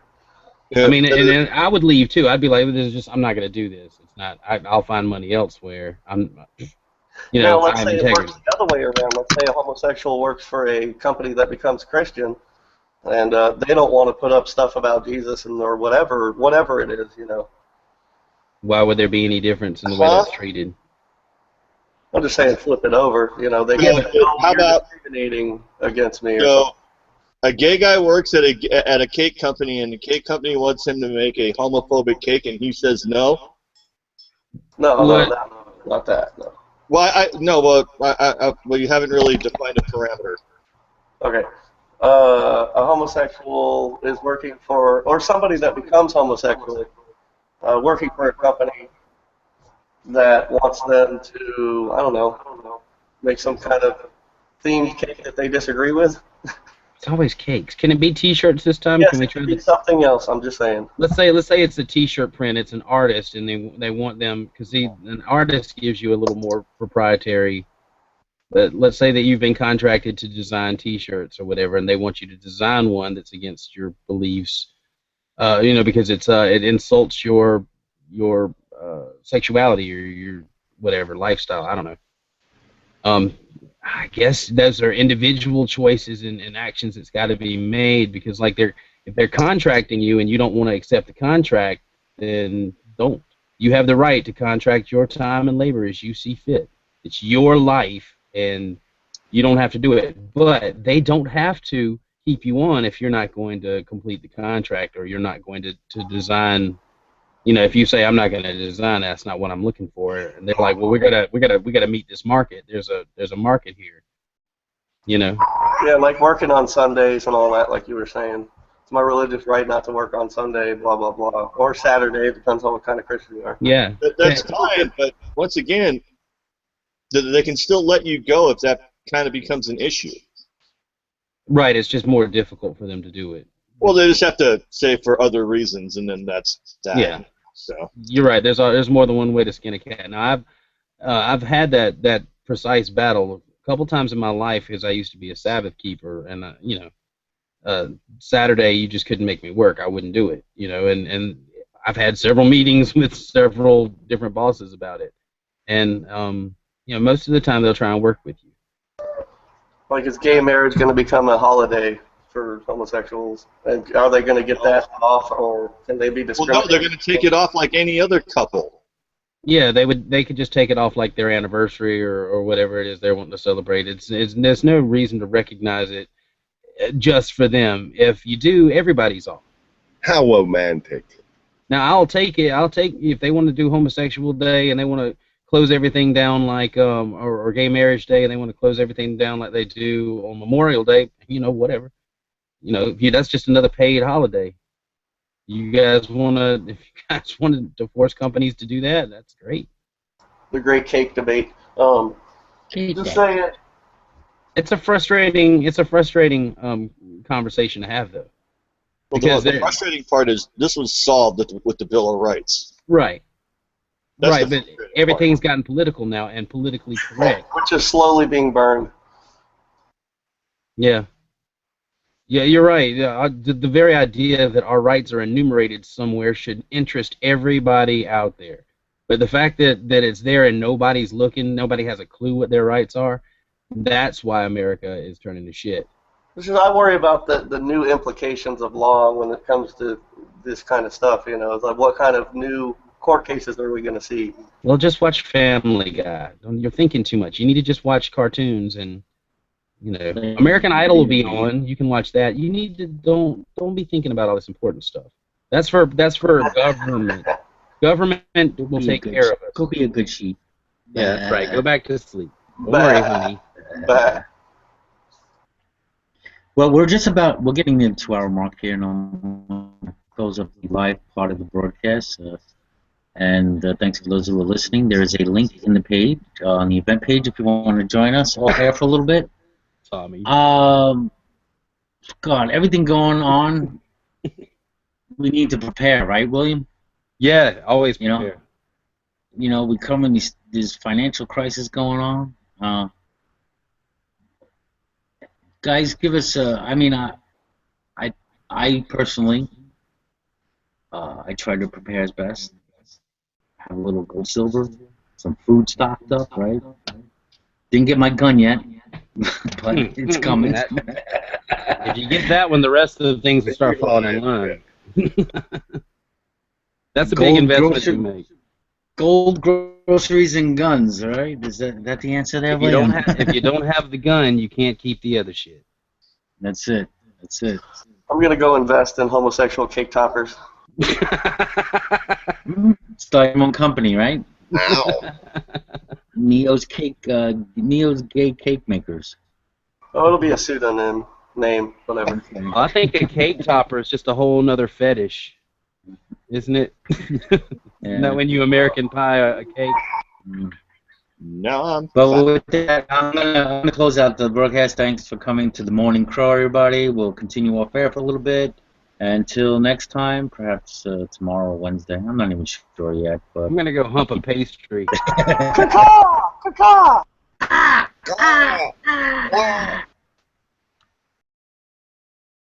[SPEAKER 2] I mean, and I would leave too. I'd be like, I'm not going to do this. It's not. I'll find money elsewhere.
[SPEAKER 7] Now, let's say it works the other way around. Let's say a homosexual works for a company that becomes Christian, and they don't want to put up stuff about Jesus or whatever it is,
[SPEAKER 2] Why would there be any difference in the way that's treated?
[SPEAKER 7] I'm just saying, flip it over. They can't discriminating against me or something.
[SPEAKER 8] A gay guy works at a cake company, and the cake company wants him to make a homophobic cake, and he says no.
[SPEAKER 7] No, not that. No.
[SPEAKER 8] Well, you haven't really defined a parameter.
[SPEAKER 7] Okay. A homosexual is working for, or somebody that becomes homosexual, working for a company that wants them to, I don't know, make some kind of themed cake that they disagree with.
[SPEAKER 2] It's always cakes. Can it be T-shirts this time?
[SPEAKER 7] Yes,
[SPEAKER 2] Can we
[SPEAKER 7] it could be something else. I'm just saying.
[SPEAKER 2] Let's say it's a T-shirt print. It's an artist, and they want them because an artist gives you a little more proprietary. But let's say that you've been contracted to design T-shirts or whatever, and they want you to design one that's against your beliefs. Because it insults your sexuality or your whatever lifestyle. I don't know. I guess those are individual choices and actions that's got to be made because, like, if they're contracting you and you don't want to accept the contract, then don't. You have the right to contract your time and labor as you see fit. It's your life, and you don't have to do it. But they don't have to keep you on if you're not going to complete the contract or you're not going to design. If you say I'm not going to design, that's not what I'm looking for, and they're like, well, we gotta meet this market. There's a market here, Yeah,
[SPEAKER 7] like working on Sundays and all that, like you were saying. It's my religious right not to work on Sunday, blah blah blah, or Saturday. It depends on what kind of Christian you are.
[SPEAKER 2] Yeah,
[SPEAKER 8] that's fine, but once again, they can still let you go if that kind of becomes an issue.
[SPEAKER 2] Right. It's just more difficult for them to do it.
[SPEAKER 8] Well, they just have to say for other reasons, and then that's that.
[SPEAKER 2] Yeah.
[SPEAKER 8] So
[SPEAKER 2] you're right. There's more than one way to skin a cat. Now I've had that precise battle a couple times in my life because I used to be a Sabbath keeper, and Saturday you just couldn't make me work. I wouldn't do it, and I've had several meetings with several different bosses about it, and you know, most of the time they'll try and work with you.
[SPEAKER 7] Like, is gay marriage going to become a holiday for homosexuals? And are they going to get that off, or can they be discriminated?
[SPEAKER 8] Well, no, they're going to take it off like any other couple.
[SPEAKER 2] Yeah, they could just take it off like their anniversary or whatever it is they're wanting to celebrate. There's no reason to recognize it just for them. If you do, everybody's off.
[SPEAKER 5] How romantic.
[SPEAKER 2] Now I'll take it. If they want to do homosexual day and they want to close everything down like or gay marriage day and they want to close everything down like they do on Memorial Day, you know, whatever. You know, that's just another paid holiday. If you guys want to force companies to do that, that's great.
[SPEAKER 7] The great cake debate. Just saying.
[SPEAKER 2] It's a frustrating conversation to have, though.
[SPEAKER 8] Well, the frustrating part is this was solved with the Bill of Rights.
[SPEAKER 2] Right.
[SPEAKER 8] That's
[SPEAKER 2] right, but everything's gotten political now and politically correct.
[SPEAKER 7] Which is slowly being burned.
[SPEAKER 2] Yeah. Yeah, you're right. The very idea that our rights are enumerated somewhere should interest everybody out there. But the fact that it's there and nobody's looking, nobody has a clue what their rights are, that's why America is turning to shit.
[SPEAKER 7] I worry about the new implications of law when it comes to this kind of stuff. You know, it's like, what kind of new court cases are we going to see?
[SPEAKER 2] Well, just watch Family Guy. You're thinking too much. You need to just watch cartoons and, you know, American Idol will be on. You can watch that. You need to don't be thinking about all this important stuff. That's for government. Government will take care of us.
[SPEAKER 1] Go be a good sheep.
[SPEAKER 2] Yeah, that's right. Go back to sleep. Don't worry, honey.
[SPEAKER 1] Well, we're getting into 2-hour mark here, and I'll close up the live part of the broadcast. And thanks for those who are listening. There is a link in the page, on the event page, if you want to join us all here for a little bit.
[SPEAKER 2] Tommy.
[SPEAKER 1] God, everything going on, we need to prepare, right, William?
[SPEAKER 2] Yeah, always prepare.
[SPEAKER 1] You know, we come in this financial crisis going on. Guys, give us. I personally, I try to prepare as best. Have a little gold, silver, some food stocked up, right? Didn't get my gun yet, but it's coming.
[SPEAKER 2] If you get that one, the rest of the things will start falling in line. That's a big investment you make.
[SPEAKER 1] Gold, groceries, and guns. All right, is that the answer there?
[SPEAKER 2] If you don't have the gun, you can't keep the other shit.
[SPEAKER 1] That's it.
[SPEAKER 7] I'm gonna go invest in homosexual cake toppers.
[SPEAKER 1] Start your own company, right?
[SPEAKER 5] Wow.
[SPEAKER 1] Neo's Gay Cake Makers.
[SPEAKER 7] Oh, it'll be a pseudonym name, whatever.
[SPEAKER 2] Well, I think a cake topper is just a whole nother fetish, isn't it?
[SPEAKER 1] Yeah.
[SPEAKER 2] Isn't that when you American pie a cake?
[SPEAKER 8] No,
[SPEAKER 1] But with that, I'm gonna close out the broadcast. Thanks for coming to the Morning Crow, everybody. We'll continue off air for a little bit. Until next time, perhaps tomorrow or Wednesday. I'm not even sure yet. But
[SPEAKER 2] I'm gonna go hump a pastry.
[SPEAKER 7] Caw-caw! Caw-caw!